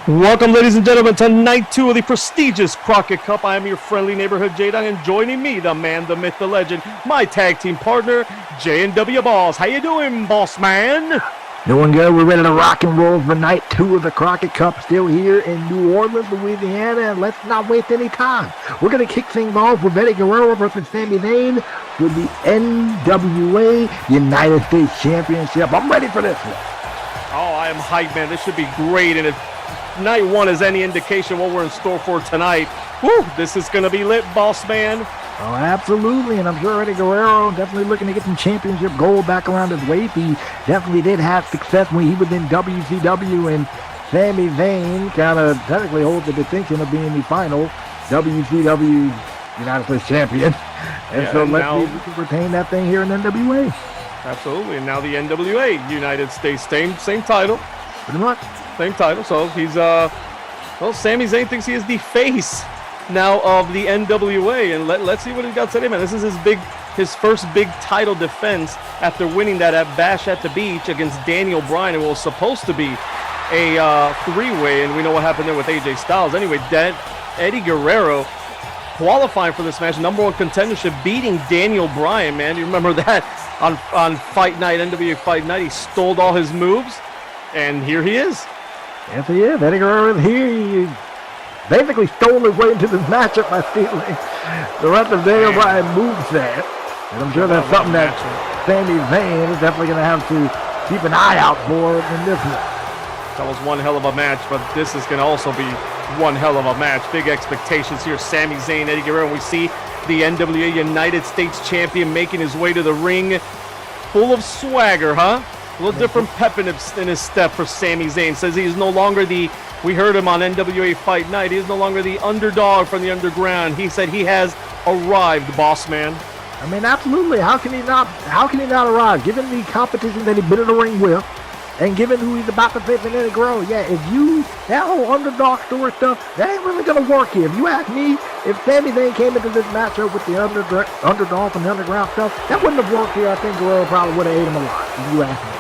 Welcome, ladies and gentlemen, to night 2 of the prestigious Crockett Cup. I am your friendly neighborhood J-Dogg, and joining me, the man, the myth, the legend, my tag team partner, J&W Boss. How you doing, boss man? Doing good. We're ready to rock and roll for night 2 of the Crockett Cup, still here in New Orleans, Louisiana, and let's not waste any time. We're going to kick things off with Eddie Guerrero versus Sami Zayn with the NWA United States Championship. I'm ready for this one. Oh, I am hyped, man. This should be great, and if night 1 is any indication what we're in store for tonight, whew, this is going to be lit, boss man. Oh, absolutely, and I'm sure Eddie Guerrero definitely looking to get some championship gold back around his waist. He definitely did have success when he was in WCW, and Sami Zayn kind of technically holds the distinction of being the final WCW United States Champion. And so let's see if we can retain that thing here in NWA. Absolutely, and now the NWA United States, same title. Pretty much. Same title, so he's, well, Sami Zayn thinks he is the face now of the NWA, and let's see what he's got today, man. This is his first big title defense after winning that at Bash at the Beach against Daniel Bryan. It was supposed to be a three-way, and we know what happened there with AJ Styles. Anyway, Eddie Guerrero qualifying for this match, #1 contendership, beating Daniel Bryan, man. You remember that on Fight Night, NWA Fight Night? He stole all his moves, and here he is. Yes, he is. Eddie Guerrero is here. He basically stole his way into this matchup by stealing the rest of Daniel Bryan moveset. And I'm sure that's something that Sami Zayn is definitely going to have to keep an eye out for in this one. That was one hell of a match, but this is going to also be one hell of a match. Big expectations here. Sami Zayn, Eddie Guerrero, and we see the NWA United States Champion making his way to the ring, full of swagger, huh? A little different pep in his step for Sami Zayn. Says he is no longer we heard him on NWA Fight Night, he is no longer the underdog from the underground. He said he has arrived, boss man. I mean, absolutely. How can he not arrive? Given the competition that he's been in the ring with, and given who he's about to face in Eddie Guerrero, that whole underdog story stuff, that ain't really going to work here. If you ask me, if Sami Zayn came into this matchup with the underdog from the underground stuff, that wouldn't have worked here. I think Guerrero probably would have ate him alive, if you ask me.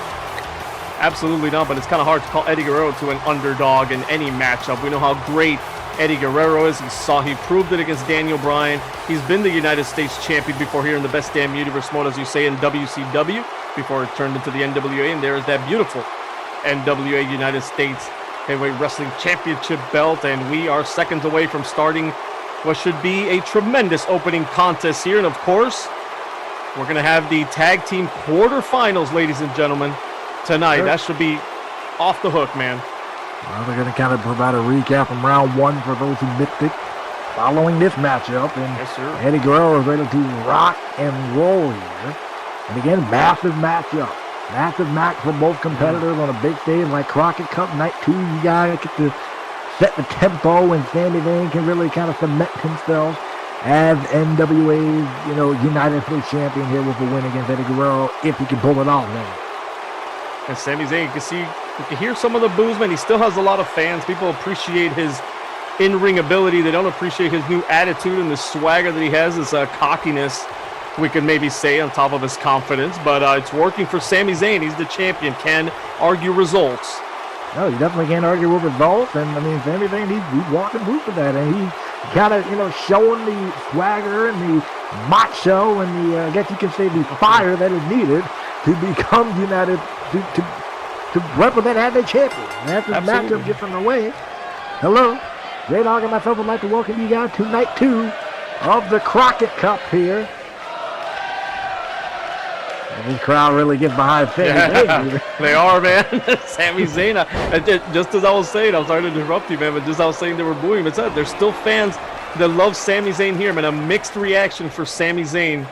Absolutely not, but it's kind of hard to call Eddie Guerrero to an underdog in any matchup. We know how great Eddie Guerrero is. He proved it against Daniel Bryan. He's been the United States Champion before here in the Best Damn Universe mode, as you say, in WCW, before it turned into the NWA, and there is that beautiful NWA United States Heavyweight Wrestling Championship belt, and we are seconds away from starting what should be a tremendous opening contest here, and of course, we're going to have the tag team quarterfinals, ladies and gentlemen, tonight. That should be off the hook, man. Well, we're going to kind of provide a recap from round 1 for those who missed it following this matchup. And yes, sir. Eddie Guerrero is ready to rock and roll here. And again, massive matchup. Massive match for both competitors on a big stage like Crockett Cup Night 2. You guys get to set the tempo, and Sami Zayn can really kind of cement himself as NWA's, United States Champion here with a win against Eddie Guerrero, if he can pull it off now. And Sami Zayn, you can hear some of the boos, man. He still has a lot of fans. People appreciate his in-ring ability. They don't appreciate his new attitude and the swagger that he has, his cockiness, we could maybe say, on top of his confidence. But it's working for Sami Zayn. He's the champion. Can't argue results. No, you definitely can't argue with results. And, I mean, Sami Zayn, he's walking proof of that. And he's kind of, showing the swagger and the macho and the, I guess you can say, the fire that is needed to become United, to represent as a champion. And that's his matchup gets underway. Hello, J-Dogg and myself would like to welcome you guys to night 2 of the Crockett Cup here. And this crowd really gets behind Sami Zayn. They are, man. Sami Zayn. Just as I was saying, I'm sorry to interrupt you, man, but just as I was saying they were booing, it's that there's still fans that love Sami Zayn here, man. A mixed reaction for Sami Zayn.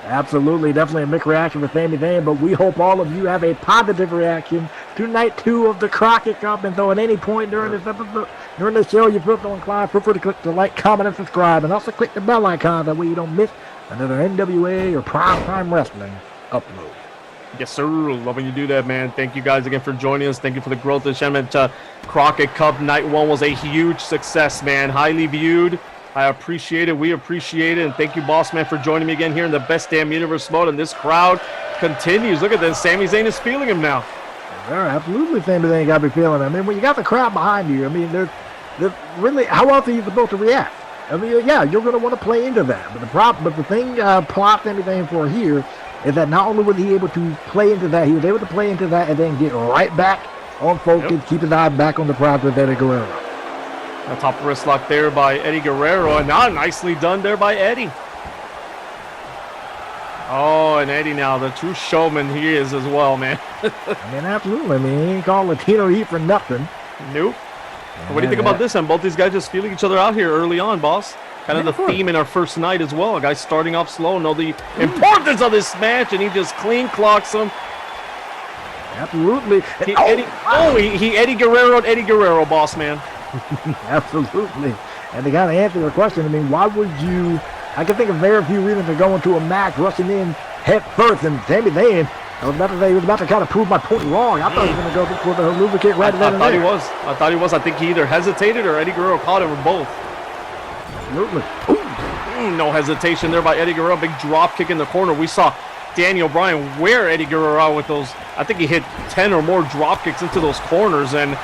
Absolutely, definitely a mixed reaction for Sami Zayn, but we hope all of you have a positive reaction to night 2 of the Crockett Cup. And so at any point during this episode, during this show, you feel so inclined, feel free to click the like, comment, and subscribe, and also click the bell icon, that way you don't miss another NWA or Primetime Wrestling upload. Yes, sir. Love when you do that, man. Thank you guys again for joining us. Thank you for the growth of the channel. Crockett Cup Night 1 was a huge success, man. Highly viewed. I appreciate it. We appreciate it. And thank you, boss man, for joining me again here in the Best Damn Universe mode. And this crowd continues. Look at this. Sami Zayn is feeling him now. They're absolutely Sami Zayn got to be feeling. I mean, when you got the crowd behind you, I mean, they're really, how else are you supposed to react? I mean, yeah, you're going to want to play into that. But the thing plopped anything for here is that not only was he able to play into that, he was able to play into that and then get right back on focus, keep his eye back on the prize with Eddie Guerrero. A top wrist lock there by Eddie Guerrero, and now nicely done there by Eddie. Oh, and Eddie now, the true showman he is as well, man. I mean, absolutely. I mean, he ain't called Latino Heat for nothing. Nope. What do you think about this? And both these guys just feeling each other out here early on, boss. Kind of the theme in our first night as well. A guy starting off slow, know the importance of this match, and he just clean clocks him. Absolutely. He Eddie Guerrero, boss man. Absolutely. And to kind of answer your question, I mean, why would you? I can think of very few reasons to go into a match rushing in head first, and Sami Zayn, I was about to say, he was about to kind of prove my point wrong. I thought he was going to go for the lubricant right there. I thought he was. I think he either hesitated or Eddie Guerrero caught him, or both. Absolutely. No hesitation there by Eddie Guerrero. Big drop kick in the corner. We saw Daniel Bryan wear Eddie Guerrero out with those. I think he hit 10 or more drop kicks into those corners. And,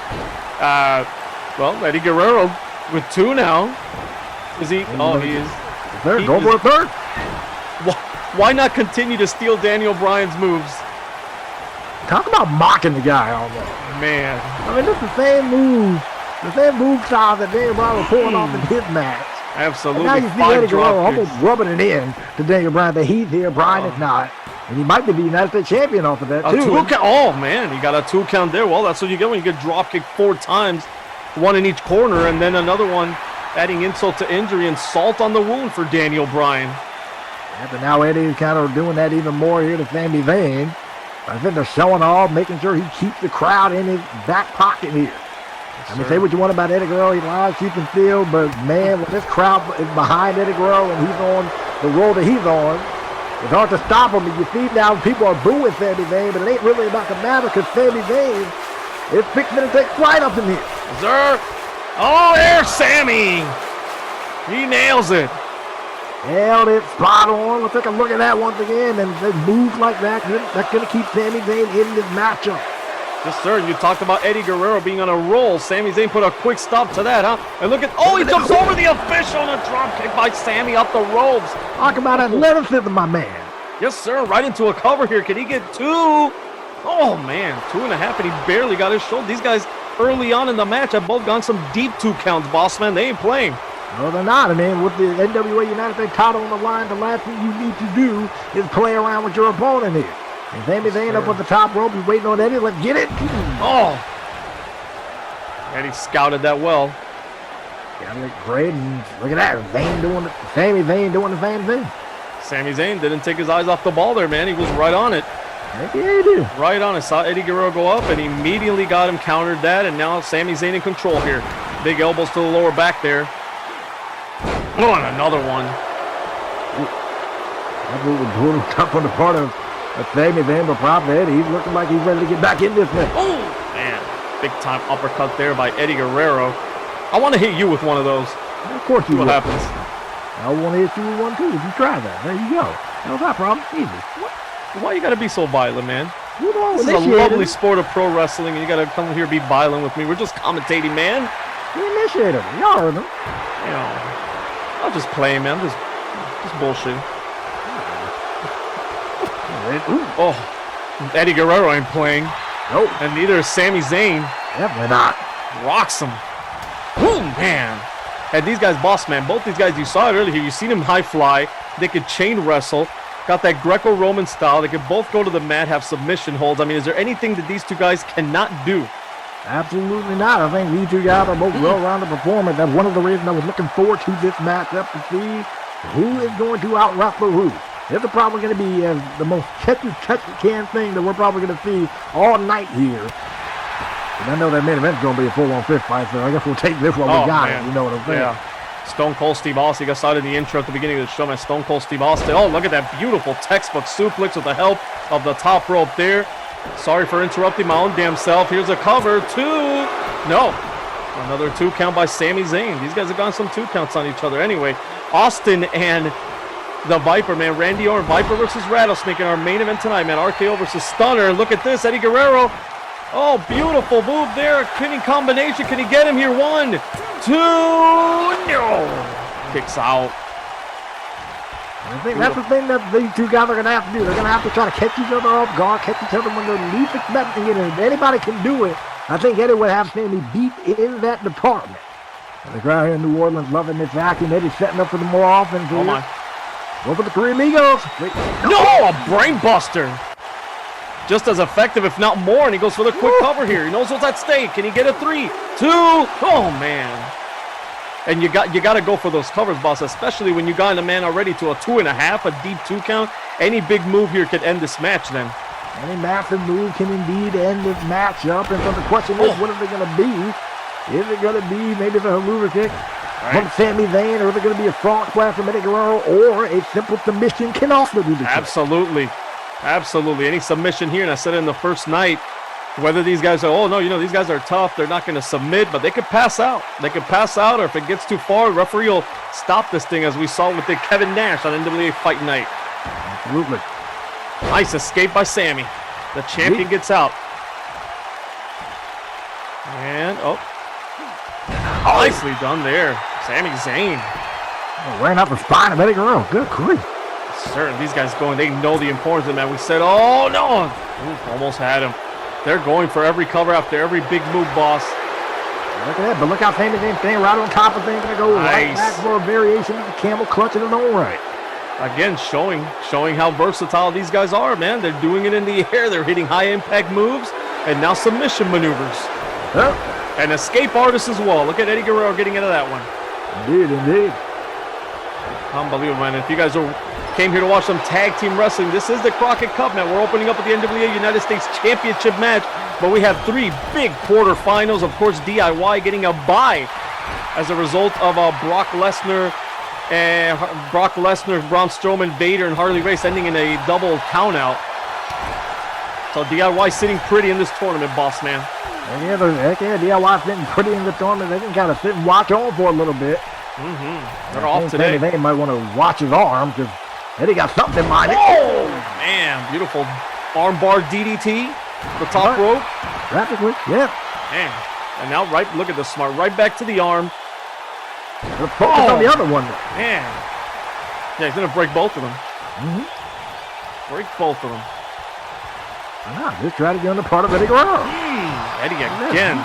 well, Eddie Guerrero with 2 now. Is he? Oh, he is. Third. Go for a third. Why not continue to steal Daniel Bryan's moves? Talk about mocking the guy almost. Man. I mean, it's the same move style that Daniel Bryan was pulling off in his match. Absolutely. And now you see Eddie Guerrero almost rubbing it in to Daniel Bryan that he's here, Bryan is not. And he might be the United States champion off of that, too. Oh, man, he got a 2 count there. Well, that's what you get when you get drop kicked 4 times, 1 in each corner, and then another one adding insult to injury and salt on the wound for Daniel Bryan. Yeah, but now Eddie is kind of doing that even more here to Sami Zayn. I think they're showing off, making sure he keeps the crowd in his back pocket here. I mean, say what you want about Eddie Guerrero, he lies, keeps him still, but man, when this crowd is behind Eddie Guerrero and he's on the roll that he's on, it's hard to stop him. And you see now people are booing Sami Zayn, but it ain't really about to matter because Sami Zayn is fixing to take flight up in here. Sir. Oh, there's Sami. He nails it. Nailed it, spot on. Let's take a look at that once again. And moves like that, that's going to keep Sami Zayn in this matchup. Yes, sir. You talked about Eddie Guerrero being on a roll. Sami Zayn put a quick stop to that, huh? And look at, he jumps over the official on a drop kick by Sami up the ropes. Talk about athleticism, my man. Yes, sir. Right into a cover here. Can he get 2? Oh, man. 2.5, and he barely got his shoulder. These guys early on in the match have both gone some deep 2 counts, boss man. They ain't playing. No, they're not. I mean, with the NWA United States Title on the line, the last thing you need to do is play around with your opponent here. And Sami Zayn up on the top rope. He's waiting on Eddie. Let's get it. Oh. Eddie scouted that well. Got it great. And look at that. Sami Zayn doing the same thing. Sami Zayn didn't take his eyes off the ball there, man. He was right on it. Yeah, he did. Right on it. Saw Eddie Guerrero go up and immediately got him countered that. And now Sami Zayn in control here. Big elbows to the lower back there. Oh, and another one. That move was brutal tough on the part of Sami Zayn, but probably Eddie. He's looking like he's ready to get back in this thing. Oh, man. Big time uppercut there by Eddie Guerrero. I want to hit you with one of those. Of course you will. What happens? I want to hit you with one too if you try that. There you go. How's that problem? Easy. Why you got to be so violent, man? You know, this is a lovely sport of pro wrestling, and you got to come here and be violent with me. We're just commentating, man. You initiated him. Y'all heard him. You know, I'll just play, man. Just bullshit. Oh, Eddie Guerrero ain't playing. Nope. And neither is Sami Zayn. Definitely not. Rocks him. Boom, man. And these guys, boss man, both these guys, you saw it earlier. You seen them high fly. They could chain wrestle. Got that Greco-Roman style. They could both go to the mat, have submission holds. I mean, is there anything that these 2 guys cannot do? Absolutely not. I think these 2 guys are both well-rounded performers. That's one of the reasons I was looking forward to this matchup to see who is going to out-wrestle who. This is probably going to be the most catch-as-can thing that we're probably going to see all night here. And I know that main event's going to be a full-on fist fight, so I guess we'll take this one. We got it. You know what I'm saying? Yeah. Stone Cold Steve Austin. You guys saw it in the intro at the beginning of the show, man. Stone Cold Steve Austin. Oh, look at that beautiful textbook suplex with the help of the top rope there. Sorry for interrupting my own damn self. Here's a cover. 2. No. Another 2 count by Sami Zayn. These guys have gone some 2 counts on each other. Anyway, Austin and the Viper, man. Randy Orton, Viper versus Rattlesnake in our main event tonight, man. RKO versus Stunner. Look at this. Eddie Guerrero Oh, beautiful move there. Pinning combination. Can he get him here? 1, 2, no. Kicks out. I think that's the thing that these two guys are going to have to do. They're going to have to try to catch each other off guard, catch each other when they're least expecting it. And if anybody can do it, I think Eddie would have Sami beat in that department. And the crowd here in New Orleans loving this vacuum. Eddie's setting up for the more offense. Oh, my. Go for the three amigos. No, a brain buster. Just as effective, if not more, and he goes for the quick cover here. He knows what's at stake. Can he get a 3, 2? Oh, man. And you got to go for those covers, boss, especially when you got a man already to a 2.5, a deep 2 count. Any big move here could end this match then. Any massive move can indeed end this matchup. And so the question is, what is it going to be? Is it going to be maybe the Haluva kick from Sami Zayn, or is it going to be a frog splash from Eddie Guerrero, or a simple submission can also do the trick? Absolutely. Absolutely. Any submission here, and I said it in the first night, whether these guys are, oh, no, you know, these guys are tough. They're not going to submit, but they could pass out. They could pass out, or if it gets too far, the referee will stop this thing, as we saw with the Kevin Nash on NWA Fight Night. Absolutely. Nice escape by Sami. The champion gets out. And, nicely done there. Sami Zayn. Ran up the spine of Eddie Guerrero. Good grief. Certain these guys going, they know the importance of it, man. We said, oh, no. Ooh, almost had him. They're going for every cover after every big move, boss. Look at that, but look how Sami Zayn staying right on top of things. Gonna go right back for a variation of the camel clutch in his own right. Again, showing how versatile these guys are, man. They're doing it in the air. They're hitting high-impact moves, and now submission maneuvers. And escape artists as well. Look at Eddie Guerrero getting into that one. Indeed. Unbelievable, man. If you guys came here to watch some tag team wrestling, this is the Crockett Cup, man. We're opening up with the NWA United States Championship match, but we have 3 big quarterfinals. Of course, DIY getting a bye as a result of Brock Lesnar, Braun Strowman, Vader, and Harley Race ending in a double countout. So DIY sitting pretty in this tournament, boss man. Heck yeah, DIY sitting pretty in the tournament. They can kind of sit and watch on for a little bit. They're off today. They might want to watch his arm, because Eddie got something in mind. Oh, man. Beautiful armbar DDT. The top rope. Practically, yeah. Man. And now, look at the smart. Right back to the arm. Focus on the other one. Man. Yeah, he's going to break both of them. Break both of them. Just try to get on the part of Eddie Guerrero. Eddie again.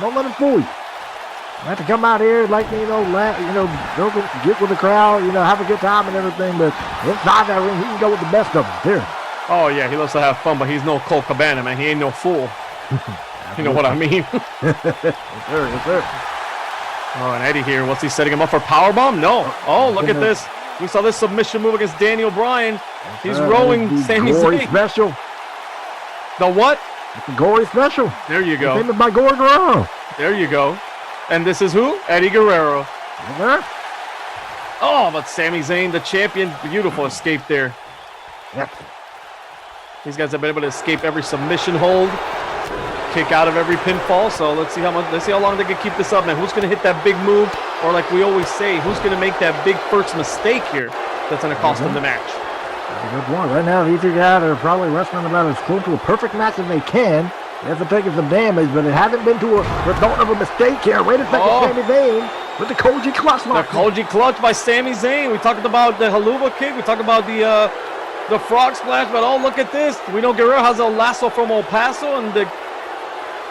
Don't let him fool you. You have to come out here like, go get with the crowd, have a good time and everything, but inside that ring, he can go with the best of them. Here. Oh, yeah, he loves to have fun, but he's no Colt Cabana, man. He ain't no fool. You know what I mean? Yes, sir. Oh, and Eddie here, what's he setting him up for? Powerbomb? No. Oh, look at this. We saw this submission move against Daniel Bryan. He's rowing Sami Zayn. Special. The what? It's a gory special. There you go. It's by Gory Guerrero. There you go. And this is who? Eddie Guerrero. Oh, but Sami Zayn, the champion, beautiful escape there. Yep. These guys have been able to escape every submission hold, kick out of every pinfall. So let's see how long they can keep this up, man. Who's going to hit that big move? Or like we always say, who's going to make that big first mistake here that's going to cost them the match? That's a good point. Right now, these two guys are probably wrestling about as close to a perfect match as they can. They have to take some damage, but it hasn't been to a result of a mistake here. Wait a second, Sami Zayn with the Koji clutch lock. The Koji clutch by Sami Zayn. We talked about the Haluva kick. We talked about the frog splash, but look at this. We know Guerrero has a lasso from El Paso, and the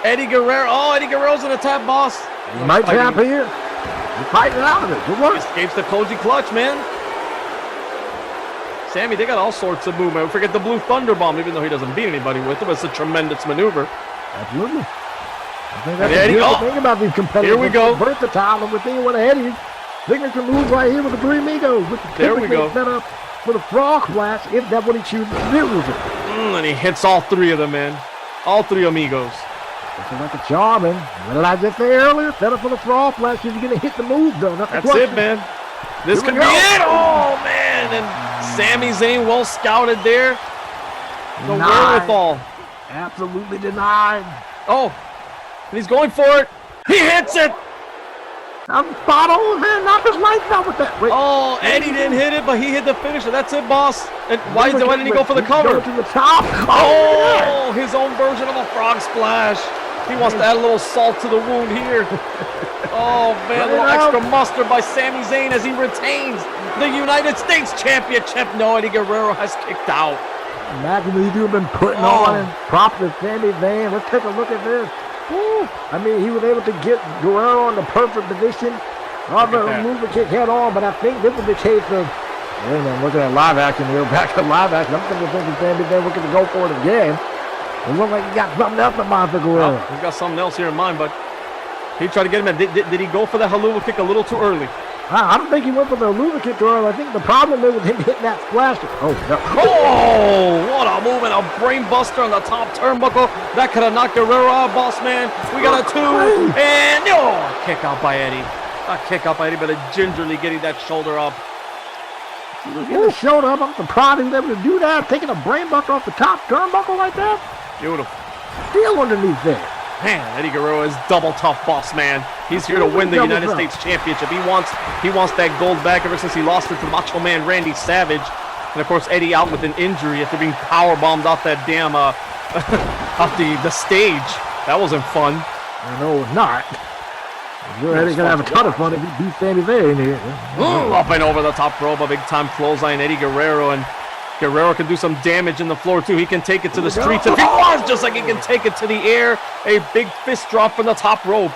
Eddie Guerrero. Oh, Eddie Guerrero's in a tap, boss. He might tap here. He's fighting out of it. Good work. Escapes the Koji clutch, man. Sami, they got all sorts of movement. We forget the Blue Thunder Bomb, even though he doesn't beat anybody with it, but it's a tremendous maneuver. Absolutely. I think that's the beautiful thing about these competitors. Here we go. Versatile, and we're seeing one of Eddie's signature moves right here with the Three Amigos, which is typically set up for the frog splash if that's what he chooses to do with it. And he hits all 3 of them, man. All 3 amigos. This is like a charm, and what did I just say earlier? Set up for the frog splash if you're going to hit the move, though. That's it, man. This could be it. Oh, man. And Sami Zayn well scouted there. The wherewithal. Absolutely denied. Oh, and he's going for it. He hits it. Spot on, man. Knock his lights out with that. Wait. Oh, Eddie didn't hit it, but he hit the finisher. That's it, boss. And why didn't he go for the cover? Go to the top. Oh, his own version of a frog splash. He wants to add a little salt to the wound here. Oh, man, a little extra mustard by Sami Zayn as he retains the United States Championship. No, Eddie Guerrero has kicked out. Imagine what you've been putting on and props to Sami Zayn. Let's take a look at this. Woo. I mean, he was able to get Guerrero in the perfect position. Move the kick head on, but I think this is the case of, wait a minute, looking at live action here, back to live action. I'm thinking Sami Zayn looking to go for it again. It looks like he got something else in mind for Guerrero. Well, he's got something else here in mind, but he tried to get him in. Did he go for that haluva kick a little too early? I don't think he went for the haluva kick too early. I think the problem is with him hitting that splash. Oh, no. Oh, what a move and a brain buster on the top turnbuckle. That could have knocked Guerrero out, boss man. We got a 2, and kick out by Eddie. A kick out by Eddie, but gingerly getting that shoulder up. Getting the shoulder up. I'm surprised he was able to do that. Taking a brain buster off the top turnbuckle like that. Beautiful. Still underneath there. Man, Eddie Guerrero is double tough, boss man. He's here to win the United States Championship. He wants that gold back ever since he lost it to Macho Man Randy Savage. And of course, Eddie out with an injury after being power bombed off that damn off the stage. That wasn't fun. No, it's not. You're Eddie's gonna have a ton of fun if he beats Sami Zayn here. Up and over the top rope, a big time clothesline. Eddie Guerrero, and Guerrero can do some damage in the floor too. He can take it to the streets if he wants, just like he can take it to the air. A big fist drop from the top rope.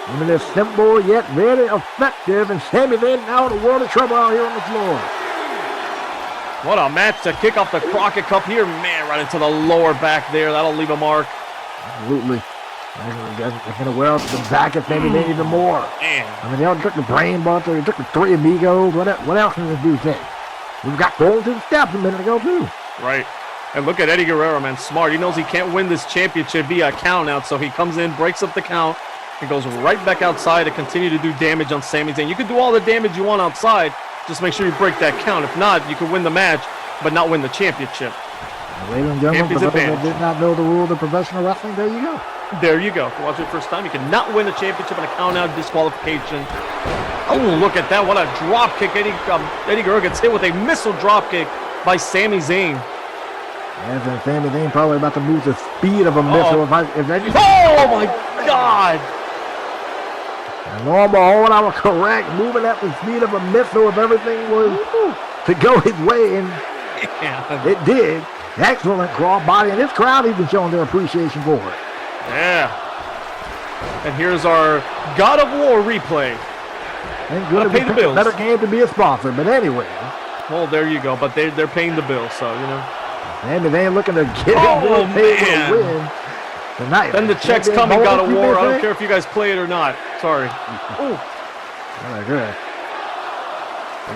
I mean, it's simple yet very effective, and Sami Zayn now in a world of trouble out here on the floor. What a match to kick off the Crockett Cup here. Man, right into the lower back there. That'll leave a mark. Absolutely. It's going to wear out the back of Sami Zayn even more. Man. I mean, they all took the brain buster. They took the 3 amigos. What else can this dude say? We've got going to the steps a minute ago, too. Right. And look at Eddie Guerrero, man. Smart. He knows he can't win this championship via a count out, so he comes in, breaks up the count, and goes right back outside to continue to do damage on Sami Zayn. You can do all the damage you want outside. Just make sure you break that count. If not, you can win the match, but not win the championship. Ladies and gentlemen, for those that did not know the rules of professional wrestling, there you go. There you go. If you watch it the first time, you cannot win the championship in a count-out disqualification. Oh, look at that. What a drop kick. Eddie Guerrero gets hit with a missile drop kick by Sami Zayn. Yes, and Sami Zayn probably about to move the speed of a missile. Oh my God. And lo and behold, I was correct. Moving at the speed of a missile if everything was to go his way, and it did. Excellent crossbody, and this crowd even showing their appreciation for it. Yeah. And here's our God of War replay. Ain't good pay the bills. Better game to be a sponsor, but anyway. Well, there you go. But they're paying the bill, so you know. Sami Zayn looking to get his paid with a win tonight. Then the check's coming, God of War. I don't care if you guys play it or not. Sorry. Ooh. Very good.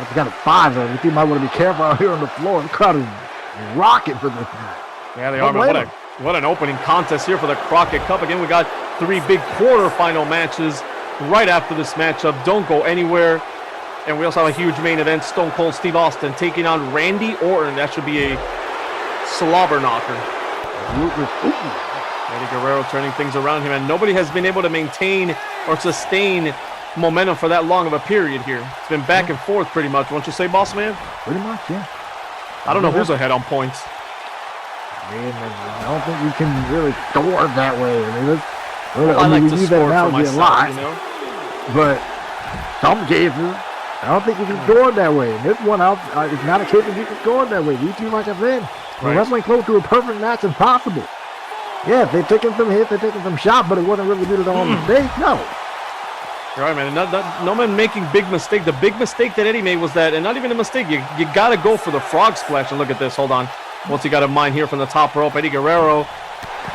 It's got a 5 on it. You might want to be careful out here on the floor. The crowd is rocking for this match. Yeah, they are. Man. What an opening contest here for the Crockett Cup. Again, we got 3 big quarterfinal matches right after this matchup. Don't go anywhere. And we also have a huge main event. Stone Cold Steve Austin taking on Randy Orton. That should be a slobber knocker. Eddie Guerrero turning things around here, and nobody has been able to maintain or sustain momentum for that long of a period here. It's been back and forth pretty much. Won't you say, boss man? Pretty much, yeah. I don't know who's ahead on points. I don't think you can really score that way. I like to score for myself, a lot, you know? But some cases, I don't think you can score that way. And this one out, it's not a case of you can score that way. These two, like I said, they're wrestling close to a perfect match as possible. Yeah, they're taking some hits, they're taking some shots, but it wasn't really due to their own mistake. No. You're right, man. No man making big mistake. The big mistake that Eddie made was that, and not even a mistake, you got to go for the frog splash. And look at this. Hold on. Once you got in mind here from the top rope, Eddie Guerrero.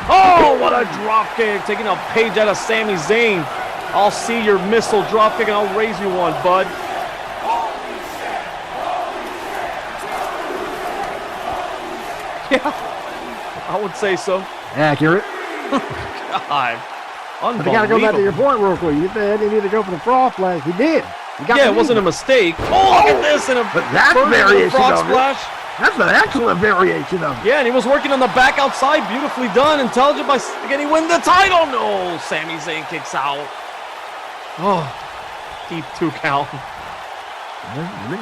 Oh, what a drop kick. Taking a page out of Sami Zayn. I'll see your missile drop kick, and I'll raise you one, bud. Yeah, I would say so. Accurate. God. But you got to go back to your point real quick. You said he needed to go for the frog splash. He did. Yeah, it wasn't a mistake. Oh, look at this. And but that's variation frog of splash. That's an excellent variation of it. Yeah, and he was working on the back outside. Beautifully done. Intelligent by... Again, he wins the title. No, Sami Zayn kicks out. Oh. Deep 2 count.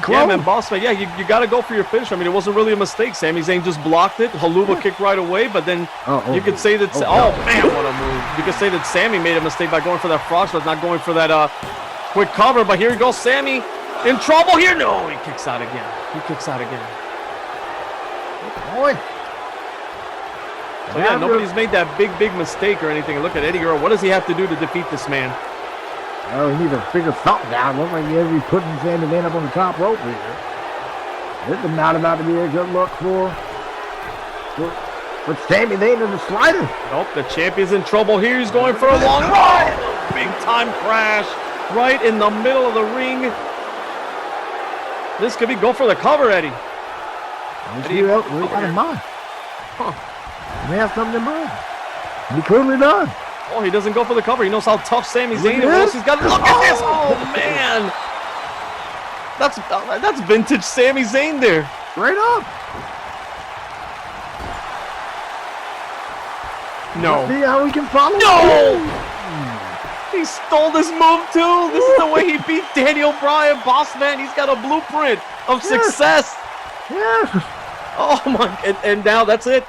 Yeah, man, boss man. Yeah, you got to go for your finish. I mean, it wasn't really a mistake. Sami Zayn just blocked it. Haluva kicked right away, but then you could say that. Man, what a move! You could say that Sami made a mistake by going for that frog splash, not going for that quick cover. But here goes Sami in trouble here. No, he kicks out again. Boy. So yeah, nobody's made that big mistake or anything. And look at Eddie Guerrero. What does he have to do to defeat this man? Oh, he needs to figure something out. Looks like he's putting Sami Zayn up on the top rope here. This is not about to be a good look for Sami Zayn in the slider. Nope, the champion's in trouble here. He's going for a long ride. Big time crash right in the middle of the ring. This could be go for the cover, Eddie. What do you got in mind? He may have something in mind. He clearly does. Oh, he doesn't go for the cover. He knows how tough Sami Zayn is. He's got. Look at this! Oh man, that's vintage Sami Zayn there. Straight up. No. See how we can follow. No. He stole this move too. This is the way he beat Daniel Bryan, boss man. He's got a blueprint of success. Yes. Oh my! And now that's it.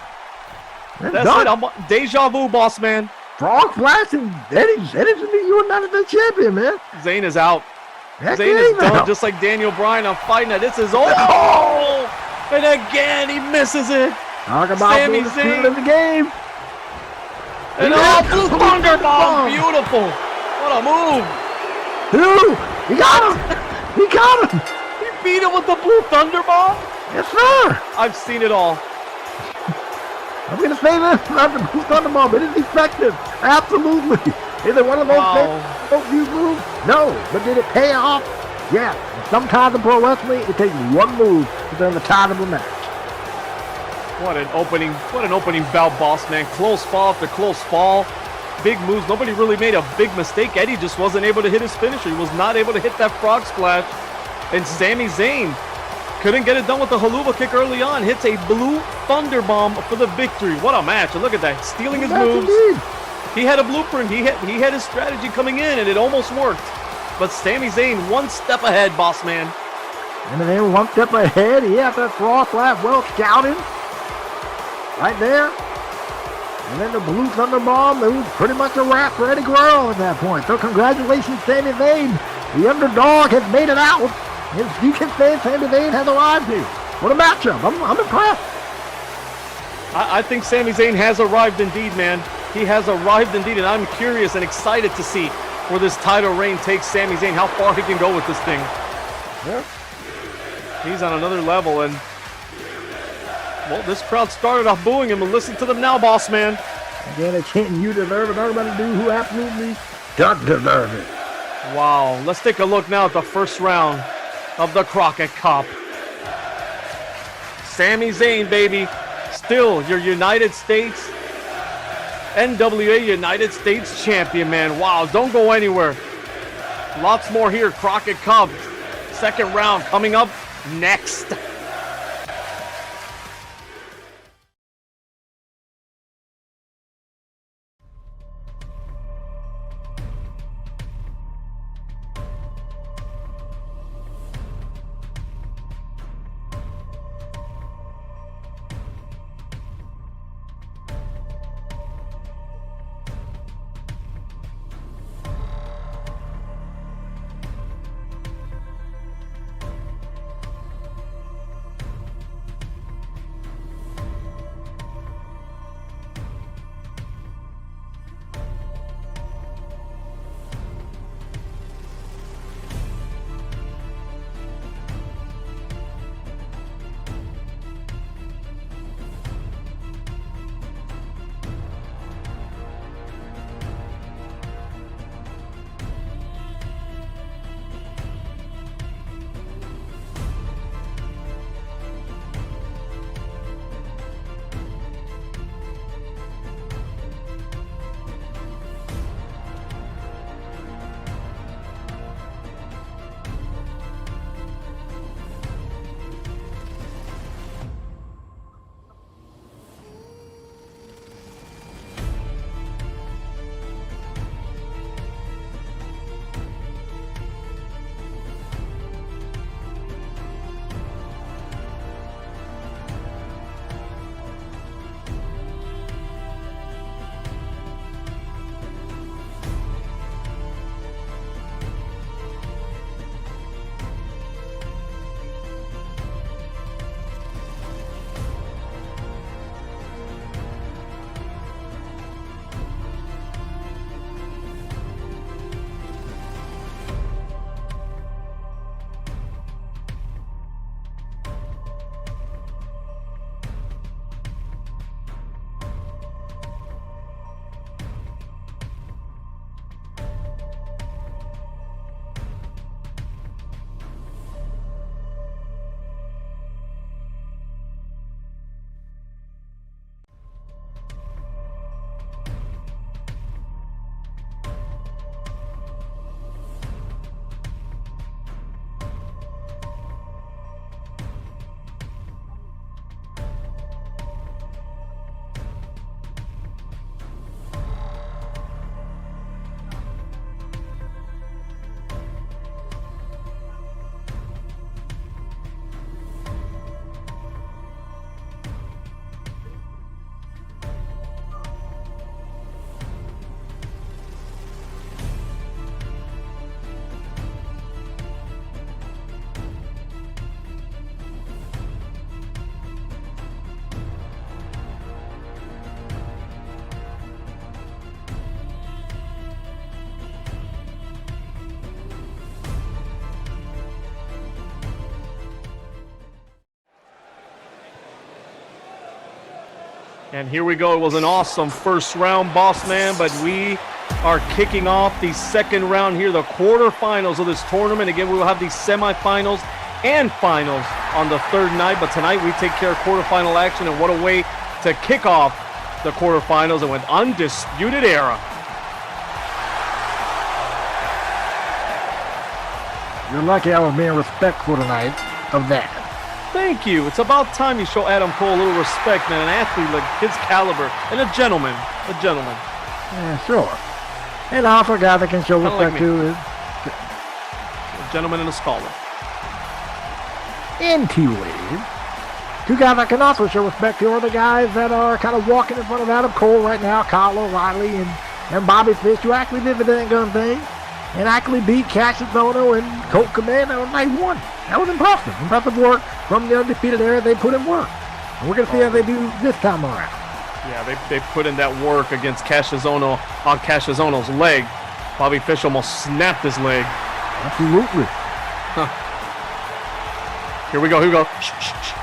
That's it. I'm deja vu, boss man. Frog Splash and Eddie's the United States champion, man. Zayn is out. Heck, Zayn is done, just like Daniel Bryan. I'm fighting it. This is oh! And again, he misses it. Talk about Sami the Zayn in the game. And Blue Thunder Bomb. Beautiful. What a move. Dude, he got him. He got him. He beat him with the Blue Thunder Bomb? Yes, sir. I've seen it all. I'm going to say this about the Blue Thunder Bomb. It is effective. Absolutely. Is it one of those most used moves? No. But did it pay off? Yeah. Sometimes in pro wrestling, it takes one move to turn the tide of a match. What an opening bout, boss man. Close fall after close fall. Big moves. Nobody really made a big mistake. Eddie just wasn't able to hit his finisher. He was not able to hit that frog splash. And Sami Zayn couldn't get it done with the Haluva kick early on. Hits a Blue Thunder Bomb for the victory. What a match. And look at that. Stealing his moves. Indeed. He had a blueprint. He had his strategy coming in, and it almost worked. But Sami Zayn one step ahead, boss man. And then one step ahead. He had that frog splash well scouted. Right there. And then the Blue Thunder Bomb. It was pretty much a wrap for Eddie Guerrero at that point. So congratulations, Sami Zayn. The underdog has made it out. You can say Sami Zayn has arrived here. What a matchup. I'm impressed. I think Sami Zayn has arrived indeed, man. He has arrived indeed, and I'm curious and excited to see where this title reign takes Sami Zayn, how far he can go with this thing. Yeah. He's on another level, and well, this crowd started off booing him, and listen to them now, boss man. Again, they're chanting, you deserve it. Everybody do who absolutely doesn't deserve it. Wow, let's take a look now at the first round of the Crockett Cup. Sami Zayn, baby, still your United States, NWA United States champion, man. Wow, don't go anywhere. Lots more here, Crockett Cup. Second round coming up next. And here we go. It was an awesome first round, boss man, but we are kicking off the second round here, the quarterfinals of this tournament. Again, we will have the semifinals and finals on the third night, but tonight we take care of quarterfinal action, and what a way to kick off the quarterfinals and with Undisputed Era. You're lucky I was being respectful tonight of that. Thank you. It's about time you show Adam Cole a little respect, man. An athlete like his caliber, and a gentleman. A gentleman. Yeah, sure. And also a guy that can show respect to is a gentleman and a scholar. In T-Wave. Two guys I can also show respect to are the guys that are kind of walking in front of Adam Cole right now, Kyle O'Reilly and Bobby Fish, who actually did the dang gun thing and actually beat Cassius Ohno and Colt Cabana on night one. That was impressive. Impressive work from the Undisputed Era. They put in work. And we're going to see how they do this time around. Yeah, they put in that work against Cassius Ohno on Cassius Ohno's leg. Bobby Fish almost snapped his leg. Absolutely. Huh. Here we go. Shh, shh, shh.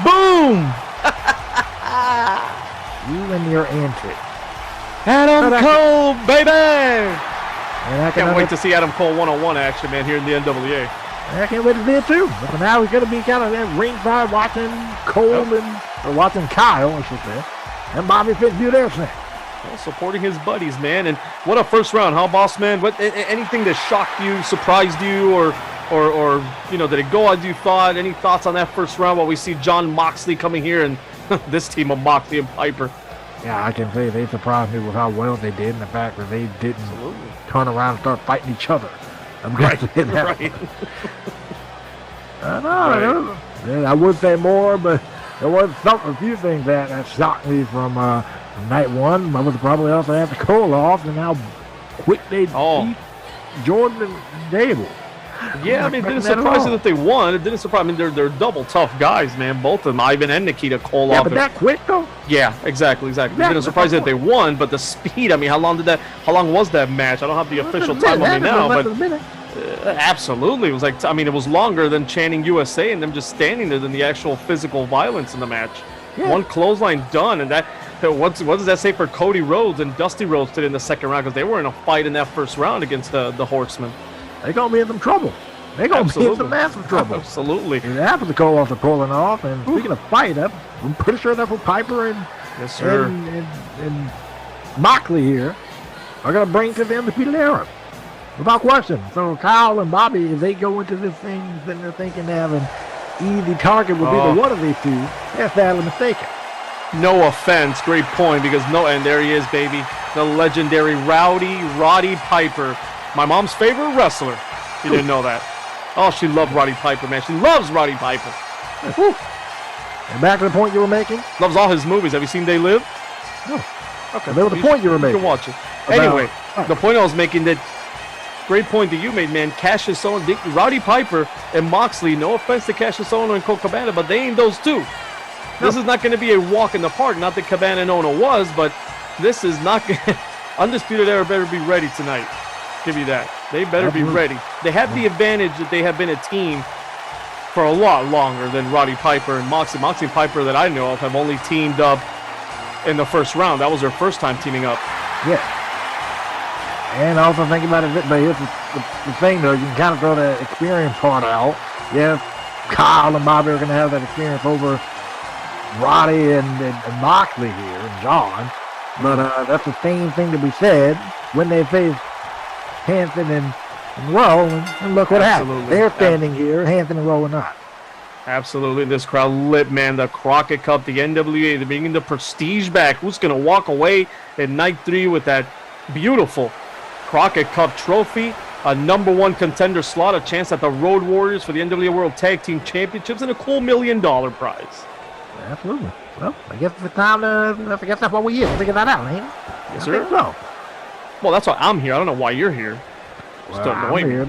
Boom! You and your antics. Adam Cole, baby! And I can't wait to see Adam Cole one-on-one action, man, here in the NWA. I can't wait to see it too. But for now, he's going to be kind of at ringside watching Cole or watching Kyle, I should say, and Bobby Fish do their thing. Well, supporting his buddies, man. And what a first round, huh, boss man? What anything that shocked you, surprised you, or you know, did it go as you thought? Any thoughts on that first round while we see Jon Moxley coming here and this team of Moxley and Piper? Yeah, I can say they surprised me with how well they did and the fact that they didn't turn around and start fighting each other. I'm going to say that. Right. I would say more, but there was a few things that shocked me from night one. I was probably also have to Cole off and how quick they beat Jordan and Gable. Yeah, I mean, it didn't surprise me that they won. It didn't surprise me. They're double tough guys, man. Both of them, Ivan and Nikita Koloff. Yeah, but that quick though. Yeah, exactly. It didn't surprise me that they won, but the speed. I mean, how long was that match? I don't have the official time on me now, but absolutely, it was like, I mean, it was longer than chanting USA and them just standing there than the actual physical violence in the match. Yeah. One clothesline done, and what does that say for Cody Rhodes and Dusty Rhodes today in the second round? Because they were in a fight in that first round against the Horsemen. They're going to be in some trouble. They're going to be in some massive trouble. Absolutely. And after the Cole off, pulling off. And speaking of fight, I'm pretty sure that's what Piper and, yes, sir. and Moxley here are going to bring to the Undisputed Era. Without question. So Kyle and Bobby, if they go into this thing, then they're thinking they have an easy target would be the one of these two. They're sadly mistaken. No offense. Great point. Because and there he is, baby. The legendary Roddy Piper. My mom's favorite wrestler. You didn't know that. Oh, she loved Roddy Piper, man. She loves Roddy Piper. And back to the point you were making? Loves all his movies. Have you seen They Live? No. Okay. That was the point you were making. You can watch it. Anyway, the point I was making that, great point that you made, man. Cassius Ohno, Roddy Piper, and Moxley, no offense to Cassius Ohno and Colt Cabana, but they ain't those two. No. This is not going to be a walk in the park. Not that Cabana and Ohno was, but this is not going to... Undisputed Era better be ready tonight. Give you that. They better be ready. They have the advantage that they have been a team for a lot longer than Roddy Piper and Moxley. Moxley and Piper that I know of have only teamed up in the first round. That was their first time teaming up. Yeah. And also think about it, but here's the thing though, you can kind of throw the experience part out. Yeah, Kyle and Bobby are going to have that experience over Roddy and Moxley here, and John. But that's the same thing that we said when they faced Hanson and Rowe, and look what happened. They're standing here, Hanson and Rowe are not. Absolutely. This crowd lit, man. The Crockett Cup, the NWA, they're bringing the prestige back. Who's going to walk away in night 3 with that beautiful Crockett Cup Trophy, a #1 contender slot, a chance at the Road Warriors for the NWA World Tag Team Championships, and a cool $1 million prize. Absolutely. Well, I guess it's time to, I guess that's what we're here. Figure that out, ain't it? Yes, sir. So. Well, that's why I'm here. I don't know why you're here. Well, I'm here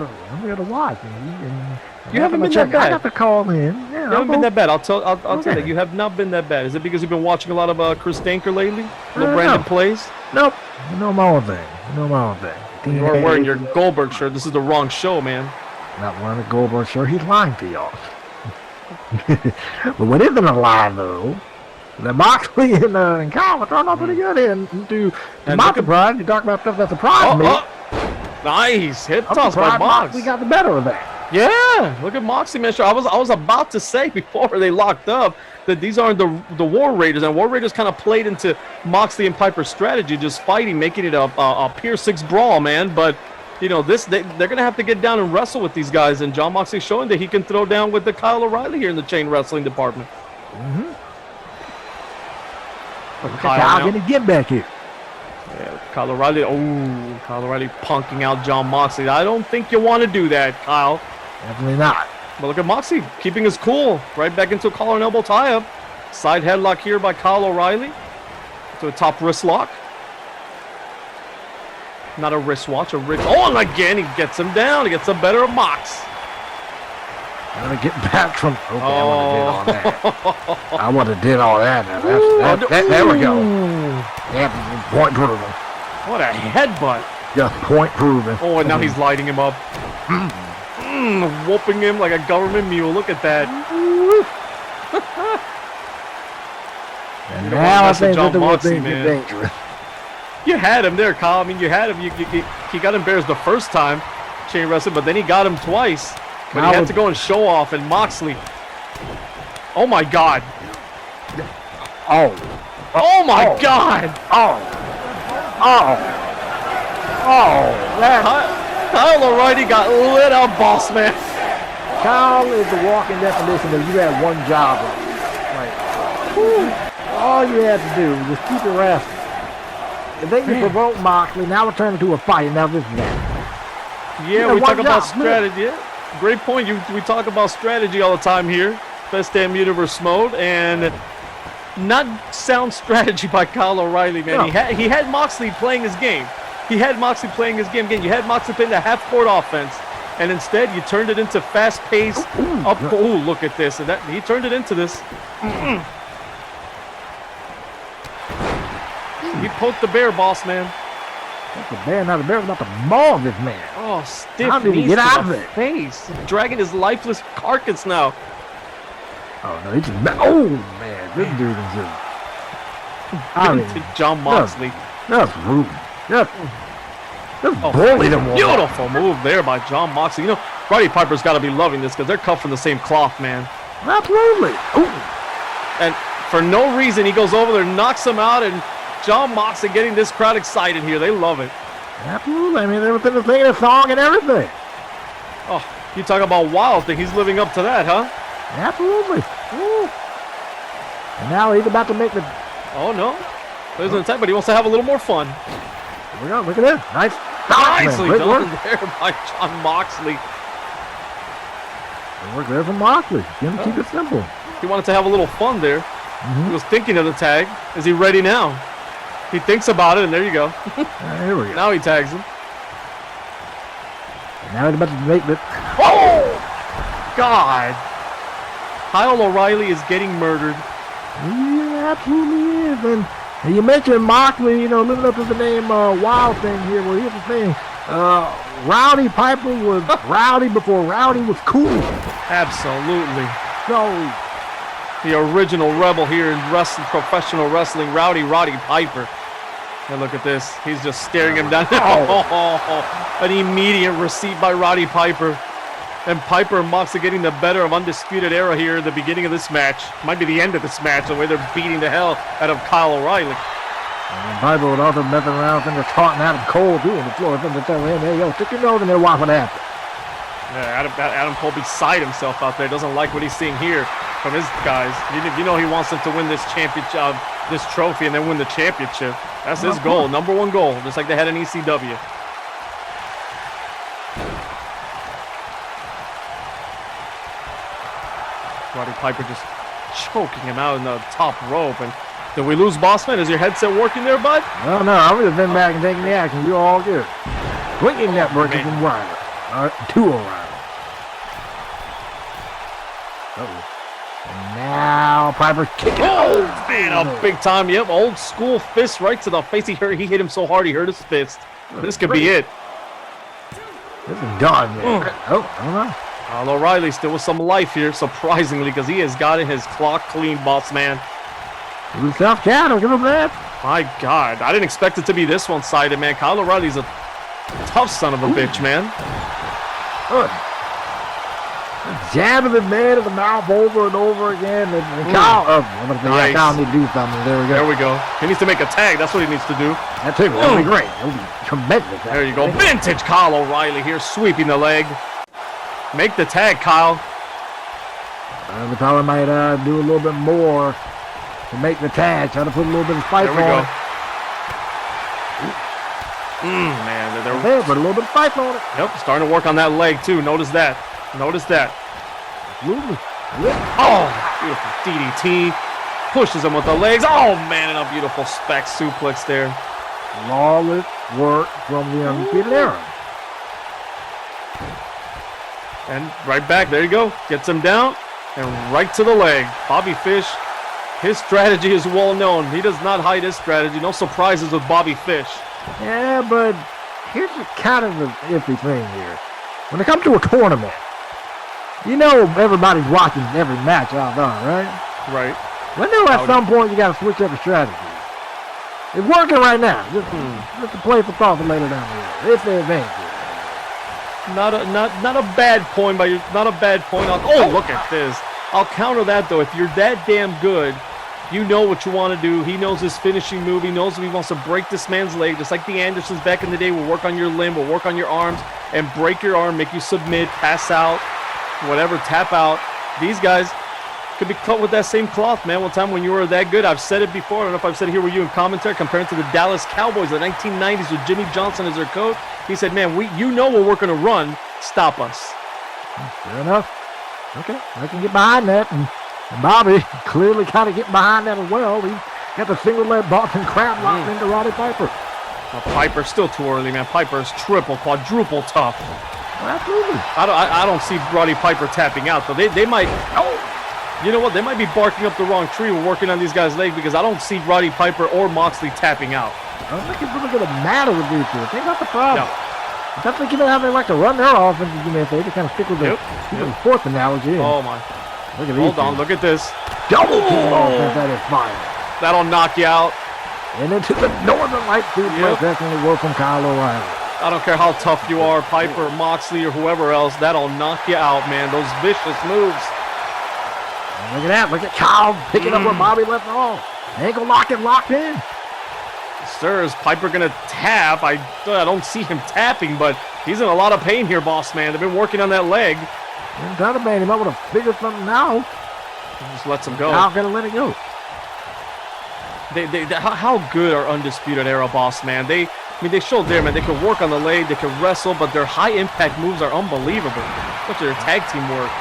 to watch. You haven't been that bad. I got to call in. Yeah, you haven't been that bad. I'll tell you that. You have not been that bad. Is it because you've been watching a lot of Chris Danker lately? Little Brandon Plays? Nope. You know my own thing. You are wearing your Goldberg shirt. This is the wrong show, man. Not wearing a Goldberg shirt. He's lying to y'all. But what isn't a lie, though, that Moxley and Kyle are turned out pretty good into my surprise. You talk about stuff that surprised me. Nice hip toss Moxley by Mox. got the better of that. Yeah, look at Moxley, man. I was about to say before they locked up that these aren't the War Raiders, and War Raiders kind of played into Moxley and Piper's strategy, just fighting, making it a Pier 6 brawl, man. But you know, they're gonna have to get down and wrestle with these guys, and Jon Moxley showing that he can throw down with the Kyle O'Reilly here in the chain wrestling department. Kyle getting get back here. Yeah, Kyle O'Reilly. Oh, Kyle O'Reilly punking out Jon Moxley. I don't think you want to do that, Kyle. Definitely not. But look at Moxley keeping his cool. Right back into a collar and elbow tie-up. Side headlock here by Kyle O'Reilly. To a top wrist lock. Not a wristwatch, a wrist. Oh, and again, he gets him down. He gets the better of Mox. Gotta get back from. Okay, I would have did all that. There we go. Yeah, point proven. What a headbutt. Just point proven. Oh, and now he's lighting him up. Whooping him like a government mule. Look at that. And now I think that the one thing is dangerous. You had him there, Kyle. I mean, you had him. He got embarrassed the first time, chain wrestling, but then he got him twice. But he had to go and show off, and Moxley. Oh my God. Oh my God. Kyle O'Reilly got lit up, boss man. Kyle is the walking definition of you had one job. All you had to do was just keep it wrestling. And then you provoke Moxley. Now it turned into a fight. And now this is that. Yeah, we talk about strategy. Yeah. Great point. We talk about strategy all the time here. Best damn universe mode, and not sound strategy by Kyle O'Reilly, man. No. He had Moxley playing his game. You had Moxley playing the half-court offense, and instead you turned it into fast-paced up. Oh, look at this! And he turned it into this. He poked the bear, boss man. That's the bear, not the bear, about to maul this man. Oh, stiff How did he get out of it? Face, dragging his lifeless carcass now. Oh no, he just. Oh man, this dude is just. Jon Moxley. That's rude. Just bullied him. Beautiful move there by Jon Moxley. You know, Roddy Piper's got to be loving this because they're cut from the same cloth, man. Absolutely. Ooh. And for no reason, he goes over there, knocks him out, and Jon Moxley getting this crowd excited here. They love it. Absolutely. I mean, they were singing a song and everything. Oh, you talk about Wild Thing. He's living up to that, huh? Absolutely. Ooh. And now he's about to make the. Oh no, there's an attack, but he wants to have a little more fun. Here we go. Look at this. Nicely done there by Jon Moxley. Good work there from Moxley. Keep it simple. He wanted to have a little fun there. He was thinking of the tag. Is he ready now? He thinks about it, and there you go. Here we go. Now he tags him. And now he's about to make the. Oh! God. Kyle O'Reilly is getting murdered. Yeah, absolutely is. And you mentioned Moxley, you know, living up to the name Wild Thing here. Well, here's the thing. Rowdy Piper was rowdy before rowdy was cool. Absolutely. So, the original rebel here in wrestling, professional wrestling, Roddy Piper. And look at this. He's just staring him down. An immediate receipt by Roddy Piper. And Piper and Moxley getting the better of Undisputed Era here at the beginning of this match. Might be the end of this match, the way they're beating the hell out of Kyle O'Reilly. And Piper would also mess around and just taunting Adam Cole too on the floor. Then to tell him, hey, yo, stick your nose in there, watch what happens. Yeah, Adam Cole beside himself out there. Doesn't like what he's seeing here from his guys. You know he wants them to win this championship, this trophy, and then win the championship. That's his goal, number one goal, just like they had in ECW. Roddy Piper just choking him out in the top rope. And did we lose Bossman? Is your headset working there, bud? No, I've just been back and taking the action. You're all good. Swinging network is in Ryder. 2 O'Reilly. And now Piper's kicking. Oh, man, a big time. Yep, old school fist right to the face. He hit him so hard he hurt his fist. This could be it. This is done, man. Oh, I don't know. Kyle O'Reilly still with some life here, surprisingly, because he has gotten his clock clean, boss man. He was tough cattle. Give him that. My God, I didn't expect it to be this one-sided, man. Kyle O'Reilly's a tough son of a bitch, man. Good. Jabbing the man in the mouth over and over again. And Kyle, Nice. Kyle need to do something. There we go. There we go. He needs to make a tag. That's what he needs to do. That too. That would be great. That would be tremendous. There you go. Vintage Kyle O'Reilly here, sweeping the leg. Make the tag, Kyle. We probably might do a little bit more to make the tag. Try to put a little bit of fight on There we go. it. Man, they're There, put a little bit of fight on it. Yep, starting to work on that leg too. Notice that. Notice that. Absolutely. Oh, beautiful DDT. Pushes him with the legs. Oh, man, and a beautiful spec suplex there. Flawless work from the Undisputed Era. And right back. There you go. Gets him down and right to the leg. Bobby Fish, his strategy is well known. He does not hide his strategy. No surprises with Bobby Fish. Yeah, but here's kind of the iffy thing here. When it comes to a tournament, you know everybody's watching every match out there, right? Right. When there at some point you got to switch up the strategy. It's working right now. Just to play for thought for later down the road. If there's anything. Not a bad point, but not a bad point. Oh, look at this. I'll counter that though. If you're that damn good, you know what you want to do. He knows his finishing move. He knows if he wants to break this man's leg, just like the Andersons back in the day. Will work on your limb, will work on your arms, and break your arm, make you submit, pass out, whatever, tap out. These guys could be cut with that same cloth, man. One time when you were that good, I've said it before. I don't know if I've said it here with you in commentary, comparing to the Dallas Cowboys, the 1990s with Jimmy Johnson as their coach. He said, man, you know what we're going to run. Stop us. Fair enough. Okay, I can get behind that. And Bobby clearly kind of getting behind that as well. He got the single leg Boston Crab locked into Roddy Piper. Well, Piper's still too early, man. Piper's triple, quadruple tough. Absolutely. I don't see Roddy Piper tapping out, though. They might... You know what? They might be barking up the wrong tree when working on these guys' legs because I don't see Roddy Piper or Moxley tapping out. I don't think it's really going to matter with these two. Think about the problem. No. I think you know how they like to run their offenses. You may say they kind of stick with the sports analogy. Oh my! Look at Hold on, look at this. Double team offense that is fire. That'll knock you out. And into the Northern Light suplex. That's going to work from Kyle O'Reilly. I don't care how tough you are, Piper, Moxley, or whoever else. That'll knock you out, man. Those vicious moves. And look at that. Look at Kyle picking up where Bobby left off. Ankle locked in. Sir, is Piper going to tap? I don't see him tapping, but he's in a lot of pain here, boss man. They've been working on that leg. I'm trying to man him. I would have figured something out. He just lets him go. Kyle's going to let it go. How good are Undisputed Era, boss man? They showed there, man. They could work on the leg, they could wrestle, but their high impact moves are unbelievable. Especially their tag team work.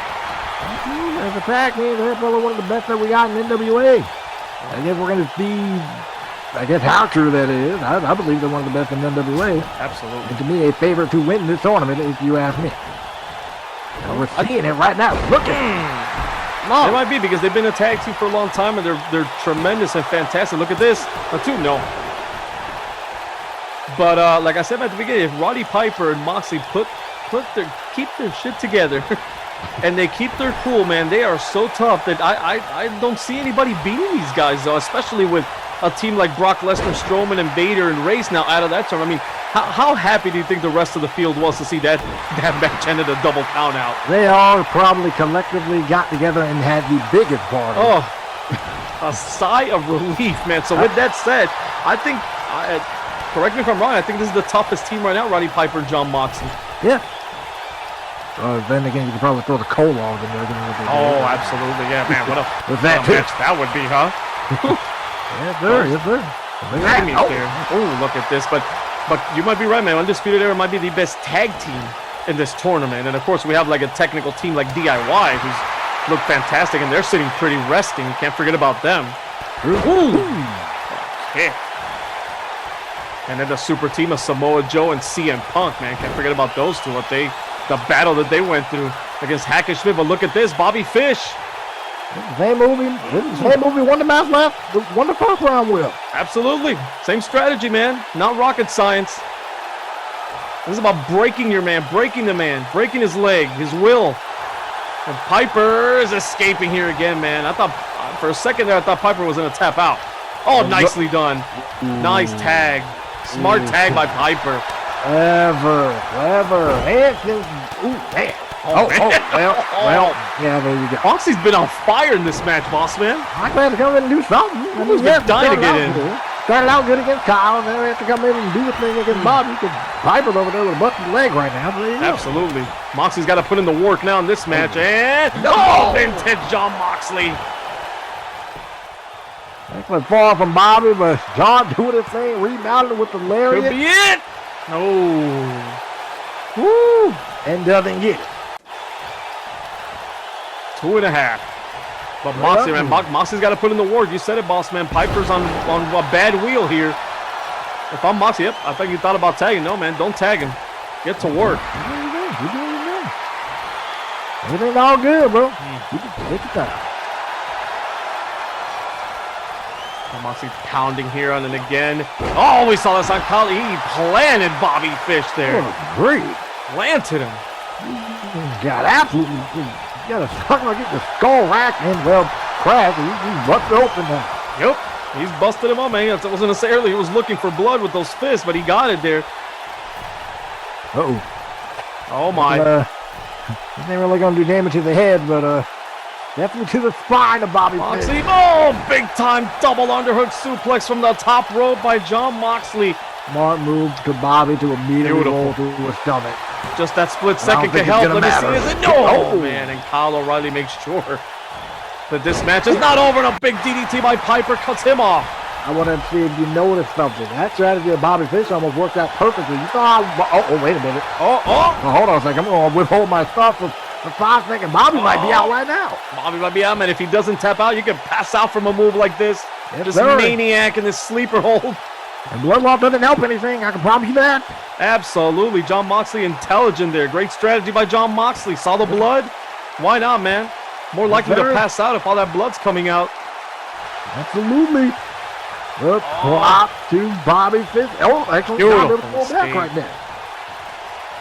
As a tag team, they're probably one of the best that we got in NWA. I guess we're going to see. I guess how true that is. I believe they're one of the best in NWA. Absolutely. And to me, a favorite to win this tournament, if you ask me. And we're seeing it right now. Look at it. They might be because they've been a tag team for a long time and they're tremendous and fantastic. Look at this. But like I said at the beginning, if Roddy Piper and Moxley keep their shit together and they keep their cool, man, they are so tough that I don't see anybody beating these guys though, especially with a team like Brock Lesnar, Strowman, and Vader and Race now out of that tournament. I mean, how happy do you think the rest of the field was to see that match ended a double count out? They all probably collectively got together and had the biggest party. Oh, a sigh of relief, man. So with that said, I think, correct me if I'm wrong, I think this is the toughest team right now, Roddy Piper and John Moxley. Yeah. Then again, you could probably throw the Cole on in there. Oh, absolutely. Yeah, man. What a match that would be, huh? Yes, sir. Yes, sir. Oh, look at this. But you might be right, man. Undisputed Era might be the best tag team in this tournament. And, of course, we have, like, a technical team like DIY who's looked fantastic, and they're sitting pretty resting. Can't forget about them. Ooh. Okay. And then the super team of Samoa Joe and CM Punk, man. Can't forget about those two. The battle that they went through against Hackenschmidt. But look at this. Bobby Fish. Same movie won the match left, won the first round with. Absolutely. Same strategy, man. Not rocket science. This is about breaking your man, breaking the man, breaking his leg, his will. And Piper is escaping here again, man. I thought for a second there, I thought Piper was going to tap out. Oh, nicely done. Nice tag. Smart tag by Piper. Clever. Ooh, man. Well, yeah, there you go. Moxley's been on fire in this match, boss man. I'm glad to come in and do something. I mean, He's dying to get in. Started out good against Kyle, and then we have to come in and do the thing against Bobby. Because Piper's over there with a busted leg right now. So absolutely. Moxley's got to put in the work now in this match. And vintage Jon Moxley. Excellent fall from Bobby, but John doing his thing, rebounded with the lariat. Could be it. Oh. Woo. And doesn't get it. 2.5. But Moxley, man, Moxley's got to put in the work. You said it, boss man. Piper's on a bad wheel here. If I'm Moxley, yep, I think you thought about tagging. No, man, don't tag him. Get to work. Everything's all good, bro. Take your time. Moxley pounding here on and again. Oh, we saw this on Kali. He planted Bobby Fish there. Great. Planted him. Got absolutely. Got a sucker like the skull rack and well cracked. He's busted open now. Yep. He's busted him up, man. I wasn't gonna say earlier he was looking for blood with those fists, but he got it there. Oh my. This ain't really gonna do damage to the head, but definitely to the spine of Bobby Moxley. Fish. Oh, big time double underhook suplex from the top rope by Jon Moxley. Smart move to Bobby to immediately roll through his stomach. Just that split second can help. Let me see. Is it? No, man. And Kyle O'Reilly makes sure that this match is not over. And a big DDT by Piper cuts him off. I want to see if you notice something. That strategy of Bobby Fish almost worked out perfectly. You thought, wait a minute. Well, hold on a second. I'm going to withhold my stuff for 5 seconds. Bobby might be out right now. Bobby might be out, man. If he doesn't tap out, you can pass out from a move like this. Yes, this sir. maniac in this sleeper hold. And Bloodlock doesn't help anything. I can promise you that. Absolutely. Jon Moxley intelligent there. Great strategy by Jon Moxley. Saw the blood. Why not, man? More likely to pass out if all that blood's coming out. Absolutely. The prop to Bobby Fish. Oh, actually, got a pull back right there.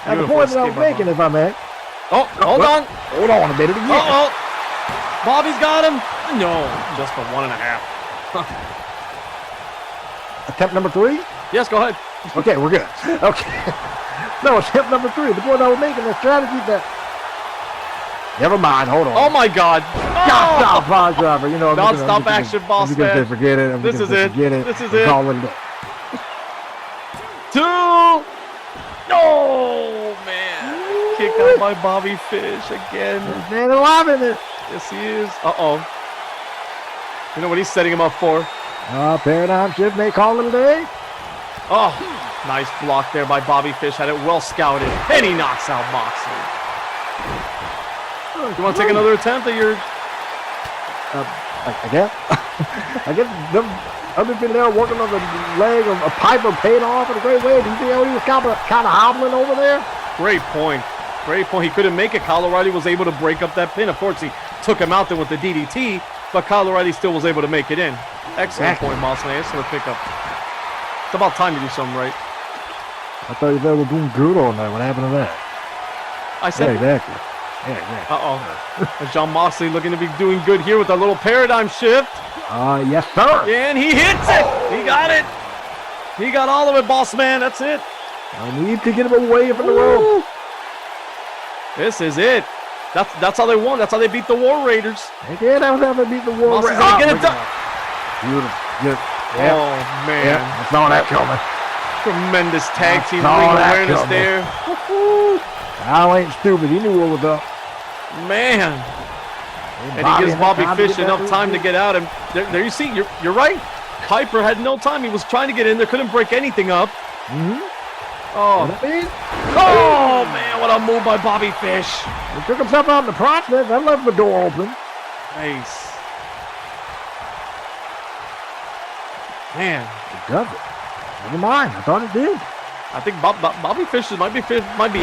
Now, the point that I was making, if I may. Oh, hold on. Hold on a minute again. Bobby's got him. No, just for 1.5. Attempt number 3? Yes, go ahead. Okay, we're good. Okay. No, attempt number 3. The point I was making, the strategy that... Never mind, hold on. Oh, my God. Stop, pause driver. You know, non-stop action, boss man. Forget it. This is it. This is it. Call it a day. 2. No, man. Kick out by Bobby Fish again. Man alive in it. Yes, he is. Uh-oh. You know what he's setting him up for? Paradigm shift, may call it a day. Oh, nice block there by Bobby Fish. Had it well scouted. And he knocks out Moxley. You want to take another attempt at your... I guess. I guess them other people there working on the leg of a Piper paid off in a great way. Do you see how he was kind of hobbling over there? Great point. Great point. He couldn't make it. Kyle O'Reilly was able to break up that pin. Of course, he took him out there with the DDT, but Kyle O'Reilly still was able to make it in. Excellent point, Moxley. Excellent pickup. It's about time to do something right. I thought you said we're doing good on that. What happened to that? I said... Yeah, exactly. Yeah, exactly. And Jon Moxley looking to be doing good here with a little paradigm shift. Yes, sir. And he hits it. He got it. He got all of it, boss man. That's it. I need to get him away from the rope. This is it. That's how they won. That's how they beat the War Raiders. Yeah, that was how they beat the War Raiders. Get it done. Beautiful. Yeah. Oh, man. Yeah, I saw that coming. Tremendous tag team ring awareness there. Kyle ain't stupid. He knew what was up. Man. And he gives Bobby Fish enough time to get out. And there you see, you're right. Piper had no time. He was trying to get in there, couldn't break anything up. Oh, man, what a move by Bobby Fish. He took himself out in the process. That left the door open. Nice. Man. It does it. Never mind. I thought it did. I think Bobby Fish might be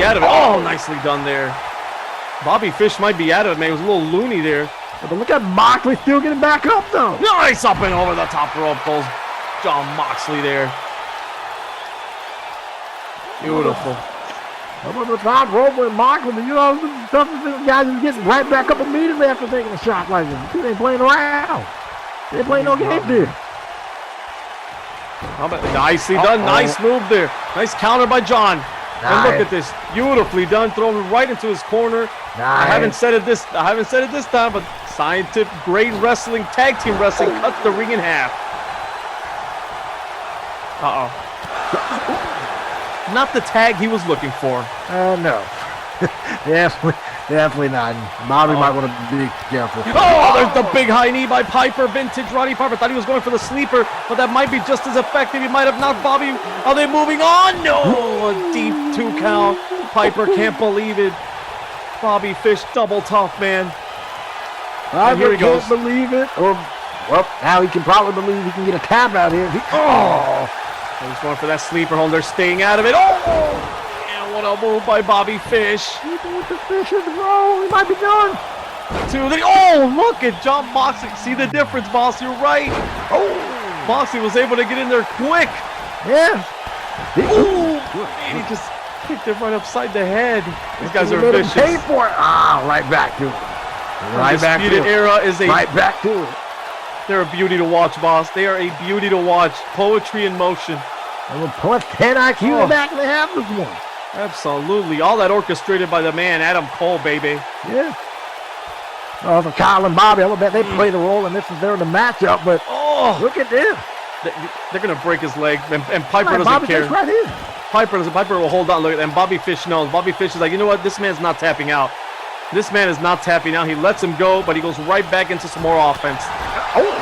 out of it. Oh, nicely done there. Bobby Fish might be out of it, man. He was a little loony there. But look at Moxley still getting back up, though. Nice up and over the top rope goes Jon Moxley there. Beautiful. I wonder if Todd Rover and Michael, you know, some of these guys are getting right back up immediately after taking a shot like this. They ain't playing around. They ain't playing no game there. How about nicely done? Nice move there. Nice counter by John. And look at this, beautifully done, thrown right into his corner. I haven't said it this time, but scientific, great wrestling, tag team wrestling, cuts the ring in half. Not the tag he was looking for. No. Definitely not. Bobby might want to be careful. Oh, there's the big high knee by Piper. Vintage Roddy Piper. Thought he was going for the sleeper, but that might be just as effective. He might have knocked Bobby. Are they moving on? No! A deep 2 count. Piper can't believe it. Bobby Fish double tough, man. Piper can't believe it. Or, well, now he can probably believe he can get a tap out here. He's going for that sleeper hold. They're staying out of it. Oh! What a move by Bobby Fish. With the Fish in the row, he might be done. Oh, look at John Moxley. See the difference, boss. You're right. Oh, Moxley was able to get in there quick. Yeah. Oh, man, he just kicked it right upside the head. These guys are vicious. Pay for it. Right back to it. Right back to it. Era is a right back to it. They're a beauty to watch, boss. They are a beauty to watch. Poetry in motion. And with plus 10 IQ in back, they have this one. Absolutely. All that orchestrated by the man, Adam Cole, baby. Yeah. Oh, for Kyle and Bobby, I bet they play the role, and this is their matchup, but look at this. They're going to break his leg, and Piper doesn't Bobby care. Fish right here. Piper will hold on, look at that, and Bobby Fish knows. Bobby Fish is like, you know what, this man's not tapping out. This man is not tapping out. He lets him go, but he goes right back into some more offense.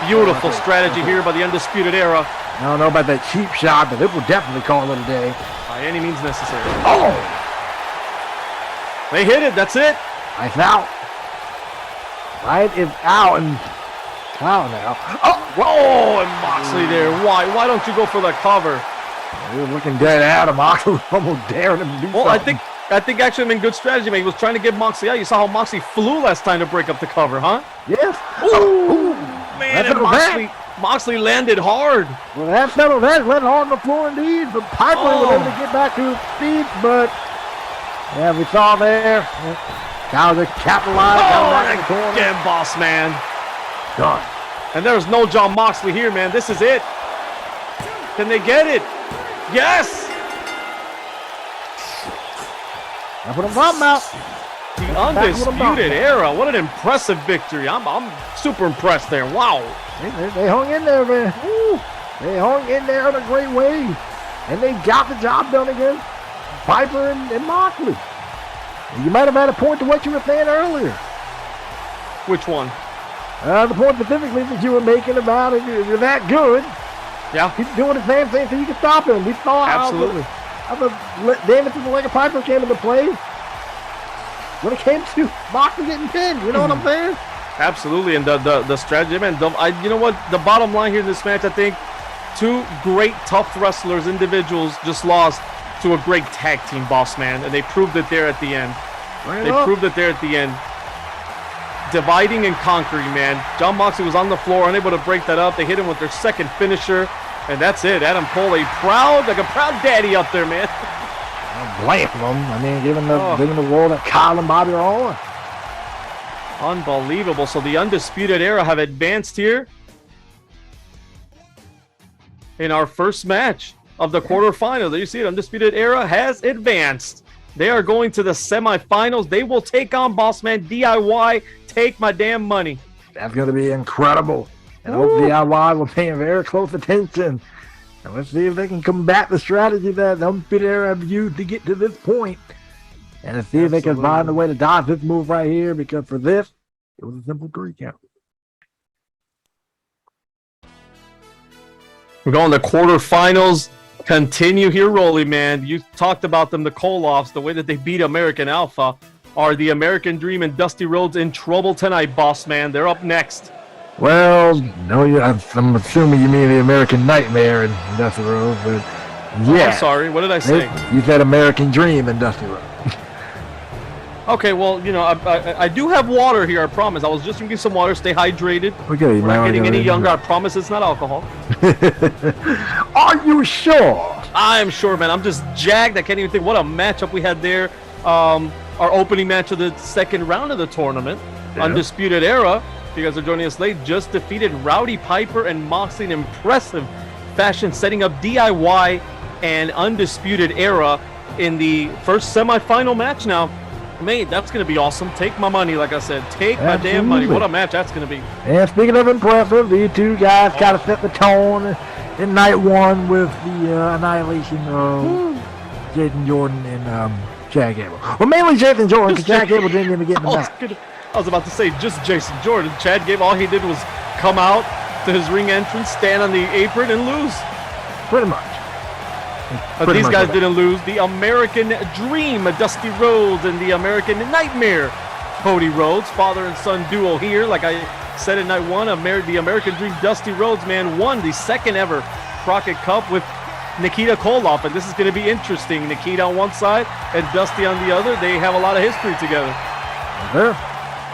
Beautiful strategy here by the Undisputed Era. I don't know about that cheap shot, but it will definitely call it a day. By any means necessary. Oh! They hit it. That's it. Lights out. Light is out and out now. Oh, and Moxley there. Why don't you go for the cover? He was looking dead at him. Moxley was almost daring him to do something. I think actually I mean good strategy, man. He was trying to get Moxley out. You saw how Moxley flew last time to break up the cover, huh? Yes. Ooh, man, and Moxley landed hard. Well, that settled that. Landed hard on the floor indeed. But Piper was able to get back to his feet, but yeah, we saw there. Kyle just capitalized. Again, boss man. Done. And there's no John Moxley here, man. This is it. Can they get it? Yes. That's what I'm talking about. The Undisputed Era. What an impressive victory. I'm super impressed there. Wow. They hung in there, man. Woo. They hung in there in a great way. And they got the job done against Piper and Moxley. You might have had a point to what you were saying earlier. Which one? The point specifically that you were making about it. If you're that good, keep doing the same thing so you can stop him. We saw how the Davidson and Leg of Piper came into play when it came to Moxley getting pinned. You know what I'm saying? Absolutely, and the strategy, man. You know what? The bottom line here in this match, I think, two great tough wrestlers, individuals, just lost to a great tag team, boss man, and they proved it there at the end. Proved it there at the end. Dividing and conquering, man. John Moxley was on the floor, unable to break that up. They hit him with their second finisher, and that's it. Adam Cole, like a proud daddy up there, man. I don't blame him. I mean, given the role that Kyle and Bobby are on. Unbelievable. So the Undisputed Era have advanced here in our first match of the quarterfinals. There you see it. Undisputed Era has advanced. They are going to the semifinals. They will take on Bossman DIY. Take my damn money. That's going to be incredible. And I hope DIY will pay very close attention. And let's see if they can combat the strategy that the Undisputed Era have used to get to this point. And let's see if they can find a way to dodge this move right here, because for this, it was a simple 3 count. We're going to quarterfinals. Continue here, Rolly, man. You talked about them, the Koloffs, the way that they beat American Alpha. Are the American Dream and Dusty Rhodes in trouble tonight, boss man? They're up next. Well, no, I'm assuming you mean the American Nightmare and Dusty Rhodes, but yeah. I'm sorry, what did I say? You said American Dream and Dusty Rhodes. Okay, well, you know, I do have water here, I promise. I was just drinking some water, stay hydrated. Okay, we're not getting any younger, I promise it's not alcohol. Are you sure? I'm sure, man. I'm just jagged. I can't even think what a matchup we had there. Our opening match of the second round of the tournament, Undisputed Era. If you guys are joining us late, just defeated Rowdy Piper and Moxley in impressive fashion, setting up DIY and Undisputed Era in the first semifinal match now. Mate, that's going to be awesome. Take my money, like I said. Take my damn money. What a match that's going to be. And speaking of impressive, the two guys kind of set the tone in night one with the annihilation of Jason Jordan and Chad Gable. Well, mainly Jason Jordan, because Chad Gable didn't even get in the match. I was about to say just Jason Jordan. Chad Gable, all he did was come out to his ring entrance, stand on the apron, and lose. Pretty much. But these guys didn't lose. The American Dream, Dusty Rhodes, and the American Nightmare, Cody Rhodes. Father and son duo here. Like I said in night one, the American Dream, Dusty Rhodes, man, won the second ever Crockett Cup with Nikita Koloff. And this is going to be interesting. Nikita on one side and Dusty on the other. They have a lot of history together.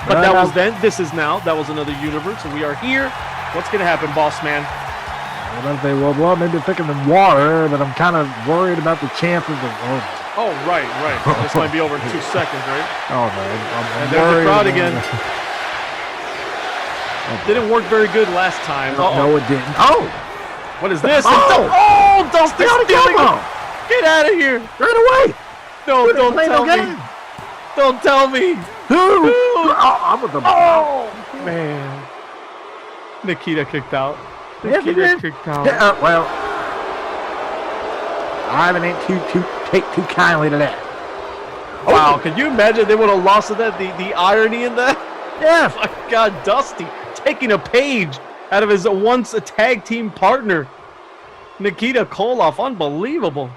But that was then. This is now. That was another universe. And we are here. What's going to happen, boss man? Well, maybe thinking of water, but I'm kind of worried about the chances of. Oh, right. This might be over in 2 seconds, right? Oh, man. And there's the crowd again. Didn't work very good last time. No, it didn't. Oh! What is this? Oh! Dusty stealing him! Get out of here! Right away! No, don't tell me. Don't tell me. Who? Oh, I'm with the. Oh, man. Nikita kicked out. Nikita kicked out. Well, Ivan ain't take too kindly to that. Wow, can you imagine they would have lost to that? The irony in that? Yeah. My God, Dusty taking a page out of his once a tag team partner, Nikita Koloff. Unbelievable.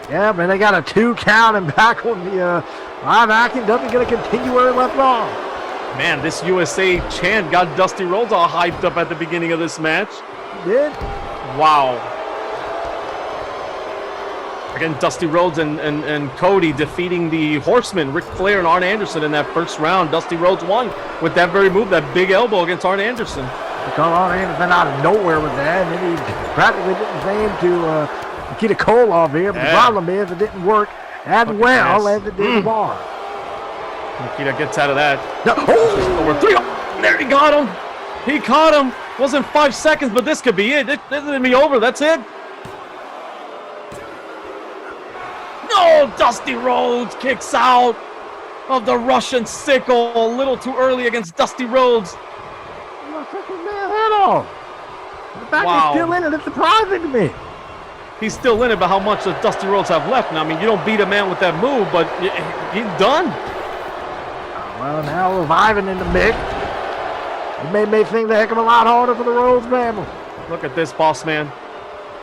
Yeah, man, they got a 2 count and back on the live action. Dusty's going to continue where he left off. Man, this USA chant got Dusty Rhodes all hyped up at the beginning of this match. He did? Wow. Again, Dusty Rhodes and Cody defeating the Horsemen, Ric Flair and Arn Anderson in that first round. Dusty Rhodes won with that very move, that big elbow against Arn Anderson. Because Arn Anderson out of nowhere with that, and then he practically didn't say him to Nikita Koloff here. But the problem is it didn't work as well as it did Bar. Nikita gets out of that. Oh! Over 3. Oh, there he got him. He caught him. Wasn't 5 seconds, but this could be it. This is going to be over. That's it. No, Dusty Rhodes kicks out of the Russian sickle a little too early against Dusty Rhodes. Took his man's head off. The fact he's still in it is surprising to me. He's still in it, but how much does Dusty Rhodes have left? Now, I mean, you don't beat a man with that move, but he's done. Well, now with Ivan in the mix, it may make things a heck of a lot harder for the Rhodes family. Look at this, boss man.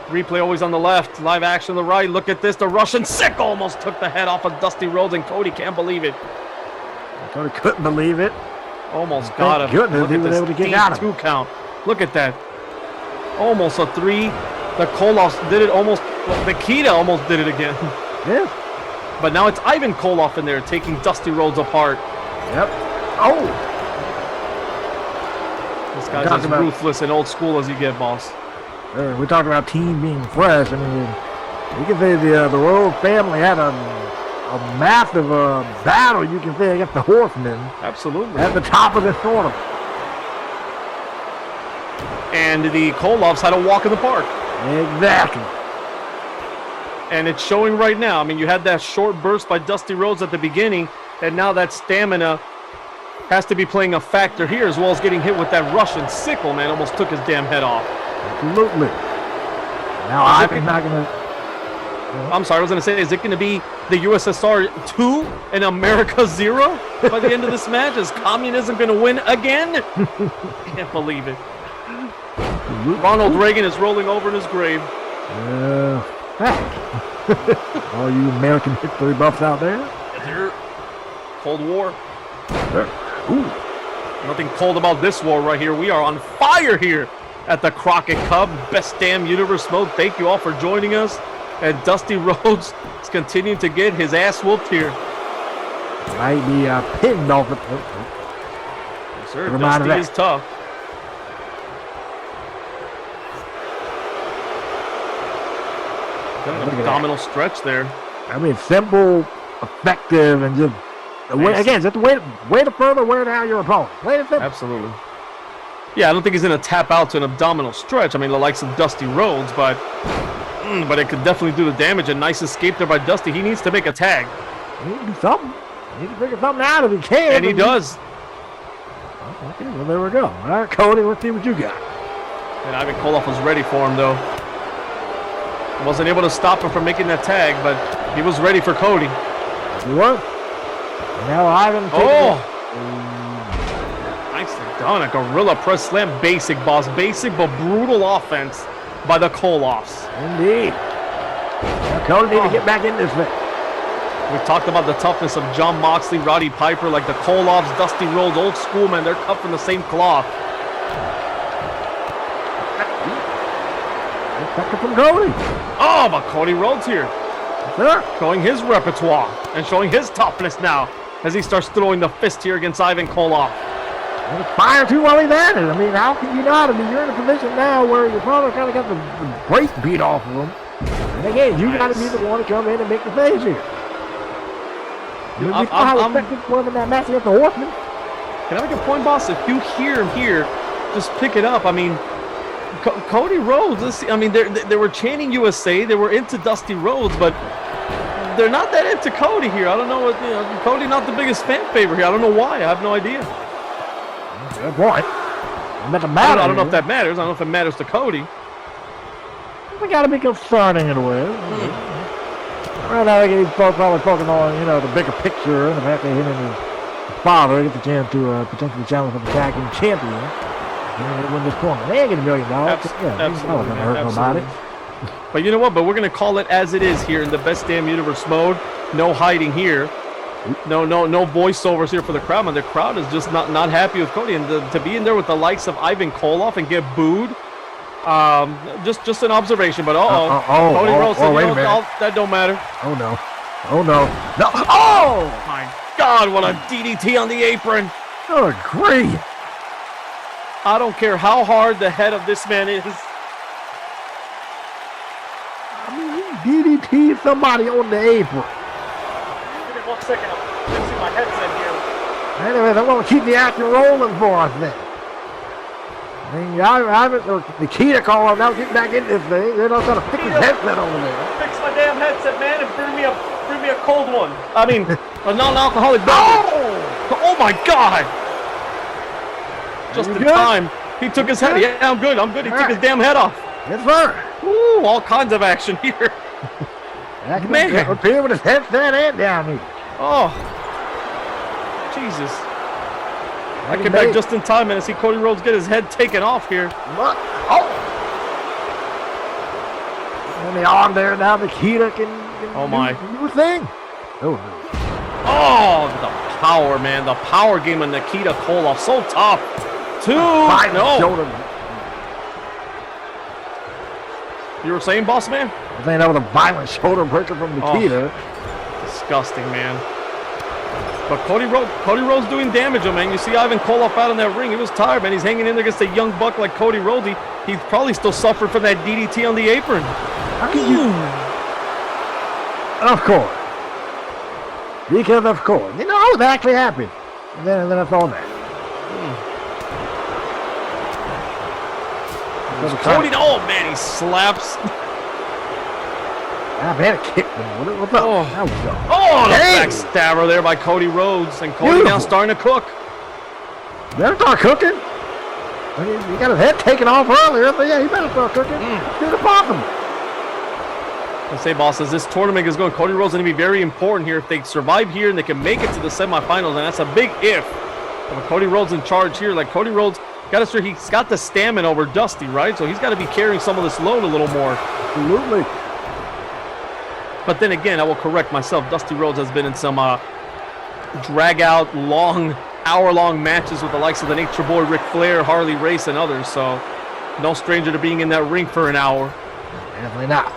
Replay always on the left, live action on the right. Look at this, the Russian sickle almost took the head off of Dusty Rhodes, and Cody can't believe it. Cody couldn't believe it. Almost got him. Goodness, he was able to get out of it. 2 count. Look at that. Almost a 3. The Koloff did it almost. Well, Nikita almost did it again. Yeah. But now it's Ivan Koloff in there taking Dusty Rhodes apart. Yep. Oh. This guy's as ruthless and old school as you get, boss. We talked about team being fresh. I mean, you can say the Rhodes family had a massive battle, you can say, against the Horsemen. Absolutely. At the top of this tournament. And the Koloffs had a walk in the park. Exactly. And it's showing right now. I mean, you had that short burst by Dusty Rhodes at the beginning, and now that stamina has to be playing a factor here, as well as getting hit with that Russian sickle, man. Almost took his damn head off. Absolutely. Now I'm not going to... I'm sorry, I was going to say, is it going to be the USSR 2 and America 0 by the end of this match? Is communism going to win again? Can't believe it. Ronald Reagan is rolling over in his grave. All you American history buffs out there? Cold War. Ooh. Nothing cold about this war right here. We are on fire here at the Crockett Cup. Best damn universe mode. Thank you all for joining us. And Dusty Rhodes is continuing to get his ass whooped here. Might be pinned off the... Yes, sir. Dusty is tough. An abdominal stretch there. I mean, simple, effective, and just just way to further wear down your opponent. Absolutely. Yeah, I don't think he's going to tap out to an abdominal stretch. I mean, the likes of Dusty Rhodes, but it could definitely do the damage. A nice escape there by Dusty. He needs to make a tag. He needs to do something. He needs to figure something out if he can. And he does. Okay, well, there we go. All right, Cody, let's see what you got. And Ivan Koloff was ready for him, though. Wasn't able to stop him from making that tag, but he was ready for Cody. He was. Now Ivan. Nicely done. A gorilla press slam. Basic, boss. Basic but brutal offense by the Koloffs. Indeed. Now Cody needs to get back in this thing. We talked about the toughness of John Moxley, Roddy Piper, like the Koloffs, Dusty Rhodes, old school, man. They're cut from the same cloth. Second from Cody. Oh, but Cody Rhodes here. Sure. Showing his repertoire and showing his toughness now as he starts throwing the fist here against Ivan Koloff. Fire too while he's at it. I mean, how can you not? I mean, you're in a position now where your probably kind of got the brakes beat off of him. And again, you got to be the one to come in and make the save here. You know how effective it was in that match against the Horseman. Can I make a point, boss? If you hear him here, just pick it up. I mean, Cody Rhodes, I mean, they were chanting USA. They were into Dusty Rhodes, but they're not that into Cody here. I don't know what, Cody not the biggest fan favorite here. I don't know why. I have no idea. Good point. I don't know if that matters. I don't know if it matters to Cody. We got to be concerning in a way. Right now, he's probably focusing on, the bigger picture and the fact that him and his father get the chance to potentially challenge for the tag team champion. And they win this tournament. They ain't getting $1 million. Absolutely. Not hurt nobody. But you know what? But we're going to call it as it is here in the Best Damn Universe mode. No hiding here. No voiceovers here for the crowd. Man, the crowd is just not happy with Cody. And to be in there with the likes of Ivan Koloff and get booed, just an observation. But Cody Rhodes said, wait a minute. That don't matter. Oh no. No. Oh my God! What a DDT on the apron. Good grief. I don't care how hard the head of this man is. I mean, he DDT'd somebody on the apron. Give me 1 second. I'm fixing my headset here. Anyways, I'm going to keep the action rolling for us then. I mean, I haven't, Nikita calling now, getting back in this thing. They're not trying to fix his headset over there. Fix my damn headset, man, and bring me a cold one. I mean, a non-alcoholic beverage. Oh my God! Just in time. He took his head. Yeah, I'm good. He took his damn head off. Yes, sir. Ooh, all kinds of action here. Man. Appear with his headset and down here. Oh. Jesus. I came back just in time and I see Cody Rhodes get his head taken off here. Oh. And the arm there now, Nikita can do a thing. Oh, the power, man. The power game of Nikita Koloff. So tough. Shoulder. You were saying, boss man? I think that was a violent shoulder breaker from Nikita. Oh, disgusting, man. But Cody Rhodes doing damage, man. You see Ivan Koloff out in that ring. He was tired, man. He's hanging in there against a young buck like Cody Rhodes. He's probably still suffering from that DDT on the apron. How can you? Of course. Because of course. I was actually happy. And then I saw that. Cody, oh man, he slaps. I had a kick. What's up? The backstabber there by Cody Rhodes. And Cody now starting to cook. Better start cooking. He got his head taken off earlier, so yeah, he better start cooking. Do the possible. I say, boss, as this tournament is going, Cody Rhodes is going to be very important here. If they survive here and they can make it to the semifinals, and that's a big if. But Cody Rhodes in charge here. Like Cody Rhodes, he's got the stamina over Dusty, right? So he's got to be carrying some of this load a little more. Absolutely. But then again, I will correct myself. Dusty Rhodes has been in some drag-out, long, hour-long matches with the likes of the Nature Boy, Ric Flair, Harley Race, and others. So no stranger to being in that ring for an hour. Definitely not.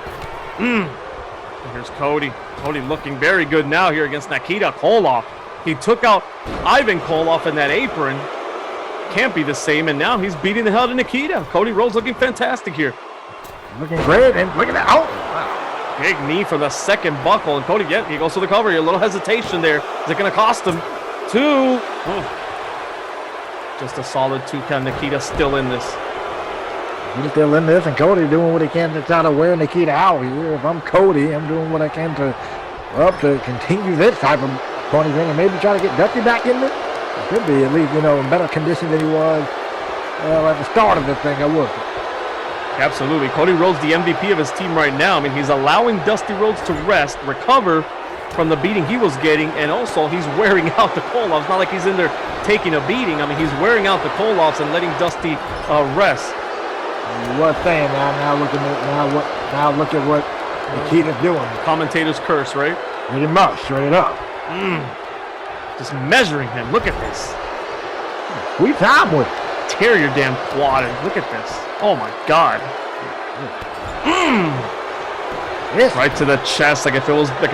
Here's Cody. Cody looking very good now here against Nikita Koloff. He took out Ivan Koloff in that apron. Can't be the same, and now he's beating the hell out of Nikita. Cody Rhodes looking fantastic here. Looking great, and look at that. Oh, wow. Big knee for the second buckle. And Cody, yeah, he goes to the cover here. A little hesitation there. Is it going to cost him? 2. Just a solid 2 count. Nikita still in this. He's still in this, and Cody doing what he can to try to wear Nikita out here. If I'm Cody, I'm doing what I can to continue this type of funny thing and maybe try to get Dusty back in there. He could be at least, in better condition than he was at the start of this thing. I would. Absolutely. Cody Rhodes, the MVP of his team right now. I mean, he's allowing Dusty Rhodes to rest, recover from the beating he was getting, and also he's wearing out the Koloffs. Not like he's in there taking a beating. I mean, he's wearing out the Koloffs and letting Dusty rest. What thing? Now look at what Nikita's doing. Commentator's curse, right? Pretty much, straight up. Just measuring him. Look at this. Sweet time with it. Tear your damn quad. Look at this. Oh my God. Yes. Right to the chest, like if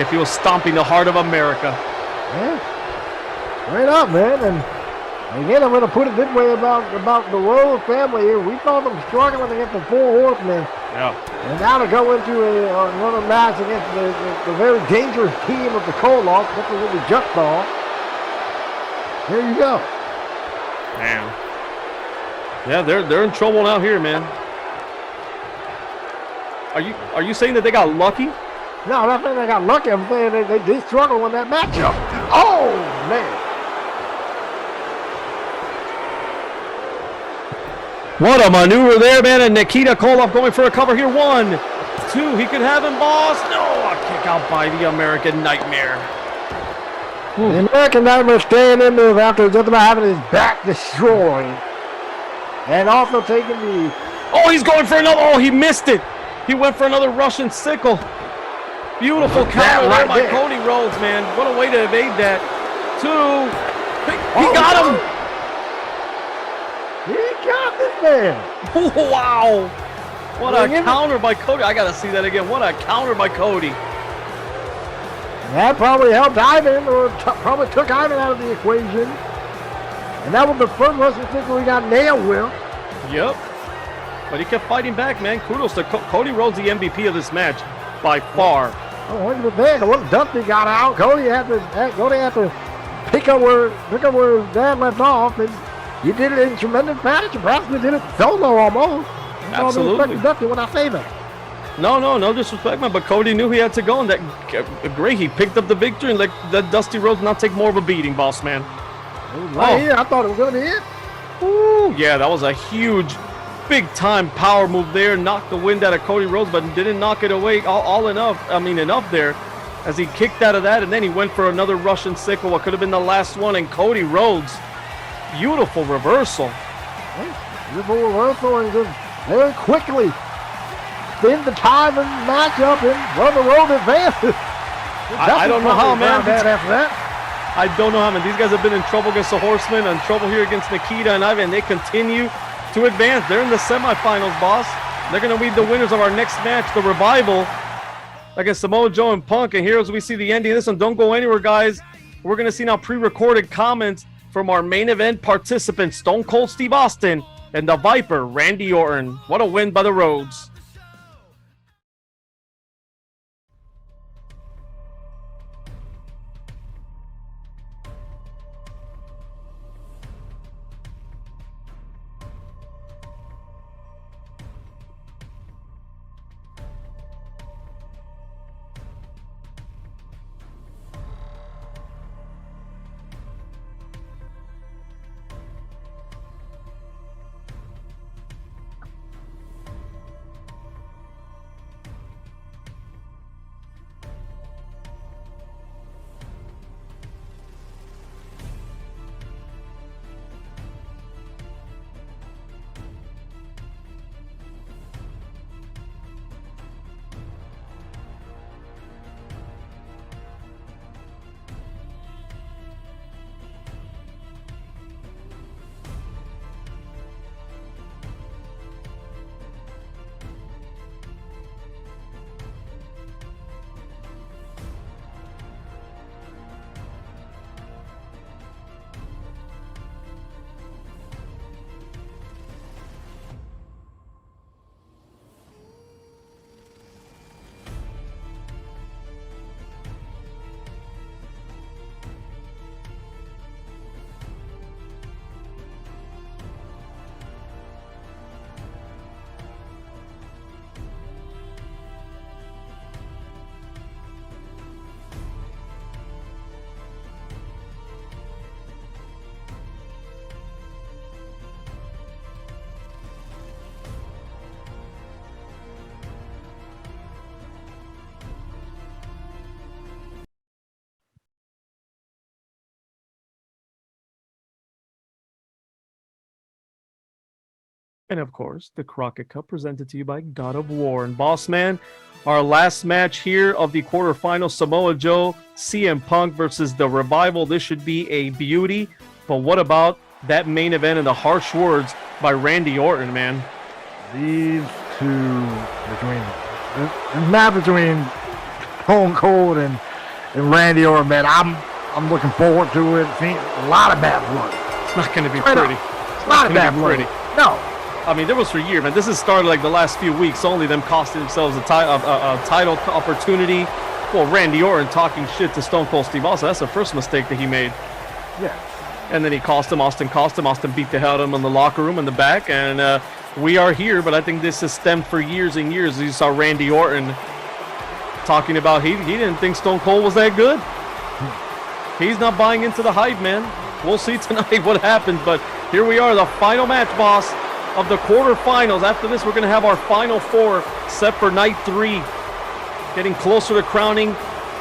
he was stomping the heart of America. Yeah. Straight up, man. And again, I'm going to put it this way about the Rhodes family here. We saw them struggling against the 4 Horsemen. Yeah. And now to go into another match against the very dangerous team of the Koloffs. This is what we just saw. There you go. Man. Yeah, they're in trouble out here, man. Are you saying that they got lucky? No, I'm not saying they got lucky. I'm saying they struggled with that matchup. Oh, man. What a maneuver there, man. And Nikita Koloff going for a cover here. 1, 2. He could have him, boss. No, a kick out by the American Nightmare. The American Nightmare staying in there after just about having his back destroyed. And also taking the... Oh, he's going for another... Oh, he missed it. He went for another Russian sickle. Beautiful counter there by Cody Rhodes, man. What a way to evade that. 2. He got him. He got this man. Wow. What a counter by Cody. I got to see that again. What a counter by Cody. That probably helped Ivan, or probably took Ivan out of the equation. And that was the first Russian sickle he got nailed with. Yep. But he kept fighting back, man. Kudos to Cody Rhodes, the MVP of this match, by far. Oh, look at that. Once Dusty got out, Cody had to pick up where his dad left off, and you did it in tremendous fashion. Perhaps we did it solo almost. Absolutely. Dusty when I say that. No disrespect, man. But Cody knew he had to go, and that great. He picked up the victory and let Dusty Rhodes not take more of a beating, boss man. Right here, I thought it was going to be it. Ooh, yeah, that was a huge, big-time power move there. Knocked the wind out of Cody Rhodes, but didn't knock it away enough there as he kicked out of that, and then he went for another Russian sickle, what could have been the last one, and Cody Rhodes, beautiful reversal. Beautiful reversal, and just very quickly spin the time and match up, and Brother Rhodes advances. I don't know how, man. After that. I don't know how, man. These guys have been in trouble against the Horsemen, and trouble here against Nikita and Ivan. They continue to advance. They're in the semifinals, boss. They're going to be the winners of our next match, the Revival, against Samoa Joe and Punk. And here as we see the ending of this one, don't go anywhere, guys. We're going to see now pre-recorded comments from our main event participants, Stone Cold Steve Austin and the Viper, Randy Orton. What a win by the Rhodes. And of course, the Crockett Cup presented to you by God of War. And boss man, our last match here of the quarterfinals, Samoa Joe, CM Punk versus the Revival. This should be a beauty. But what about that main event and the harsh words by Randy Orton, man? These two, the match between Stone Cold and Randy Orton, man, I'm looking forward to it. See, a lot of bad blood. It's not going to be pretty. A lot of bad blood. No. I mean, there was for years, man. This has started like the last few weeks, only them costing themselves a title opportunity. Well, Randy Orton talking shit to Stone Cold Steve Austin. That's the first mistake that he made. Yeah. And then he Austin cost him. Austin beat the hell out of him in the locker room in the back. And we are here, but I think this has stemmed for years and years. You saw Randy Orton talking about he didn't think Stone Cold was that good. He's not buying into the hype, man. We'll see tonight what happens. But here we are, the final match, boss, of the quarterfinals. After this, we're going to have our final four set for night 3. Getting closer to crowning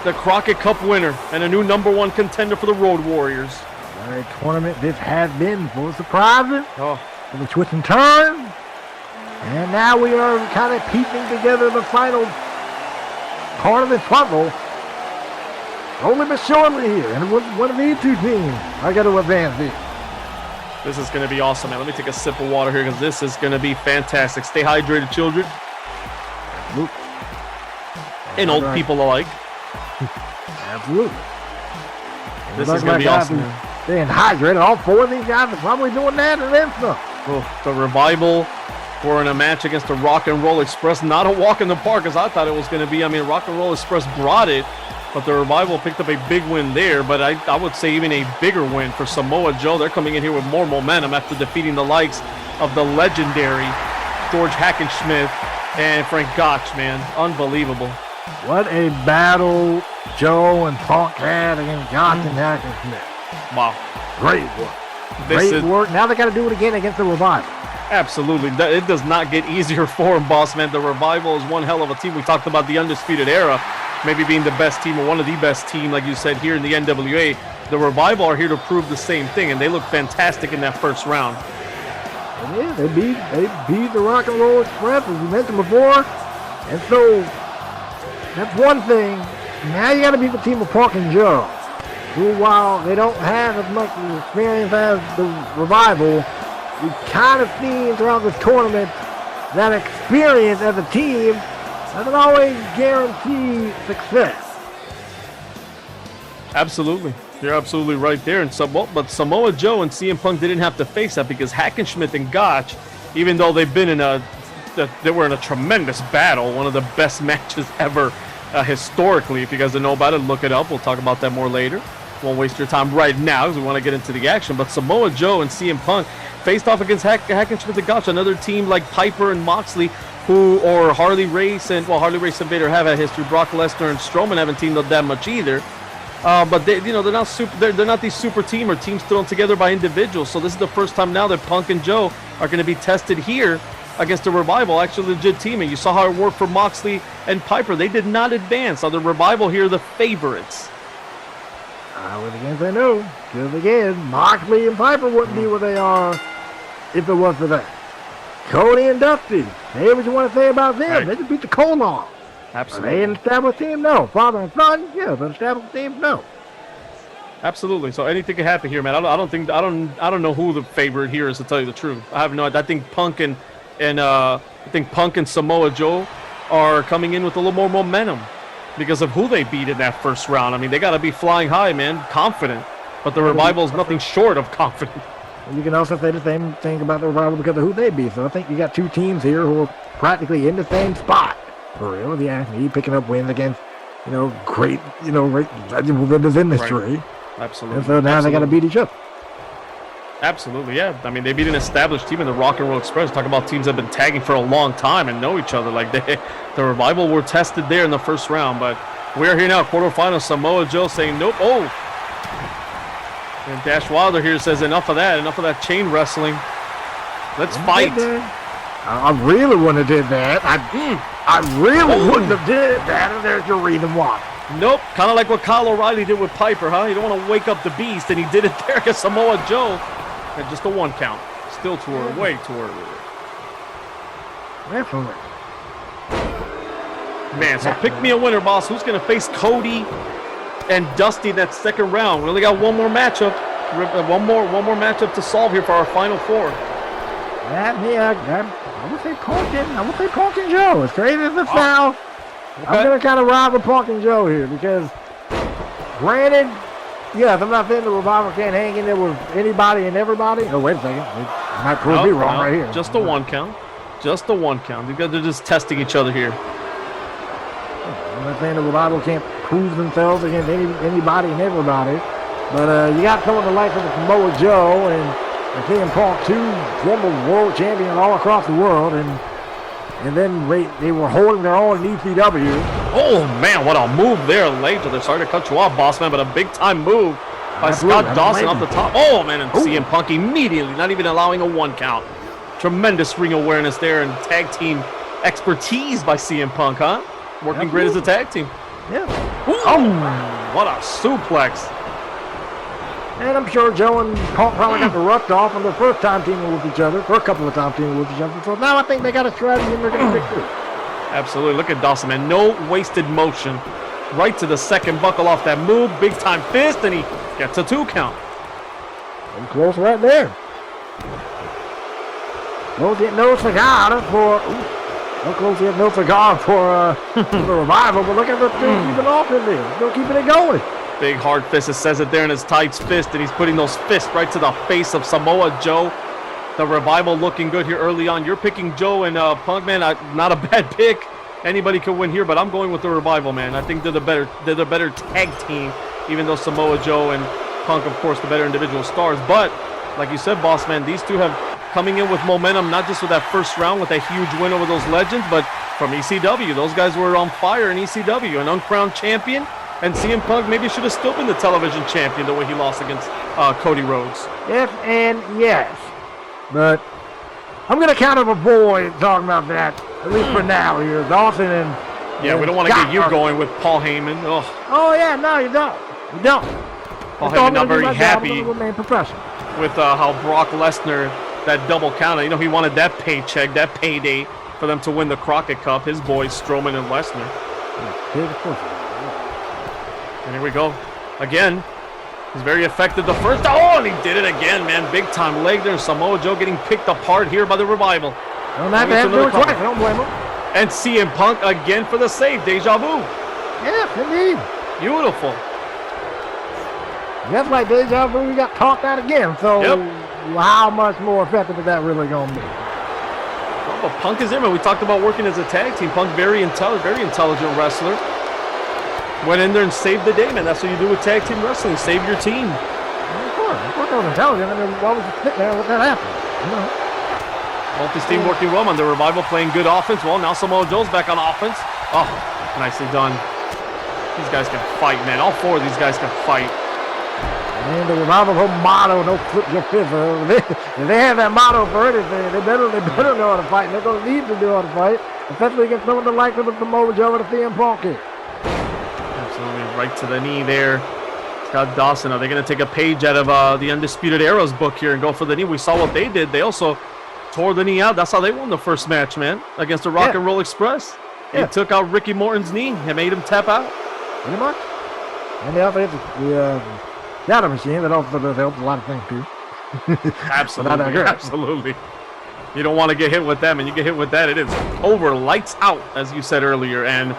the Crockett Cup winner and a new #1 contender for the Road Warriors. What a tournament this has been, full of surprises, for the twists and turns. And now we are kind of piecing together the final part of the puzzle. Only but surely here. And one of these two teams I got to advance here. This is going to be awesome, man. Let me take a sip of water here because this is going to be fantastic. Stay hydrated, children. And old people alike. Absolutely. This is going to be awesome, man. Staying hydrated. All 4 of these guys are probably doing that and then some. Oh, the Revival were in a match against the Rock and Roll Express. Not a walk in the park as I thought it was going to be. I mean, Rock and Roll Express brought it, but the Revival picked up a big win there. But I would say even a bigger win for Samoa Joe. They're coming in here with more momentum after defeating the likes of the legendary George Hackenschmidt and Frank Gotch, man. Unbelievable. What a battle Joe and Punk had against Gotch and Hackenschmidt. Wow. Great work. Great work. Now they got to do it again against the Revival. Absolutely. It does not get easier for him, boss man. The Revival is one hell of a team. We talked about the Undisputed Era maybe being the best team or one of the best team, like you said, here in the NWA. The Revival are here to prove the same thing, and they look fantastic in that first round. Yeah, they beat the Rock and Roll Express, as we mentioned before. And so that's one thing. Now you got to beat the team of Punk and Joe, who, while they don't have as much experience as the Revival, we've kind of seen throughout this tournament that experience as a team doesn't always guarantee success. Absolutely. You're absolutely right there. But Samoa Joe and CM Punk didn't have to face that because Hackenschmidt and Gotch, even though they've been they were in a tremendous battle, one of the best matches ever historically. If you guys don't know about it, look it up. We'll talk about that more later. Won't waste your time right now because we want to get into the action. But Samoa Joe and CM Punk faced off against Hackenschmidt and Gotch, another team like Piper and Moxley, or Harley Race and Vader have had history. Brock Lesnar and Strowman haven't teamed up that much either. But they're not super. They're not these super team or teams thrown together by individuals. So this is the first time now that Punk and Joe are going to be tested here against the Revival, actually legit team. And you saw how it worked for Moxley and Piper. They did not advance. Now the Revival here are the favorites. I would again say no, because again, Moxley and Piper wouldn't be where they are if it was for that. Cody and Dusty, say what you want to say about them. Right. They just beat the cold off. Absolutely. Are they an established team? No. Father and son? Yeah, an established team? No. Absolutely. So anything can happen here, man. I don't know who the favorite here is, to tell you the truth. I have no idea. I think Punk and Samoa Joe are coming in with a little more momentum because of who they beat in that first round. I mean, they got to be flying high, man, confident. But the Revival is nothing short of confident. You can also say the same thing about the Revival because of who they beat. So I think you got two teams here who are practically in the same spot. For real, yeah, he picking up wins against, great legends within this industry. Right. Absolutely. And so now they got to beat each other. Absolutely, yeah. I mean, they beat an established team in the Rock and Roll Express. Talk about teams that have been tagging for a long time and know each other. Like the Revival were tested there in the first round, but we're here now, quarterfinals. Samoa Joe saying nope. Oh, and Dash Wilder here says enough of that chain wrestling. Let's fight. I really wouldn't have did that. I really wouldn't have did that, and there's your reason why. Nope, kind of like what Kyle O'Reilly did with Piper, huh? You don't want to wake up the beast, and he did it there against Samoa Joe. And just a 1 count. Still too early, way too early. Definitely. Man, so pick me a winner, boss. Who's going to face Cody and Dusty in that second round? We only got one more matchup. One more matchup to solve here for our final four. I would say Punk and Joe. As crazy as it sounds, okay. I'm going to kind of ride with Punk and Joe here because, granted, yes, I'm not saying the Revival can't hang in there with anybody and everybody. Oh, wait a second. I might prove me wrong right here. Just a one count. Just a one count. Because they're just testing each other here. I'm not saying the Revival can't prove themselves against anybody and everybody. But you got someone the likes of the Samoa Joe and CM Punk, two former world champions all across the world. And then they were holding their own in ECW. Oh, man, what a move there later. They're sorry to cut you off, boss man, but a big-time move by Scott Dawson off the top. Oh, man, and CM Punk immediately, not even allowing a one count. Tremendous ring awareness there and tag team expertise by CM Punk, huh? Working great as a tag team. Yeah. Oh, what a suplex. And I'm sure Joe and Punk probably got the rust off on their first time teaming with each other, or a couple of times teaming with each other. So now I think they got a strategy and they're going to stick to it. Absolutely. Look at Dawson, man. No wasted motion. Right to the second buckle off that move. Big time fist, and he gets a 2 count. And close right there. Don't get no cigar for... No close yet, no cigar for the Revival, but look at the thing keeping off in there. Still keeping it going. Big hard fist. It says it there in his tight fist, and he's putting those fists right to the face of Samoa Joe. The Revival looking good here early on. You're picking Joe and Punk, man. Not a bad pick. Anybody could win here, but I'm going with the Revival, man. I think they're the better tag team, even though Samoa Joe and Punk, of course, the better individual stars. But like you said, boss man, these two have coming in with momentum, not just with that first round with a huge win over those legends, but from ECW. Those guys were on fire in ECW, an uncrowned champion. And CM Punk maybe should have still been the television champion the way he lost against Cody Rhodes. Yes and yes. But I'm going to kind of avoid talking about that, at least for now here. Dawson and... Yeah, we don't want to get you going with Paul Heyman. Ugh. Oh, yeah, no, you don't. You don't. Paul Heyman not very happy remain professional. with how Brock Lesnar, that double counter, you know, he wanted that paycheck, that payday for them to win the Crockett Cup. His boys, Strowman and Lesnar. And here we go. Again, he's very effective the first. Oh, and he did it again, man. Big time leg there. Samoa Joe getting picked apart here by the Revival. Don't have to do it twice. I don't blame him. And CM Punk again for the save. Deja vu. Yes, indeed. Beautiful. Just like Deja vu, we got talked out again. So how much more effective is that really going to be? Well, but Punk is in, man. We talked about working as a tag team. Punk, very intelligent wrestler. Went in there and saved the day, man. That's what you do with tag team wrestling. Save your team. Of course I was intelligent. I mean, why would you sit there and let that happen? You know? Both team working well, man. The Revival playing good offense. Well, now Samoa Joe's back on offense. Oh, nicely done. These guys can fight, man. All four of these guys can fight. And the Revival whole motto, don't flip your fist. If they have that motto for anything, they better know how to fight. And they're going to need to know how to fight, especially against some of the likes of the Samoa Joe and the CM Punk here. Absolutely, right to the knee there. Scott Dawson, are they going to take a page out of the Undisputed Era's book here and go for the knee? We saw what they did. They also tore the knee out. That's how they won the first match, man, against the Rock and Roll Express. They took out Ricky Morton's knee and made him tap out. Pretty much. And they also had the shadow machine that also helps a lot of things too. Absolutely, absolutely. You don't want to get hit with them, and you get hit with that, it is over, lights out, as you said earlier. And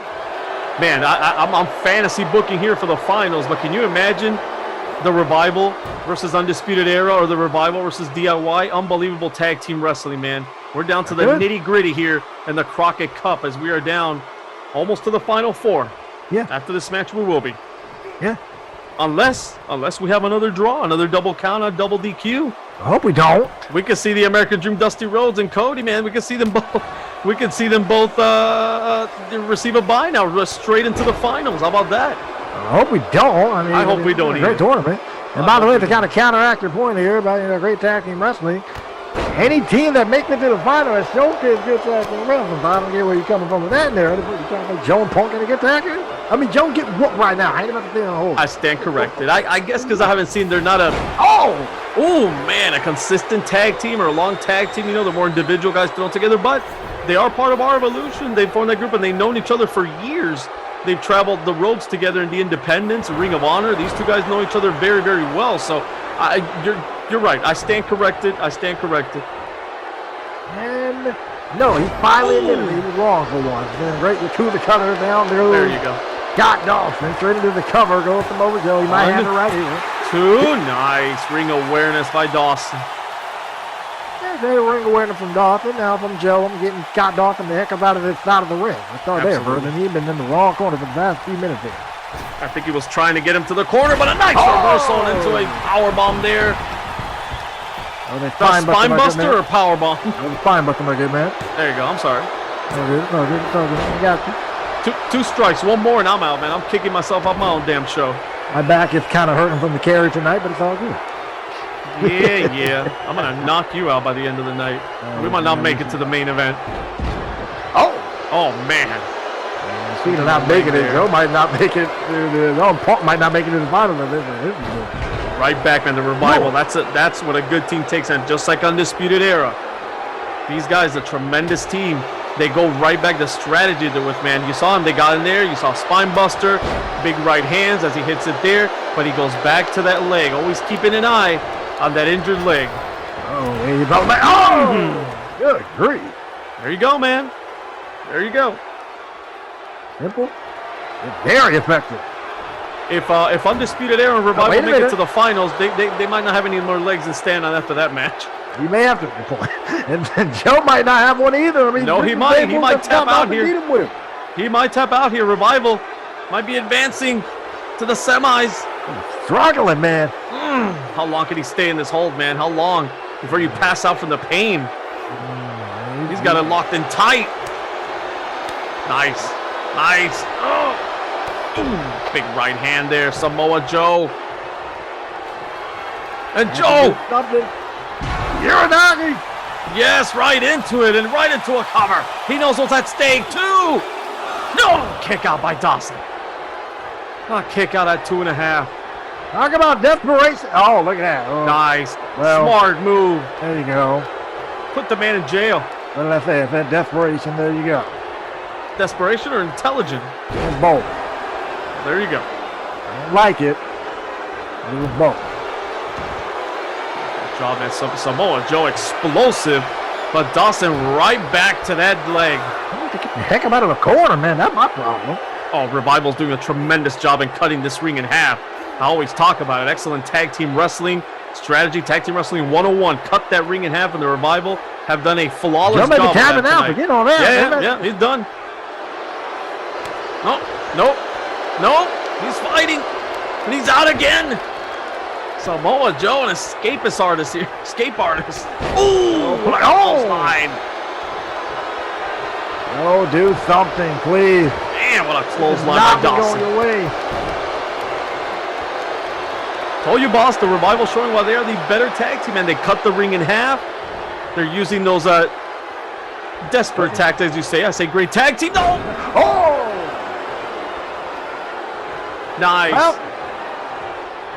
man, I'm on fantasy booking here for the finals, but can you imagine the Revival versus Undisputed Era or the Revival versus DIY? Unbelievable tag team wrestling, man. We're down to the nitty-gritty here in the Crockett Cup as we are down almost to the final four. Yeah. After this match, we will be. Yeah. Unless we have another draw, another double count, a double DQ. I hope we don't. We could see the American Dream, Dusty Rhodes and Cody, man. We could see them both. We could see them both receive a bye now, straight into the finals. How about that? I hope we don't. I mean, I hope we don't either. Great tournament. And by the way, to kind of counteract your point here about great tag team wrestling, any team that makes it to the final has showcased good tag team wrestling. So I don't get where you're coming from with that narrative. You're trying to make Joe and Punk get a good tag team? I mean, Joe get whooped right now. I ain't about to stay on hold. I stand corrected. I guess because I haven't seen they're not a man, a consistent tag team or a long tag team. You know, they're more individual guys thrown together. But they are part of our evolution. They formed that group, and they've known each other for years. They've traveled the roads together in the Independence, Ring of Honor. These two guys know each other very, very well. So you're right. I stand corrected. And no, he finally admitted he was wrong for once. Then right to the cutter down there. There you go. Got Dawson straight into the cover. Goes to Samoa Joe. He might have it right here. 2. Nice ring awareness by Dawson. There's a ring awareness from Dawson. Now from Joe, I'm getting Scott Dawson the heck up out of this side of the ring. Let's start there, brother. He's been in the wrong corner for the past few minutes here. I think he was trying to get him to the corner, but a nice reversal into a power bomb there. Oh, they spine buster or power bomb? The spine buster, my good man. There you go. I'm sorry. No good. I got you. Two strikes, one more, and I'm out, man. I'm kicking myself off my own damn show. My back is kind of hurting from the carry tonight, but it's all good. Yeah. I'm going to knock you out by the end of the night. We might not make it to the main event. Oh, man. Speaking of not making it, Joe might not make it. Punk might not make it to the final of this. Right back, man. The Revival. That's what a good team takes, and just like Undisputed Era. These guys, a tremendous team. They go right back to strategy they're with, man. You saw him. They got in there. You saw spine buster, big right hands as he hits it there, but he goes back to that leg, always keeping an eye on that injured leg. Oh, there you go, man. Oh, good grief. There you go, man. There you go. Simple. Very effective. If Undisputed Era and Revival make it to the finals, they might not have any more legs to stand on after that match. He may have to. And Joe might not have one either. I mean, no, he might. He might tap out here. He might tap out here. Revival might be advancing to the semis. Struggling, man. How long can he stay in this hold, man? How long before you pass out from the pain? He's got it locked in tight. Nice. Big right hand there, Samoa Joe. And Joe! You're a doggy! Yes, right into it and right into a cover. He knows what's at stake, too! No! Kick out by Dawson. Kick out at 2.5. Talk about desperation. Oh, look at that. Oh. Nice. Well, smart move. There you go. Put the man in jail. What did I say? It's that desperation. There you go. Desperation or intelligent? It's both. There you go. I don't like it. It was both. Good job, man. Samoa Joe explosive, but Dawson right back to that leg. Get the heck out of the corner, man. That's my problem. Oh, Revival's doing a tremendous job in cutting this ring in half. I always talk about it. Excellent tag team wrestling strategy. Tag team wrestling 101. Cut that ring in half, and the Revival have done a flawless job. Joe may be tapping out. Forget all that. Yeah, he's done. No, he's fighting, and he's out again. Samoa Joe, an escapist artist here. Escape artist. Ooh, line. Oh, do something, please. Man, what a clothesline by Dawson. Going your way. Told you, boss, the Revival showing why they are the better tag team, and they cut the ring in half. They're using those desperate tactics, you say. I say great tag team. No! Oh! Nice. Well,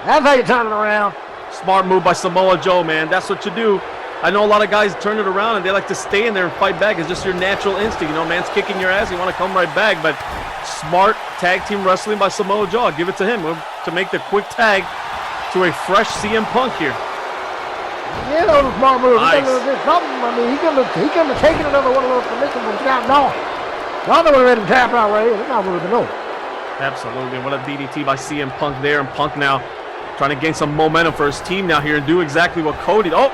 that's how you turn it around. Smart move by Samoa Joe, man. That's what you do. I know a lot of guys turn it around and they like to stay in there and fight back. It's just your natural instinct. You know, man's kicking your ass. You want to come right back. But smart tag team wrestling by Samoa Joe. I'll give it to him to make the quick tag to a fresh CM Punk here. Yeah, that was a smart move. Nice. He couldn't have taken another one of those submissions from Scott Dawson. Dawson would have let him tap out right here. That's not what we're doing. Absolutely. What a DDT by CM Punk there. And Punk now trying to gain some momentum for his team now here and do exactly what Cody. Oh!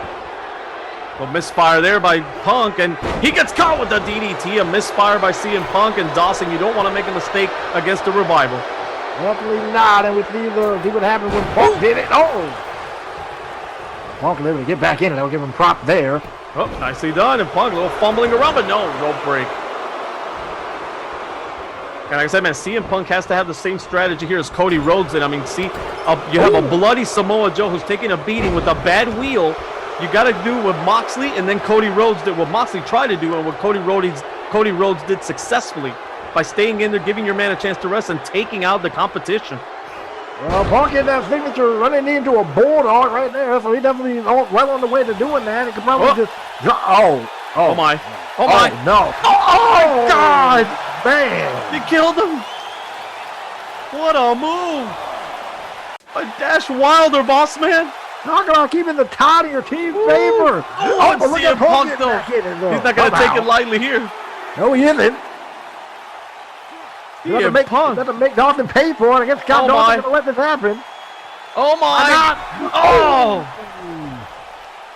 A misfire there by Punk, and he gets caught with the DDT. A misfire by CM Punk, and Dawson, you don't want to make a mistake against the Revival. Luckily not, and we see what happened when Punk did it. Oh! Punk was able to get back in, and that will give him prop there. Oh, nicely done, and Punk a little fumbling around, but no, rope break. And like I said, man, CM Punk has to have the same strategy here as Cody Rhodes did. I mean, see, you have a bloody Samoa Joe who's taking a beating with a bad wheel. You got to do what Moxley and then Cody Rhodes did, what Moxley tried to do, and what Cody Rhodes did successfully by staying in there, giving your man a chance to rest, and taking out the competition. Well, Punk in that signature running into a bulldog right there, so he definitely is right on the way to doing that. He could probably just drop. Oh, Oh my. Oh my. No. Oh, God. Man. He killed him. What a move. A Dash Wilder, boss man. Talk about keeping the tide in your team's favor. Oh, and CM Punk, though. He's not going to take it lightly here. No, he isn't. You have to make Dawson pay for it. I guess Scott Dawson's going to let this happen. Oh, my. Oh.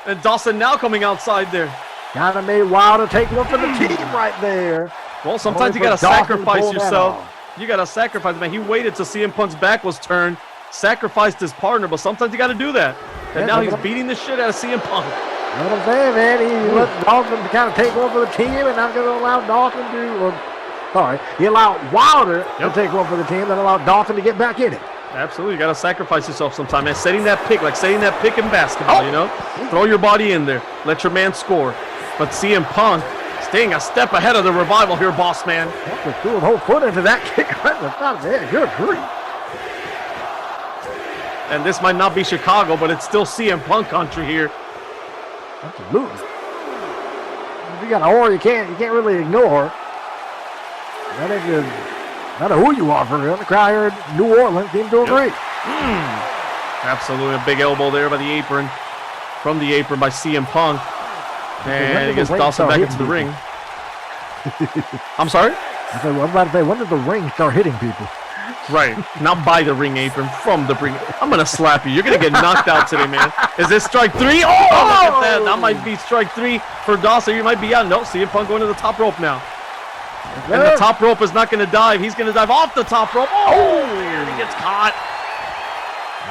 And Dawson now coming outside there. Kind of made Wilder take one for the team right there. Well, sometimes you got to sacrifice yourself. You got to sacrifice, man. He waited till CM Punk's back was turned, sacrificed his partner, but sometimes you got to do that. And now he's beating the shit out of CM Punk. You know what I'm saying, man? He let Dawson kind of take one for the team and not going to allow Dawson to, he allowed Wilder to take one for the team, then allowed Dawson to get back in it. Absolutely. You got to sacrifice yourself sometime, man. Setting that pick, like setting that pick in basketball, you know? Throw your body in there. Let your man score. But CM Punk staying a step ahead of the Revival here, boss man. Just threw a whole foot into that kick right in the top of the head. Good grief. And this might not be Chicago, but it's still CM Punk country here. Absolutely. If you got an aura, you can't really ignore. That ain't good. No matter who you are for real. The crowd here in New Orleans seems to agree. Absolutely. A big elbow there by the apron. From the apron by CM Punk. And he gets Dawson back into the ring. I'm sorry? I was about to say, when did the ring start hitting people? Right. Not by the ring apron, from the ring. I'm going to slap you. You're going to get knocked out today, man. Is this strike 3? Oh, look at that. That might be strike 3 for Dawson. You might be out. No, CM Punk going to the top rope now. And the top rope is not going to dive. He's going to dive off the top rope. Oh, he gets caught.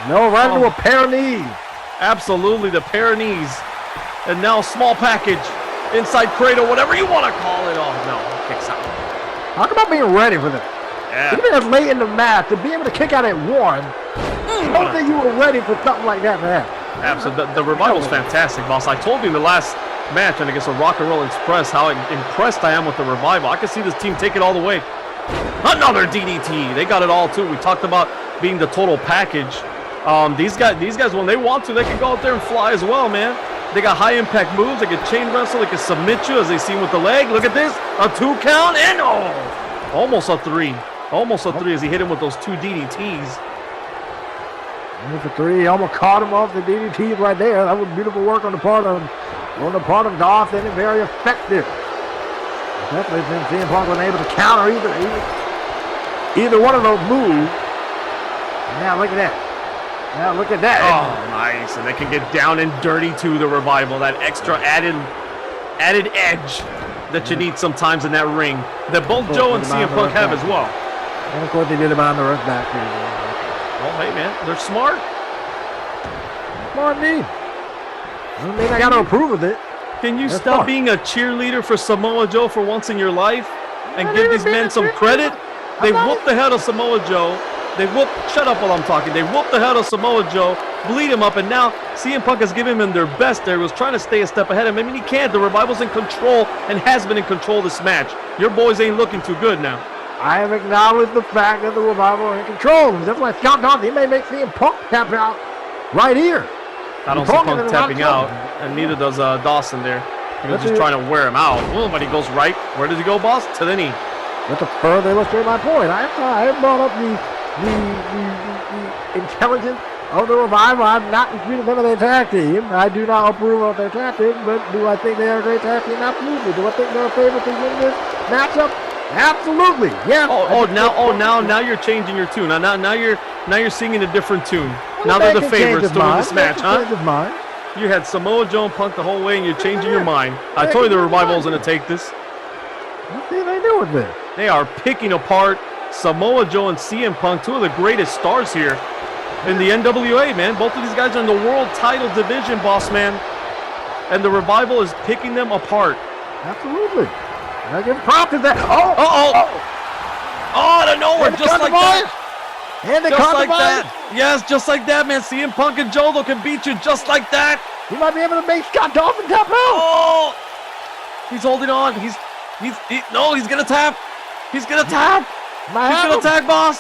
No, right into a pair of knees. Absolutely, the pair of knees. And now small package, inside cradle, whatever you want to call it. Oh, no, kicks out. Talk about being ready for this. Yeah. Even as late in the match, to be able to kick out at 1, I don't think you were ready for something like that to happen. Absolutely. The Revival's fantastic, boss. I told you in the last match, and I guess a Rock and Roll Express, how impressed I am with the Revival. I can see this team take it all the way. Another DDT. They got it all, too. We talked about being the total package. These guys, when they want to, they can go out there and fly as well, man. They got high-impact moves. They can chain wrestle. They can submit you, as they see with the leg. Look at this. A 2 count, and almost a 3. Almost a 3 as he hit him with those 2 DDTs. Almost a 3. Almost caught him off the DDTs right there. That was beautiful work on the part of Dawson, and very effective. Definitely been CM Punk was able to counter either one of those moves. Now look at that. Now look at that. Oh, nice. And they can get down and dirty to the Revival. That extra added edge that you need sometimes in that ring that both Joe and CM Punk have as well. And of course they did it behind the rush back here. Well, hey man, they're smart. Smart indeed. Doesn't mean I got to approve of it. Can you stop being a cheerleader for Samoa Joe for once in your life and give these men some credit? They whooped the head of Samoa Joe. Shut up while I'm talking. They whooped the head of Samoa Joe, bleed him up, and now CM Punk has given him their best there. He was trying to stay a step ahead of him. I mean, he can't. The Revival's in control and has been in control this match. Your boys ain't looking too good now. I have acknowledged the fact that the Revival are in control. That's why Scott Dawson, he may make CM Punk tap out right here. I don't see Punk tapping out, and neither does Dawson there. He was just trying to wear him out. Well, but he goes right. Where does he go, boss? To the knee. That's to further illustrate my point. I brought up the intelligence of the Revival. I'm not disputing them as a tag team. I do not approve of their tactics, but do I think they are a great tag team? Absolutely. Do I think they're a favorite to win this matchup? Absolutely. Yeah. Now you're changing your tune. Now you're singing a different tune. Now they're the favorites to win this match, huh? You had Samoa Joe and Punk the whole way, and you're changing your mind. I told you the Revival was going to take this. What did they do with this? They are picking apart Samoa Joe and CM Punk, 2 of the greatest stars here in the NWA, man. Both of these guys are in the world title division, boss man. And the Revival is picking them apart. Absolutely. I give props to that. Out of nowhere, just like that. And they just like that. Yes, just like that, man. CM Punk and Joe can beat you just like that. He might be able to make Scott Dawson tap out. Oh, he's holding on. He's gonna tap. He's gonna tap. He's gonna tag, boss.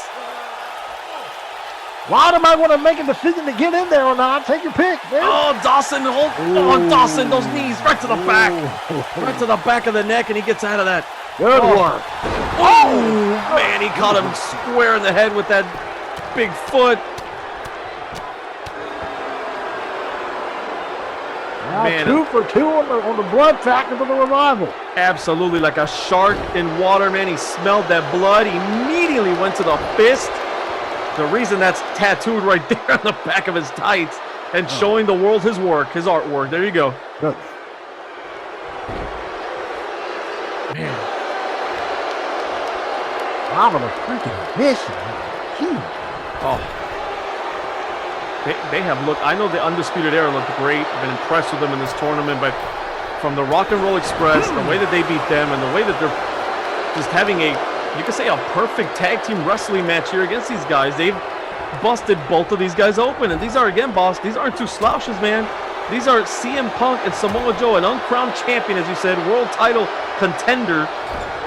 Wilder might want to make a decision to get in there or not. Take your pick, man. Oh, Dawson, hold on, Dawson. Those knees right to the back. Right to the back of the neck, and he gets out of that. Good work. Oh, man, he caught him square in the head with that big foot. Man, 2 for 2 on the blood factor for the Revival. Absolutely, like a shark in water, man. He smelled that blood. He immediately went to the fist. The reason that's tattooed right there on the back of his tights and showing the world his work, his artwork. There you go. Good. Man. Wow, a freaking mission. Oh. They have looked, I know the Undisputed Era looked great. I've been impressed with them in this tournament, but from the Rock and Roll Express, the way that they beat them and the way that they're just having a, you could say, a perfect tag team wrestling match here against these guys. They've busted both of these guys open, and these are, again, boss, these aren't two slouches, man. These are CM Punk and Samoa Joe, an uncrowned champion, as you said, world title contender,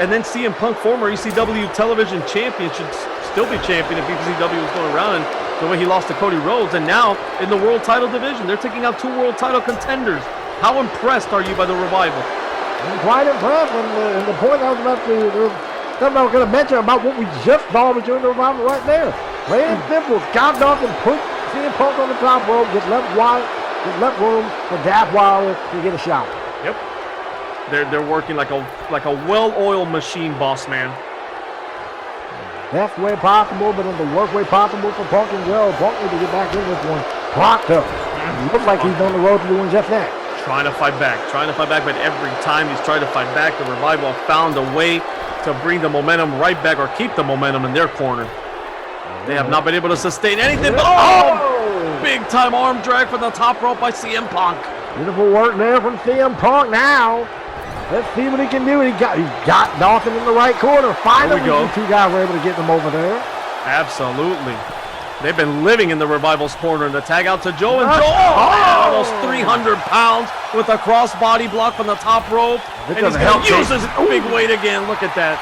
and then CM Punk, former ECW television champion, should still be champion if ECW was going around, and the way he lost to Cody Rhodes, and now in the world title division, they're taking out 2 world title contenders. How impressed are you by the Revival? I'm quite impressed, and the point I was about to, something I was going to mention about what we just saw between the Revival right there. Plain and simple, Scott Dawson put CM Punk on the top rope, just left room for Daft Wilder to get a shot. Yep. They're working like a well-oiled machine, boss man. Best way possible, but in the worst way possible for Punk and Joe. Punk need to get back in this one. Clocked up. Looks like he's on the road to doing just that. Trying to fight back, but every time he's tried to fight back, the Revival found a way to bring the momentum right back or keep the momentum in their corner. They have not been able to sustain anything, but big-time arm drag from the top rope by CM Punk. Beautiful work there from CM Punk now. Let's see what he can do. He got Dawson in the right corner. Finally, the 2 guys were able to get them over there. Absolutely. They've been living in the Revival's corner. And the tag out to Joe, and Joe, almost 300 pounds with a crossbody block from the top rope. And he's going to use his big weight again. Look at that.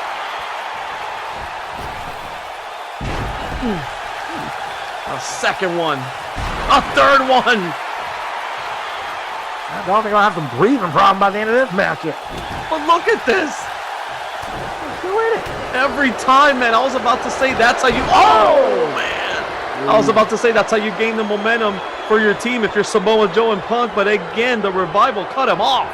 A second one. A third one. I don't think I'll have some breathing problem by the end of this match. But look at this. Every time, man. I was about to say that's how you... Oh, man. I was about to say that's how you gain the momentum for your team if you're Samoa Joe and Punk. But again, the Revival cut him off.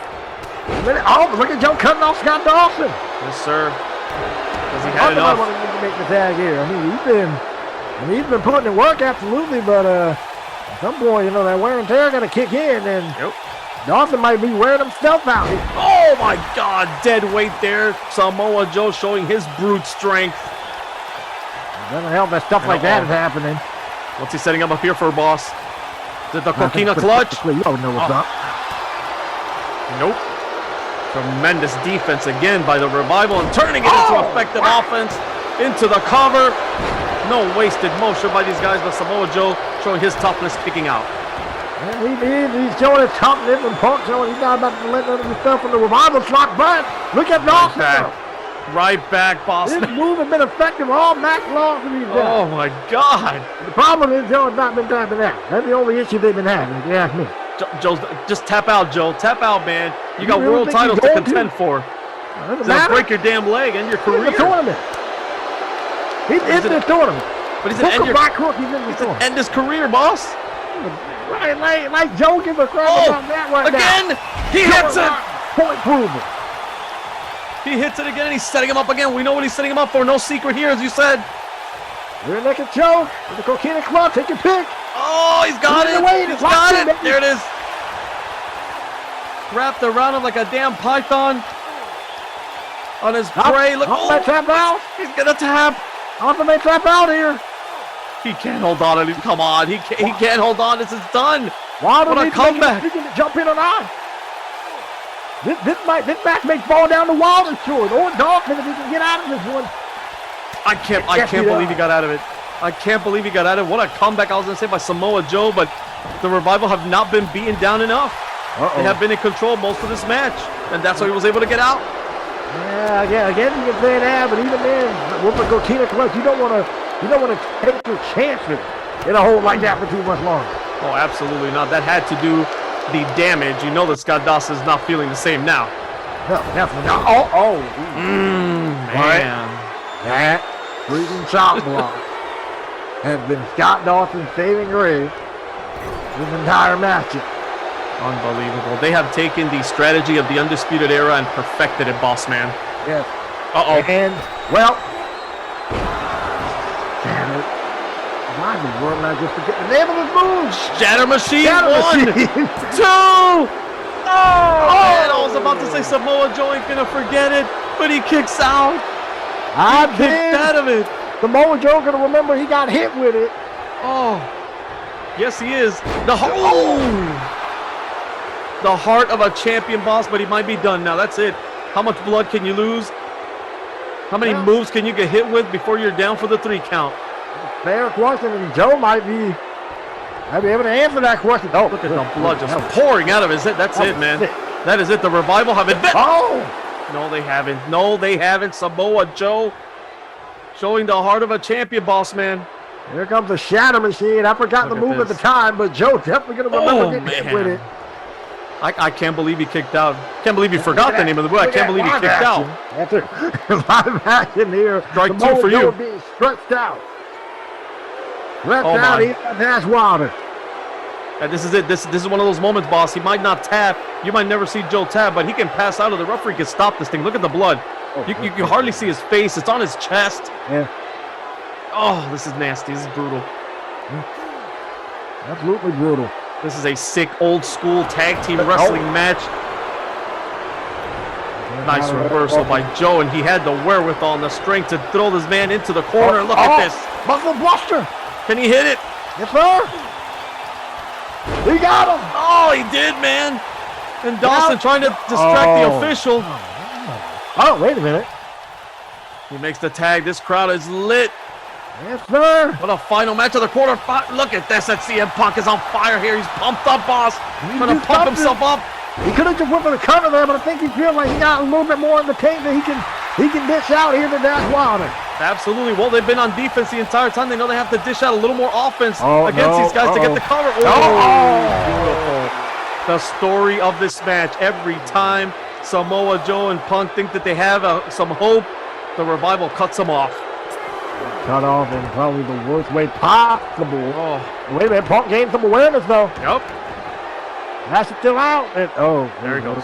Oh, look at Joe cutting off Scott Dawson. Yes, sir. Because he had enough. I wanted to make the tag here. I mean, he's been putting in work, absolutely. But at some point, you know, that wear and tear got to kick in. And Dawson might be wearing himself out here. Oh, my God. Dead weight there. Samoa Joe showing his brute strength. It doesn't help that stuff like that is happening. What's he setting up here for, boss? Did the Coquina clutch? You don't know what's up. Nope. Tremendous defense again by the Revival and turning it into effective offense. Into the cover. No wasted motion by these guys, but Samoa Joe showing his toughness, kicking out. And he's showing his toughness, and Punk showing he's not about to let none of the stuff from the Revival slot back. Look at Dawson. Right back, boss. This move has been effective all match long for these guys. Oh, my God. The problem is Joe has not been tapping out. That's the only issue they've been having, if you ask me. Joe, just tap out, Joe. Tap out, man. You got world titles to contend for. That'll break your damn leg and your career. He's in the tournament. He's in the tournament. But he's going to end his career, boss. Like Joe gives a crap about that right now. Again, he hits it. Point proven. He hits it again, and he's setting him up again. We know what he's setting him up for. No secret here, as you said. Rear naked choke with the Coquina clutch. Take your pick. Oh, he's got it. He's got it. There it is. Wrapped around him like a damn python on his prey. Look, tap out. He's gonna tap. Ultimate tap out here. He can't hold on. Come on. He can't hold on. This is done. What a comeback. Jump in or not. This match may fall down to Wilder's sword or Dawson if he can get out of this one. I can't believe he got out of it. I can't believe he got out of it. What a comeback, I was going to say, by Samoa Joe, but the Revival have not been beaten down enough. They have been in control most of this match, and that's why he was able to get out. Yeah, again you can say that, but even then, with the Coquina clutch, you don't want to take your chances in a hold like that for too much longer. Oh, absolutely not. That had to do the damage. You know that Scott Dawson's not feeling the same now. No, definitely not. Oh. Man. That freaking chop block has been Scott Dawson's saving grace this entire match. Unbelievable. They have taken the strategy of the Undisputed Era and perfected it, boss man. Yes. Uh-oh. And, well, damn it. Why in the world did I just forget the name of his move? Shatter Machine. Shatter 1, Machine. 2. Man, I was about to say Samoa Joe ain't gonna forget it, but he kicks out. I He kicked out of it. Samoa Joe gonna remember he got hit with it. Oh. Yes, he is. The heart of a champion, boss, but he might be done now. That's it. How much blood can you lose? How many moves can you get hit with before you're down for the 3 count? Fair question, and Joe might be able to answer that question. Oh, look at the blood just pouring out of his head. That's it, man. That is it. The Revival have advanced. Oh! No, they haven't. No, they haven't. Samoa Joe showing the heart of a champion, boss man. Here comes the Shatter Machine. I forgot the move at the time, but Joe definitely going to remember getting hit with it. I can't believe he kicked out. Can't believe he forgot the name of the move. I can't believe he kicked out. That's it. Live action here. Strike 2 for you. Being stretched out. Stretched out in Dash Wilder. And this is it. This is one of those moments, boss. He might not tap. You might never see Joe tap, but he can pass out, or the referee can stop this thing. Look at the blood. You can hardly see his face. It's on his chest. Yeah. Oh, this is nasty. This is brutal. Absolutely brutal. This is a sick, old-school tag team wrestling match. Nice reversal by Joe, and he had the wherewithal and the strength to throw this man into the corner. Look at this. Buckle Buster. Can he hit it? Yes, sir. He got him. Oh, he did, man. And Dawson trying to distract the official. Oh, wait a minute. He makes the tag. This crowd is lit. Yes, sir. What a final match of the quarter. Look at this. That CM Punk is on fire here. He's pumped up, boss. Trying to pump himself up. He could have just went for the cover there, but I think he feels like he got a little bit more in the tank that he can dish out here to Dash Wilder. Absolutely. Well, they've been on defense the entire time. They know they have to dish out a little more offense against these guys to get the cover. Beautiful. The story of this match. Every time Samoa Joe and Punk think that they have some hope, the Revival cuts them off. Cut off in probably the worst way possible. Oh. Wait a minute, Punk gained some awareness though. Yep. That's still out. There he goes.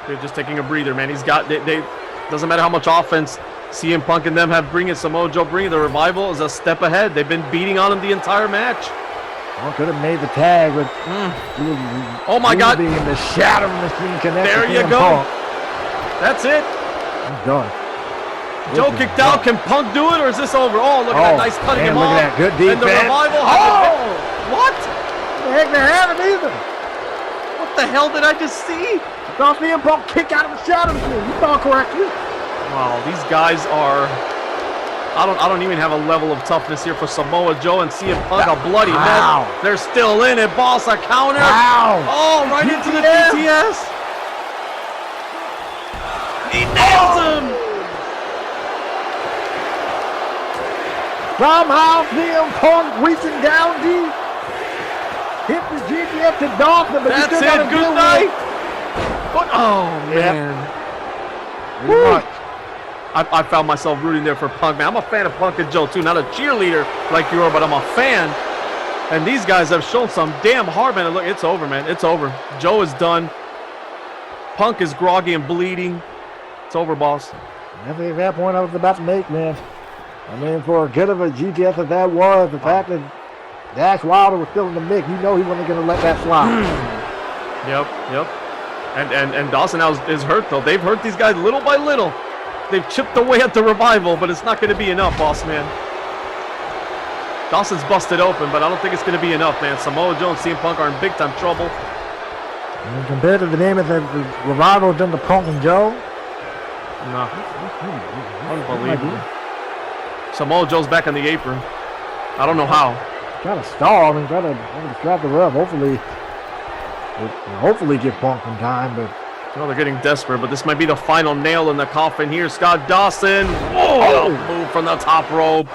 They're just taking a breather, man. He's got, they doesn't matter how much offense CM Punk and them have bringing, Samoa Joe bringing, the Revival is a step ahead. They've been beating on him the entire match. Punk could have made the tag with oh my God. Being the Shatter Machine connected. There you go. Punk. That's it. He's done. Joe kicked out. Can Punk do it, or is this over? Oh, look at that. Nice cutting him off. Look at that. Good defense. And the Revival what? The heck they haven't either. What the hell did I just see? Saw CM Punk kick out of the Shadow Machine. You saw correctly. Wow, these guys are. I don't even have a level of toughness here for Samoa Joe and CM Punk. A bloody mess. They're still in it. Boss, a counter. Wow. Oh, right into the DTS. He nails him. Somehow CM Punk reaching down deep. Hit the GTF to Dawson, but that's it. Good night. What? Oh, man. I found myself rooting there for Punk, man. I'm a fan of Punk and Joe, too. Not a cheerleader like you are, but I'm a fan. And these guys have shown some damn heart, man. Look, it's over, man. It's over. Joe is done. Punk is groggy and bleeding. It's over, boss. I think that point I was about to make, man. I mean, for as good of a GTS as that was, the fact that Dash Wilder was still in the mix, you know he wasn't going to let that slide. Yep. And Dawson now is hurt, though. They've hurt these guys little by little. They've chipped away at the Revival, but it's not going to be enough, boss man. Dawson's busted open, but I don't think it's going to be enough, man. Samoa Joe and CM Punk are in big-time trouble. And compared to the damage that the Revival done to Punk and Joe, no. Unbelievable. Samoa Joe's back on the apron. I don't know how. Trying to stall. I mean, trying to distract the ref. Hopefully get Punk in time, but. Well, they're getting desperate, but this might be the final nail in the coffin here. Scott Dawson. Whoa! Move from the top rope.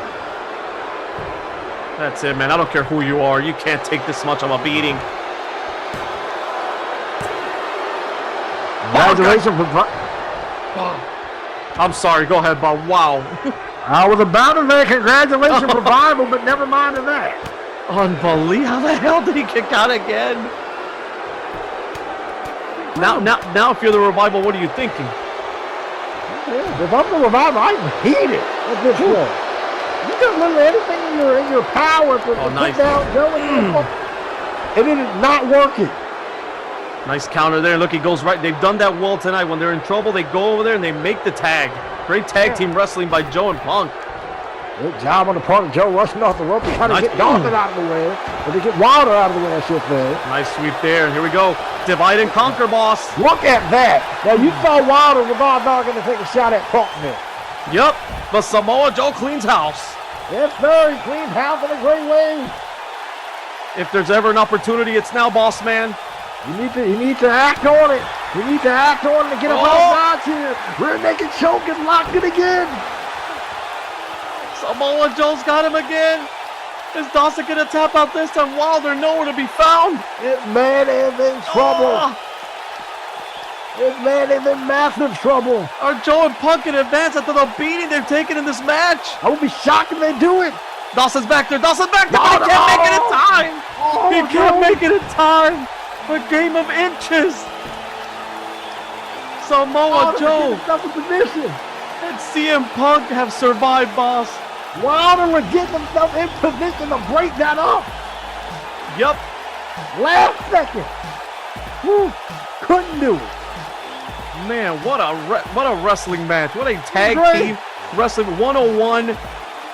That's it, man. I don't care who you are. You can't take this much of a beating. Congratulations for... I'm sorry. Go ahead, Bob. Wow. I was about to say congratulations for Bible, but never mind to that. Unbelievable. How the hell did he kick out again? Now, if you're the Revival, what are you thinking? Yeah, if I'm the Revival, I'm heated at this point. You got literally anything in your power to nice. put down Joe and it is not working. Nice counter there. Look, he goes right. They've done that well tonight. When they're in trouble, they go over there and they make the tag. Great tag team wrestling by Joe and Punk. Good job on the part of Joe rushing off the rope and trying to get Dawson out of the way. Or to get Wilder out of the way, I should say. Nice sweep there. Here we go. Divide and conquer, boss. Look at that. Now, you saw Wilder with J-Dogg going to take a shot at Punk there. Yep. But Samoa Joe cleans house. Yes, sir. He cleans house in a great way. If there's ever an opportunity, it's now, boss man. You need to act on it. You need to act on it and get a rough notch here. Rear naked choke and lock it again. Samoa Joe's got him again. Is Dawson going to tap out this time? Wilder nowhere to be found. This man is in trouble. This man is in massive trouble. Are Joe and Punk in advance after the beating they've taken in this match? I would be shocked if they do it. Dawson's back there. Dawson's back there. He can't make it in time. He can't make it in time. A game of inches. Samoa Joe and CM Punk have survived, boss. Wilder was getting himself in position to break that up. Yep. Last second. Whew. Couldn't do it. Man, what a wrestling match. What a tag team wrestling 101.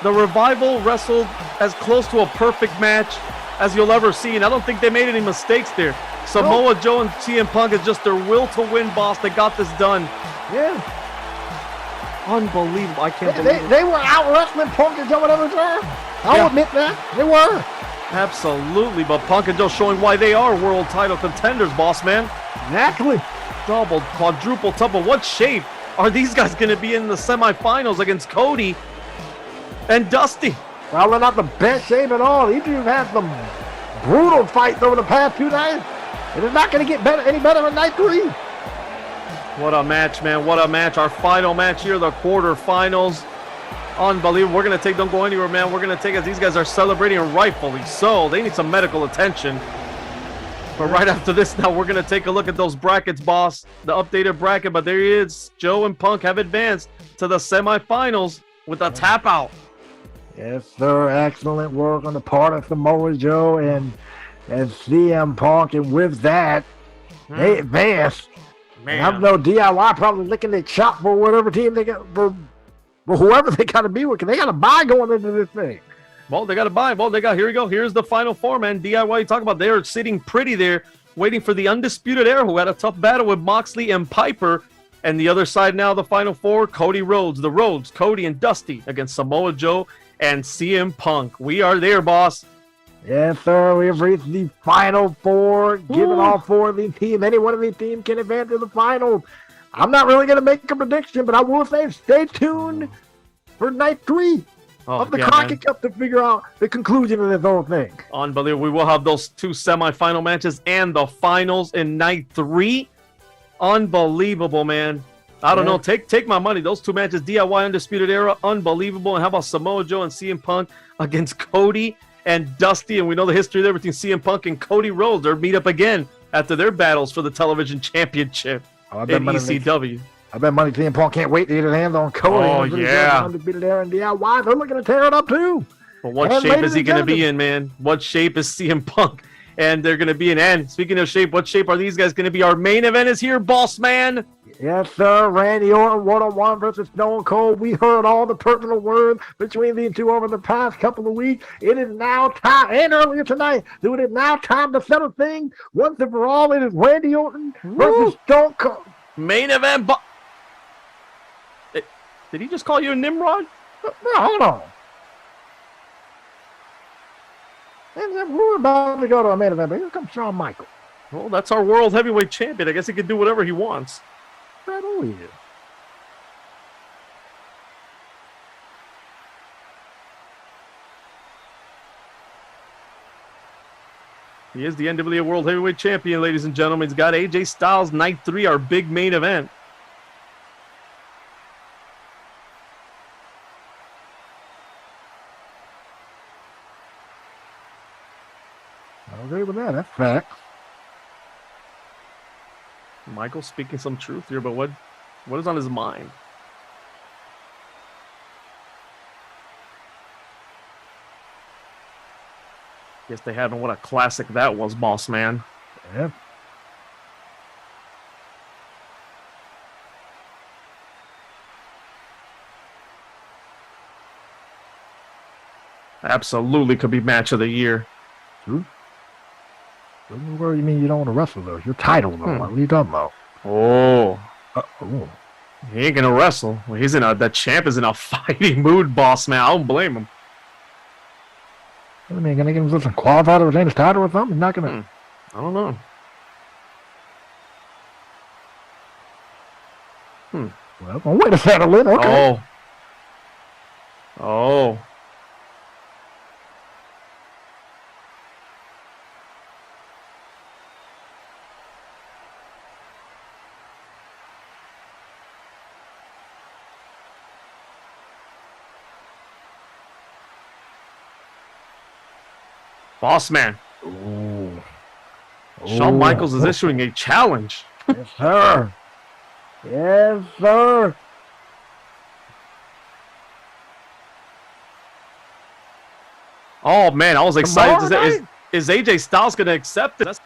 The Revival wrestled as close to a perfect match as you'll ever see, and I don't think they made any mistakes there. Samoa Joe and CM Punk is just their will to win, boss. They got this done. Yeah. Unbelievable. I can't believe it. They were out wrestling Punk and Joe at every turn. I'll admit that. They were. Absolutely, but Punk and Joe showing why they are world title contenders, boss man. Exactly. Double, quadruple, double. What shape are these guys going to be in the semifinals against Cody and Dusty? Well, they're not the best shape at all. These dudes have some brutal fights over the past 2 nights. And it's not going to get any better in night 3. What a match, man. What a match. Our final match here, the quarterfinals. Unbelievable. We're going to take, don't go anywhere, man. We're going to take as these guys are celebrating, and rightfully so. They need some medical attention. But right after this, now we're going to take a look at those brackets, boss. The updated bracket, but there he is. Joe and Punk have advanced to the semifinals with a tap out. Yes, sir. Excellent work on the part of Samoa Joe and CM Punk. And with that, they advanced. Man. I know DIY probably licking their chop for whatever team they got, for whoever they got to be with, because they got to buy going into this thing. Well, they got to buy. Well, here we go. Here's the final four, man. DIY, you talk about, they're sitting pretty there, waiting for the Undisputed Era, who had a tough battle with Moxley and Piper. And the other side now, the final four, Cody Rhodes. The Rhodes, Cody and Dusty against Samoa Joe and CM Punk. We are there, boss. Yes, sir. We have reached the final four. Given all four of these teams, any one of these teams can advance to the finals. I'm not really going to make a prediction, but I will say stay tuned for night 3 of the Crockett Cup to figure out the conclusion of this whole thing. Unbelievable. We will have those 2 semifinal matches and the finals in night 3. Unbelievable, man. I don't know. Take my money. Those 2 matches, DIY Undisputed Era, unbelievable. And how about Samoa Joe and CM Punk against Cody and Dusty? And we know the history there between CM Punk and Cody Rhodes. They'll meet up again after their battles for the television championship in ECW. I bet Money CM Punk can't wait to get his hands on Cody. Oh, yeah. Undisputed Era and DIY. They're looking to tear it up, too. But what shape is he going to be in, man? What shape is CM Punk? And they're going to be in. And speaking of shape, what shape are these guys going to be? Our main event is here, boss man. Yes, sir. Randy Orton, 1-on-1 versus Stone Cold. We heard all the personal words between these two over the past couple of weeks. It is now time, and earlier tonight, it is now time to settle things once and for all. It is Randy Orton versus Stone Cold. Main event. Did he just call you a Nimrod? No, hold on. And we're about to go to a main event, but here comes Shawn Michaels. Well, that's our world heavyweight champion. I guess he can do whatever he wants. Right over here. He is the NWA World Heavyweight Champion, ladies and gentlemen. He's got AJ Styles, night 3, our big main event. I agree with that. That's fact. Michael speaking some truth here, but what is on his mind? Guess they haven't. What a classic that was, boss man. Yeah. Absolutely could be match of the year. True. Where you mean you don't want to wrestle, though? Your title, though. What are you talking about? Oh. Oh. He ain't gonna wrestle. Well, that champ is in a fighting mood, boss man. I don't blame him. I mean, gonna get him some qualified to retain his title or something? He's not gonna. I don't know. Well, I'll wait to settle in. Okay. Oh. Boss man. Ooh. Shawn Michaels is issuing a challenge. Yes, sir. Yes, sir. Oh man, I was excited. Is AJ Styles gonna accept it?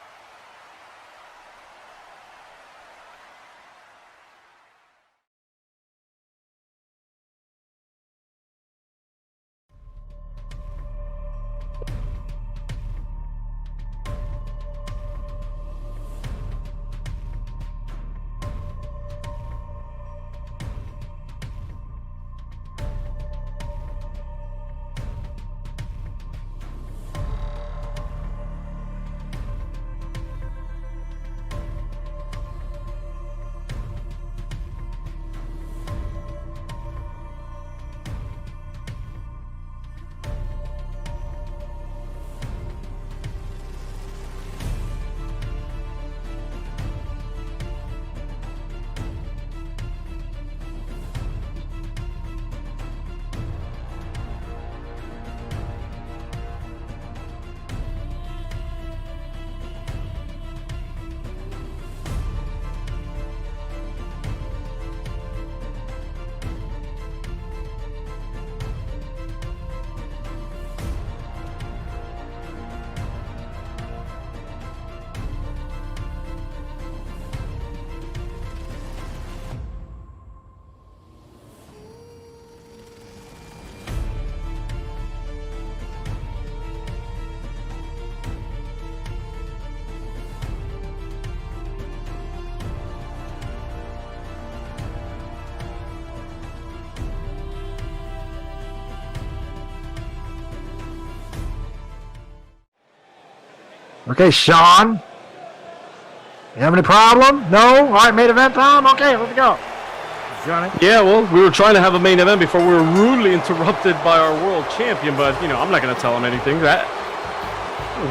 Okay, Sean. You have any problem? No? All right, main event time? Okay, let's go. Johnny? Yeah, well, we were trying to have a main event before we were rudely interrupted by our world champion, but, I'm not going to tell him anything.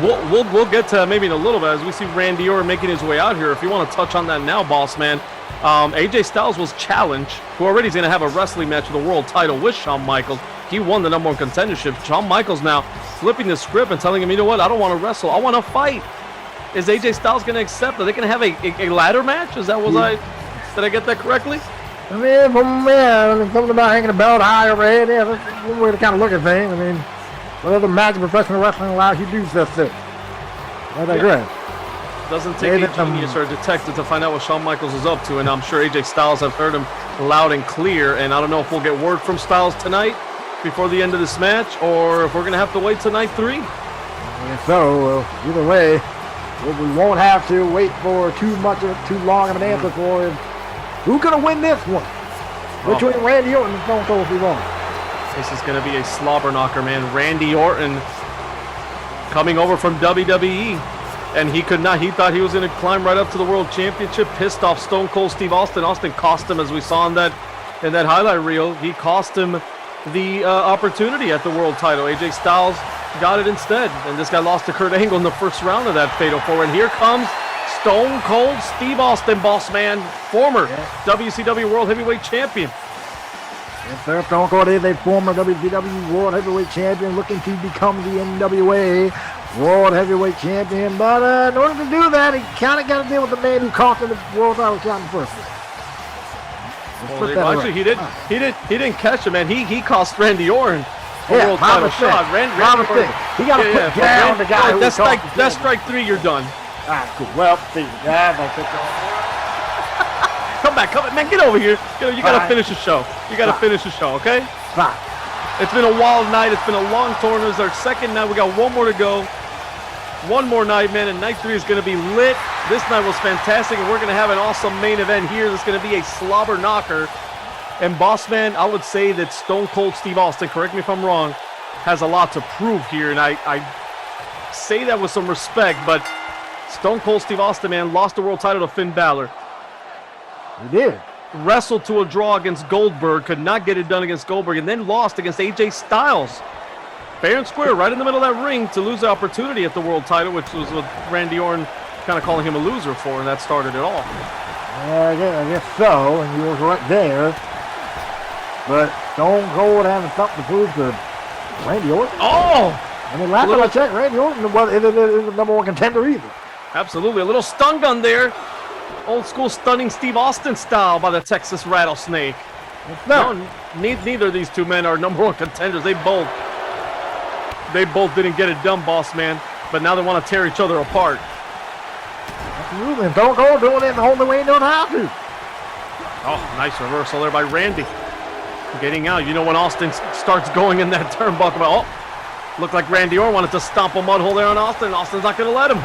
We'll get to maybe in a little bit as we see Randy Orton making his way out here. If you want to touch on that now, boss man, AJ Styles was challenged, who already is going to have a wrestling match for the world title with Shawn Michaels. He won the #1 contendership. Shawn Michaels now flipping the script and telling him, you know what, I don't want to wrestle. I want to fight. Is AJ Styles going to accept? Are they going to have a ladder match? Did I get that correctly? I mean, something about hanging a belt high overhead. Yeah, that's one way to kind of look at things. I mean, what other match of professional wrestling allows you to do stuff to? That's great. Doesn't take a genius or a detective to find out what Shawn Michaels is up to, and I'm sure AJ Styles have heard him loud and clear, and I don't know if we'll get word from Styles tonight before the end of this match, or if we're going to have to wait till night 3. So, either way, what we won't have to wait for too long of an answer for is who's going to win this one? Between Randy Orton and Stone Cold Steve Austin. This is going to be a slobber knocker, man. Randy Orton coming over from WWE, and he could not. He thought he was going to climb right up to the World Championship. Pissed off Stone Cold Steve Austin. Austin cost him, as we saw in that highlight reel. He cost him the opportunity at the world title. AJ Styles got it instead. And this guy lost to Kurt Angle in the first round of that Fatal 4. And here comes Stone Cold Steve Austin, boss man, former WCW World Heavyweight Champion. Yes, sir. Stone Cold is a former WCW World Heavyweight Champion looking to become the NWA World Heavyweight Champion. But in order to do that, he kind of got to deal with the man who cost him the World Title shot in the first place. Well, actually, he didn't catch him, man. He cost Randy Orton a World Title shot. Randy Orton, he got to put down the guy. That's strike 3. You're done. All right, cool. Well, see, Come back, man. Get over here. You got to finish the show. You got to finish the show, okay? Fine. It's been a wild night. It's been a long tournament. It's our second night. We got one more to go. One more night, man, and night 3 is going to be lit. This night was fantastic, and we're going to have an awesome main event here. It's going to be a slobber knocker. And boss man, I would say that Stone Cold Steve Austin, correct me if I'm wrong, has a lot to prove here, and I say that with some respect, but Stone Cold Steve Austin, man, lost the world title to Finn Balor. He did. Wrestled to a draw against Goldberg, could not get it done against Goldberg, and then lost against AJ Styles. Fair and square, right in the middle of that ring to lose the opportunity at the world title, which was what Randy Orton kind of calling him a loser for, and that started it all. I guess so, and you was right there. But Stone Cold having something to prove to Randy Orton. Oh! I mean, last time I checked, Randy Orton isn't the number 1 contender either. Absolutely. A little stun gun there. Old school stunning Steve Austin style by the Texas Rattlesnake. No, neither of these two men are number 1 contenders. They both didn't get it done, boss man. But now they want to tear each other apart. Absolutely. And Stone Cold doing it the only way he knows how to. Oh, nice reversal there by Randy. Getting out. You know when Austin starts going in that turnbuckle. Oh, looked like Randy Orton wanted to stomp a mud hole there on Austin. Austin's not going to let him.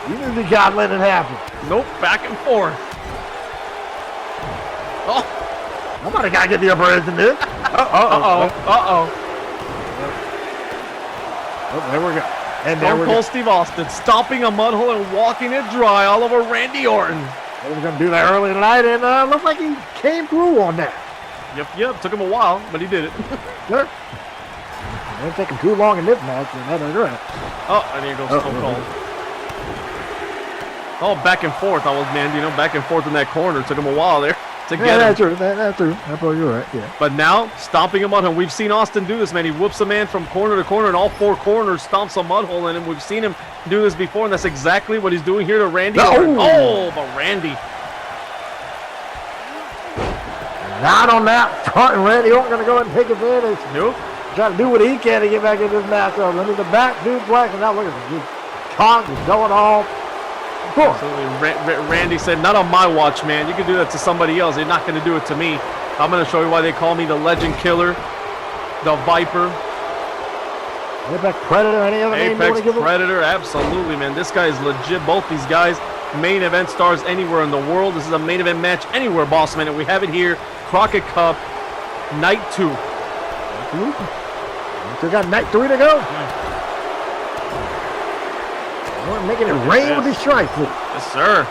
You knew the God let it happen. Nope, back and forth. Oh. Somebody got to get the upper edge in this. Uh-oh. Oh, there we go. And Stone Cold Steve Austin stomping a mud hole and walking it dry all over Randy Orton. They were going to do that early tonight, and looks like he came through on that. Yep. Took him a while, but he did it. Sure. It ain't taking too long in this match, and that's great. Oh, and here goes Stone Cold. Oh, back and forth. Back and forth in that corner. Took him a while there to get him. That's true. That's true. That's probably you're right. Yeah. But now, stomping a mud hole. We've seen Austin do this, man. He whoops a man from corner to corner, and all 4 corners stomps a mud hole in him. We've seen him do this before, and that's exactly what he's doing here to Randy. Oh, but Randy. Not on that front, and Randy Orton going to go ahead and take advantage. Nope. Try to do what he can to get back in this match. So let me the back duplex, and now look at this. Conk is going off. Randy said, not on my watch, man. You can do that to somebody else. They're not going to do it to me. I'm going to show you why they call me the Legend Killer, the Viper. Apex Predator, any other name you want to give him? Predator, absolutely, man. This guy is legit. Both these guys, main event stars anywhere in the world. This is a main event match anywhere, boss man. And we have it here, Crockett Cup, night 2. Still got night 3 to go. We're making it rain with these strikes. Yes, sir.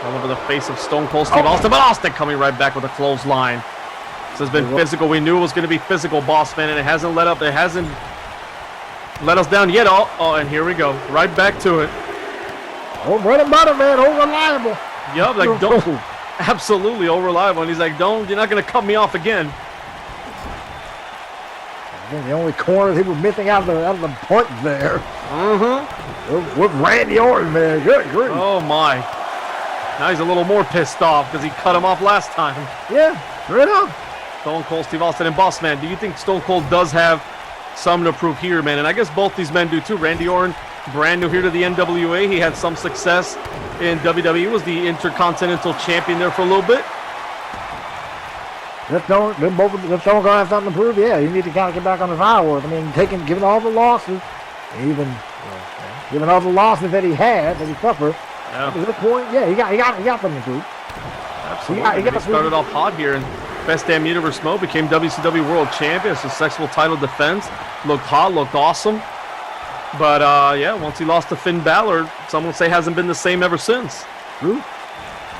All over the face of Stone Cold Steve Austin, but Austin coming right back with a clothesline. This has been physical. We knew it was going to be physical, boss man, and it hasn't let up. It hasn't let us down yet. Oh, and here we go. Right back to it. Oh, bread and butter, man. Unreliable. Yup, like don't. Absolutely unreliable. And he's like, you're not going to cut me off again. I think the only corner he was missing out of the point there. With Randy Orton, man. Good grief. Oh, my. Now he's a little more pissed off because he cut him off last time. Yeah, straight up. Stone Cold Steve Austin and boss man, do you think Stone Cold does have something to prove here, man? And I guess both these men do too. Randy Orton, brand new here to the NWA. He had some success in WWE. Was the Intercontinental Champion there for a little bit. If Stone Cold have something to prove, yeah, you need to kind of get back on his high horse. I mean, given all the losses, given all the losses that he had, that he suffered, at this point, yeah, he got something to prove. Absolutely. He started off hot here, and Best Damn Universe Mo became WCW World Champion. Successful title defense. Looked hot, looked awesome. But, once he lost to Finn Balor, some would say hasn't been the same ever since. True.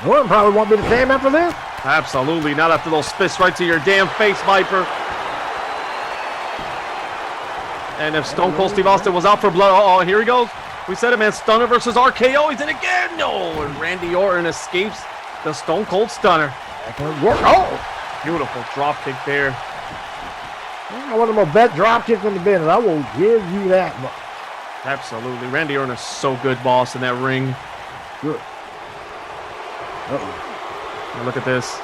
Orton probably won't be the same after this. Absolutely. Not after those fists right to your damn face, Viper. And if Stone Cold Steve Austin was out for blood, oh, here he goes. We said it, man. Stunner versus RKO. He's in again. No, and Randy Orton escapes the Stone Cold Stunner. That can work. Oh, beautiful drop kick there. One of the best drop kicks in the business. I will give you that much. Absolutely. Randy Orton is so good, boss, in that ring. Good. Look at this.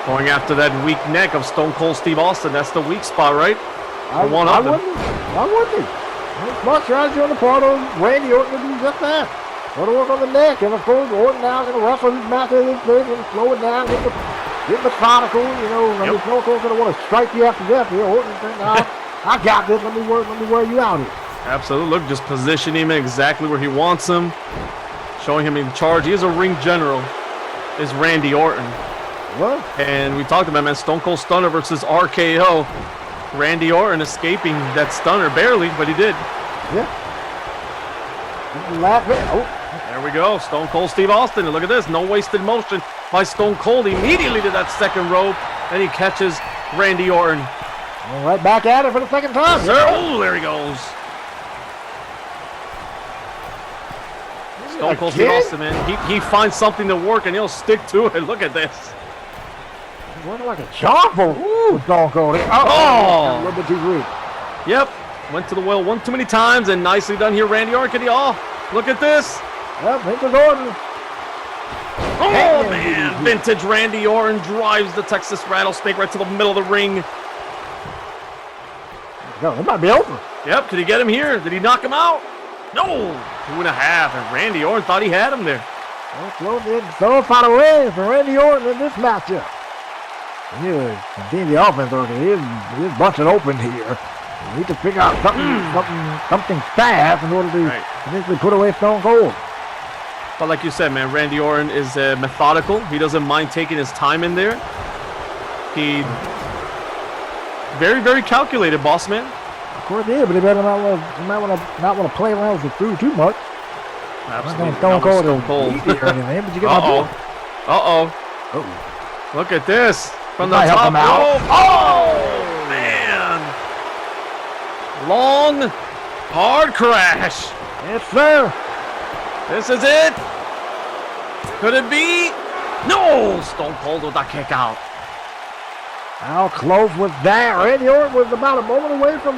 Going after that weak neck of Stone Cold Steve Austin. That's the weak spot, right? I wouldn't. Smart strategy on the part of Randy Orton to do just that. Go to work on the neck, and of course Orton now is going to wrestle his match at his thing and slow it down, get methodical. You know, I mean, Stone Cold's going to want to strike you after death here. Orton's thinking, I got this. Let me wear you out here. Absolutely. Look, just positioning him exactly where he wants him, showing him in charge. He is a ring general. Is Randy Orton. What? And we talked about, man, Stone Cold Stunner versus RKO. Randy Orton escaping that stunner barely, but he did. Yeah. There we go. Stone Cold Steve Austin. And look at this. No wasted motion by Stone Cold. Immediately to that second rope. And he catches Randy Orton. All right, back at it for the second time. Oh, there he goes. Stone Cold Steve Austin, man. He finds something to work and he'll stick to it. Look at this. Working like a chopper. Ooh, Stone Cold. Oh, a little bit too weak. Yep. Went to the well one too many times and nicely done here. Randy Orton. Look at this. Yep, vintage Orton. Oh, man. Vintage Randy Orton drives the Texas Rattlesnake right to the middle of the ring. It might be over. Yep. Could he get him here? Did he knock him out? No. 2.5. And Randy Orton thought he had him there. So far away for Randy Orton in this matchup. He'll continue the offense over here. He's busting open here. We need to figure out something fast in order to eventually put away Stone Cold. But like you said, man, Randy Orton is methodical. He doesn't mind taking his time in there. He very, very calculated, boss man. Of course, yeah, but he better not want to play around with the food too much. Absolutely. Stone Cold or anything, but you get my point. Look at this from the top rope. Oh man! Long, hard crash. Yes, sir. This is it. Could it be? No! Stone Cold with that kick out. How close was that? Randy Orton was about a moment away from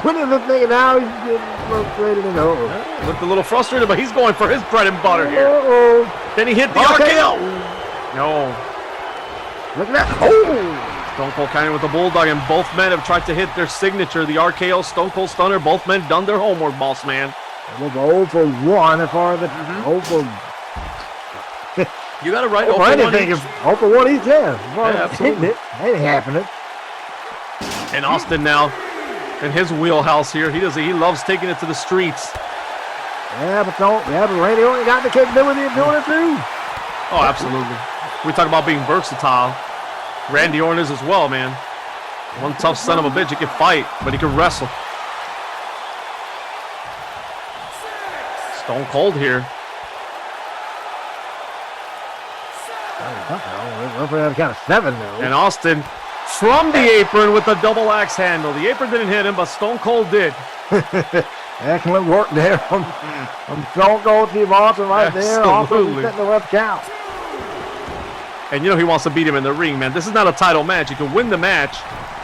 winning the thing, and now he's getting frustrated and looked a little frustrated, but he's going for his bread and butter here. Then he hit the RKO. No. Look at that. Oh! Stone Cold counting with the Bulldog, and both men have tried to hit their signature, the RKO Stone Cold Stunner. Both men done their homework, boss man. It was 0 for 1 as far as the 0 for... You got it right. 0 for anything. 0 for 1 each, yeah. Absolutely. It ain't happening. And Austin now in his wheelhouse here. He loves taking it to the streets. Yeah, but Randy Orton got the capability of doing it too. Oh, absolutely. We talk about being versatile. Randy Orton is as well, man. One tough son of a bitch. He can fight, but he can wrestle. Stone Cold here. That's kind of 7 now. And Austin from the apron with the double axe handle. The apron didn't hit him, but Stone Cold did. Excellent work there from Stone Cold Steve Austin right there. Absolutely. Setting the left count. And you know he wants to beat him in the ring, man. This is not a title match. You can win the match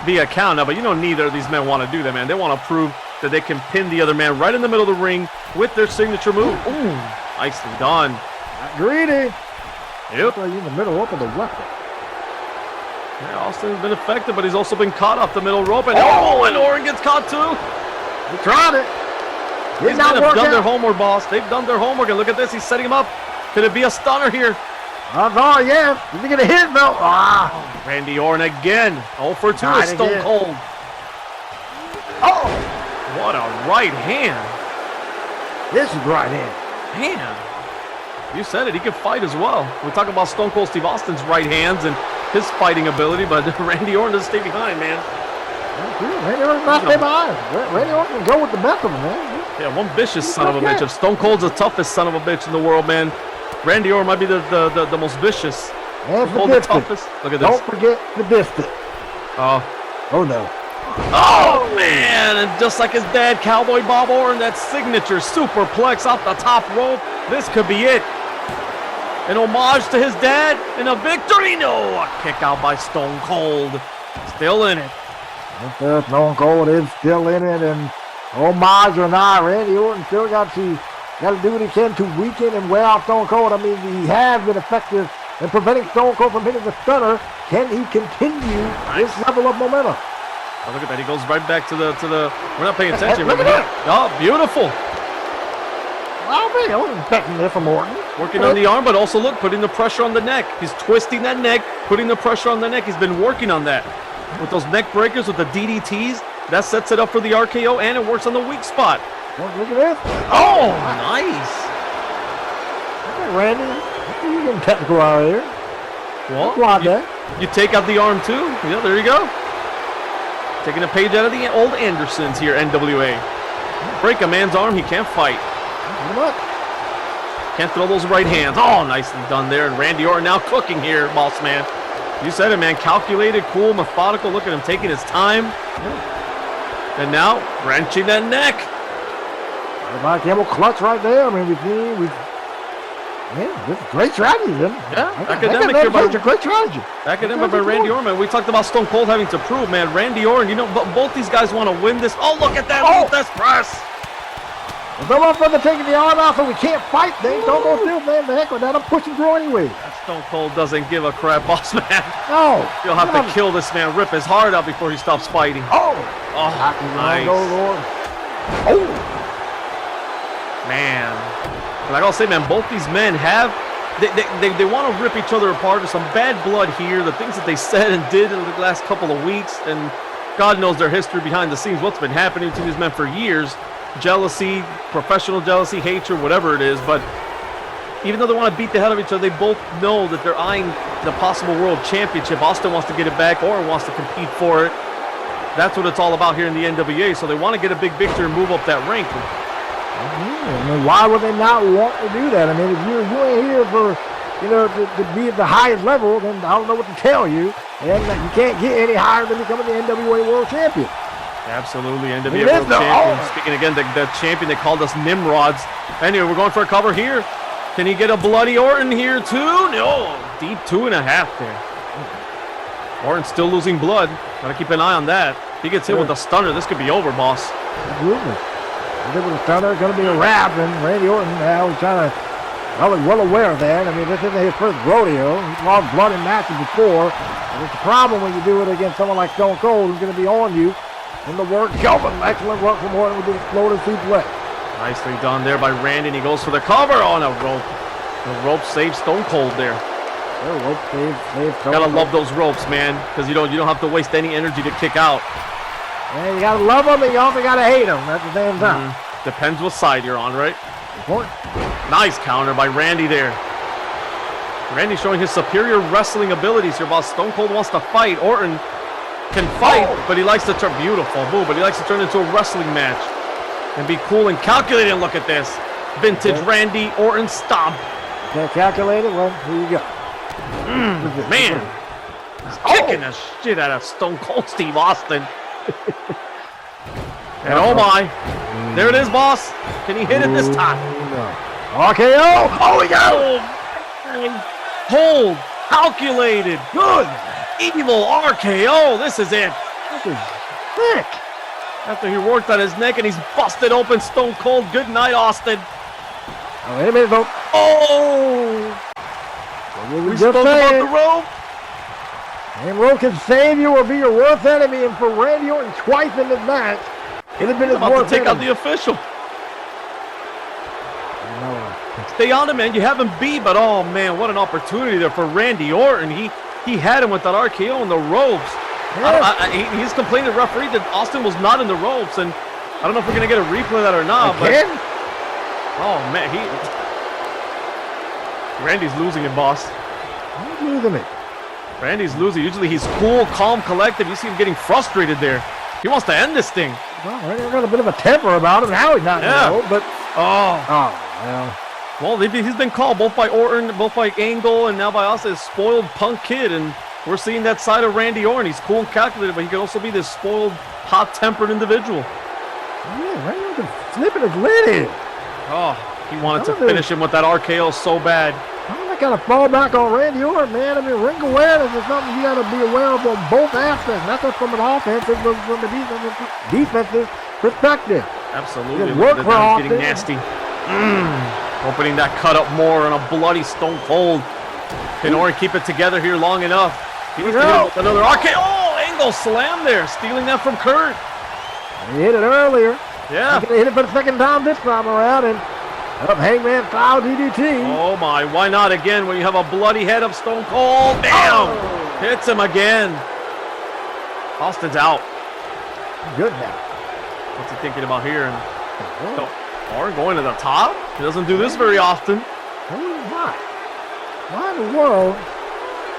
via count now, but you know neither of these men want to do that, man. They want to prove that they can pin the other man right in the middle of the ring with their signature move. Ooh, nicely done. Not greedy. Yep. In the middle rope of the weapon. Yeah, Austin's been effective, but he's also been caught off the middle rope. And and Orton gets caught too. He tried it. These men have done their homework, boss. They've done their homework, and look at this. He's setting him up. Could it be a stunner here? Yeah. Is he going to hit, though? Randy Orton again. 0 for 2 is Stone Cold. Oh! What a right hand. This is right hand. Man. You said it. He can fight as well. We talk about Stone Cold Steve Austin's right hands and his fighting ability, but Randy Orton doesn't stay behind, man. Randy Orton does not stay behind. Randy Orton can go with the best of them, man. Yeah, one vicious son of a bitch. If Stone Cold's the toughest son of a bitch in the world, man, Randy Orton might be the most vicious. And the toughest. Look at this. Don't forget the distance. Oh no. Oh, man. And just like his dad, Cowboy Bob Orton, that signature superplex off the top rope. This could be it. An homage to his dad and a victory. No, a kick out by Stone Cold. Still in it. Stone Cold is still in it, and homage or not, Randy Orton still got to do what he can to weaken and wear out Stone Cold. I mean, he has been effective in preventing Stone Cold from hitting the stunner. Can he continue this level of momentum? Oh, look at that. He goes right back to the. We're not paying attention. Look at that. Oh, beautiful. I wasn't expecting this from Orton. Working on the arm, but also look, putting the pressure on the neck. He's twisting that neck, putting the pressure on the neck. He's been working on that. With those neck breakers, with the DDTs, that sets it up for the RKO, and it works on the weak spot. Look at this. Oh, nice. Okay, Randy, you're getting technical out here. Well, you take out the arm too. Yeah, there you go. Taking a page out of the old Andersons here, NWA. Break a man's arm, he can't fight. Can't throw those right hands. Oh, nicely done there. And Randy Orton now cooking here, boss man. You said it, man. Calculated, cool, methodical. Look at him taking his time. And now wrenching that neck. Mike Campbell clutch right there. I mean, this is great strategy. Yeah, academic here by great strategy. Academic by Randy Orton. We talked about Stone Cold having to prove, man. Randy Orton, you know, both these guys want to win this. Oh, look at that Ruthless press. No more further taking the arm out so we can't fight. They don't go through, man. The heck with that. I'm pushing through anyway. That Stone Cold doesn't give a crap, boss man. No. You'll have to kill this man, rip his heart out before he stops fighting. Oh, nice. Lord. Oh. Man. Like I'll say, man, both these men have, they want to rip each other apart. There's some bad blood here. The things that they said and did in the last couple of weeks, and God knows their history behind the scenes, what's been happening to these men for years. Jealousy, professional jealousy, hatred, whatever it is. But even though they want to beat the hell out of each other, they both know that they're eyeing the possible world championship. Austin wants to get it back, or wants to compete for it. That's what it's all about here in the NWA. So they want to get a big victory and move up that rank. I mean, why would they not want to do that? I mean, if you ain't here for, to be at the highest level, then I don't know what to tell you. And you can't get any higher than becoming the NWA World Champion. Absolutely, NWA World Champion. Speaking again, the champion, they called us Nimrods. Anyway, we're going for a cover here. Can he get a bloody Orton here too? No, deep 2.5 there. Orton's still losing blood. Gotta keep an eye on that. If he gets hit with a stunner, this could be over, boss. Absolutely. If it was a stunner, it's going to be a wrap, and Randy Orton now is well aware of that. I mean, this isn't his first rodeo. He's lost blood in matches before. And it's a problem when you do it against someone like Stone Cold, who's going to be on you. And the work, excellent work from Orton with the exploded suplex. Nicely done there by Randy, and he goes for the cover on a rope. The rope saves Stone Cold there. Rope saves Stone Cold. Gotta love those ropes, man, because you don't have to waste any energy to kick out. And you gotta love them, and you also gotta hate them at the same time. Depends what side you're on, right? Important. Nice counter by Randy there. Randy showing his superior wrestling abilities here, boss. Stone Cold wants to fight. Orton can fight, but he likes to turn beautiful move, but he likes to turn into a wrestling match and be cool and calculated. Look at this vintage Randy Orton stomp. Okay, calculated. Well, here you go. Man, he's kicking the shit out of Stone Cold Steve Austin. And oh my, there it is, boss. Can he hit it this time? RKO. Oh, he got it. Hold, calculated, good. Evil RKO, this is it. This is sick. After he worked on his neck and he's busted open Stone Cold. Good night, Austin. Oh, wait a minute, though. Oh! We spoke about the rope. And rope can save you or be your worst enemy. And for Randy Orton twice in this match, it has been his about worst to take enemy. out the official. Stay on him, man. You have him beat, but oh man, what an opportunity there for Randy Orton. He had him with that RKO in the ropes. Yes. He's complaining to the referee that Austin was not in the ropes, and I don't know if we're gonna get a replay of that or not. Again? But oh man, Randy's losing it, boss. He's losing it. Randy's losing. Usually he's cool, calm, collective. You see him getting frustrated there. He wants to end this thing. Well, Randy's got a bit of a temper about him. Now he's not in the rope, but well, he's been called both by Orton, both by Angle, and now by us as spoiled punk kid. And we're seeing that side of Randy Orton. He's cool and calculated, but he can also be this spoiled, hot-tempered individual. Yeah, Randy Orton slipping his lid in. Oh, he wanted to finish him with that RKO so bad. I got to fall back on Randy Orton, man. I mean, ring awareness is something you got to be aware of on both aspects, not just from an offensive, but from a defensive perspective. Absolutely. Work for Austin. Getting nasty. Opening that cut up more on a bloody Stone Cold. Can Orton keep it together here long enough? He needs to hit him with another RKO. Oh, angle slam there. Stealing that from Kurt. He hit it earlier. Yeah. He's going to hit it for the second time this time around. And up Hangman style DDT. Oh, my. Why not again when you have a bloody head of Stone Cold? Damn. Oh. Hits him again. Austin's out. Good now. What's he thinking about here? Orton going to the top? He doesn't do this very often. Why in the world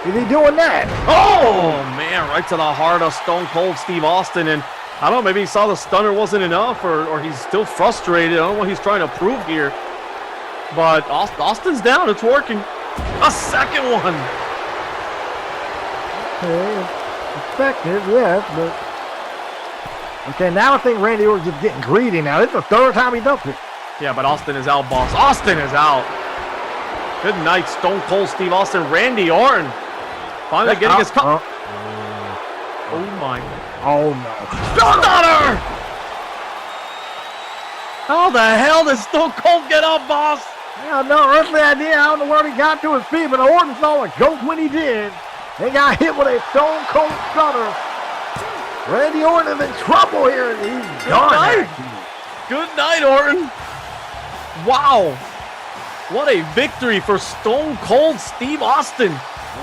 is he doing that? Oh, man, right to the heart of Stone Cold Steve Austin. And I don't know, maybe he saw the stunner wasn't enough or he's still frustrated. I don't know what he's trying to prove here. But Austin's down. It's working. A second one. Okay, effective, yes, but... Okay, now I think Randy Orton's just getting greedy now. This is the third time he does it. Yeah, but Austin is out, boss. Austin is out. Good night, Stone Cold Steve Austin. Randy Orton finally getting his cup. Oh, my. Oh, no. Stunner! How the hell did Stone Cold get up, boss? Yeah, no earthly idea. I don't know where he got to his feet, but Orton saw a joke when he did. They got hit with a Stone Cold Stunner. Randy Orton is in trouble here. He's done. Good night, Orton. Wow. What a victory for Stone Cold Steve Austin.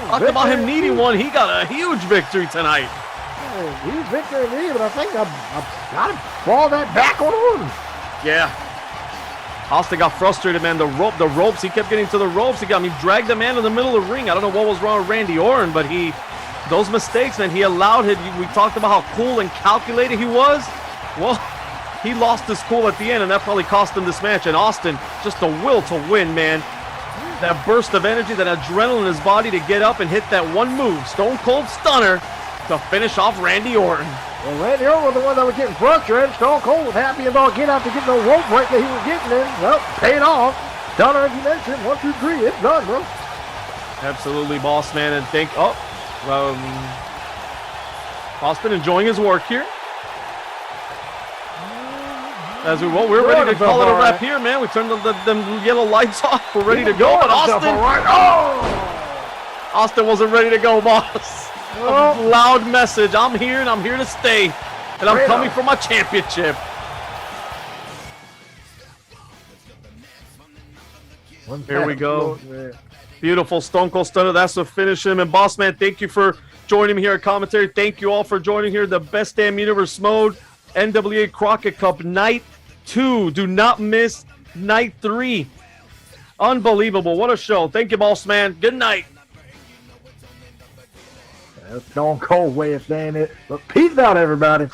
Talk about him needing one. He got a huge victory tonight. He's victory me, but I think I've got to fall that back on Orton. Yeah. Austin got frustrated, man. The ropes. He kept getting to the ropes. He dragged the man in the middle of the ring. I don't know what was wrong with Randy Orton, but those mistakes, man, he allowed him. We talked about how cool and calculated he was. Well, he lost his cool at the end, and that probably cost him this match. And Austin, just the will to win, man. That burst of energy, that adrenaline in his body to get up and hit that one move, Stone Cold Stunner, to finish off Randy Orton. Well, Randy Orton was the one that was getting frustrated. Stone Cold was happy as all get out to get the rope break that he was getting in. Well, paid off. Stunner, as you mentioned, 1, 2, 3, it's done, bro. Absolutely, boss man, and Austin enjoying his work here. As we're ready to call it a wrap here, man. We turned the yellow lights off. We're ready to go, but Austin wasn't ready to go, boss. A loud message. I'm here and I'm here to stay, and I'm coming for my championship. Here we go. Beautiful Stone Cold Stunner. That's to finish him. And boss man, thank you for joining me here at commentary. Thank you all for joining here. The Best Damn Universe mode, NWA Crockett Cup Night 2. Do not miss Night 3. Unbelievable. What a show. Thank you, boss man. Good night. That's Stone Cold way of saying it. But peace out, everybody.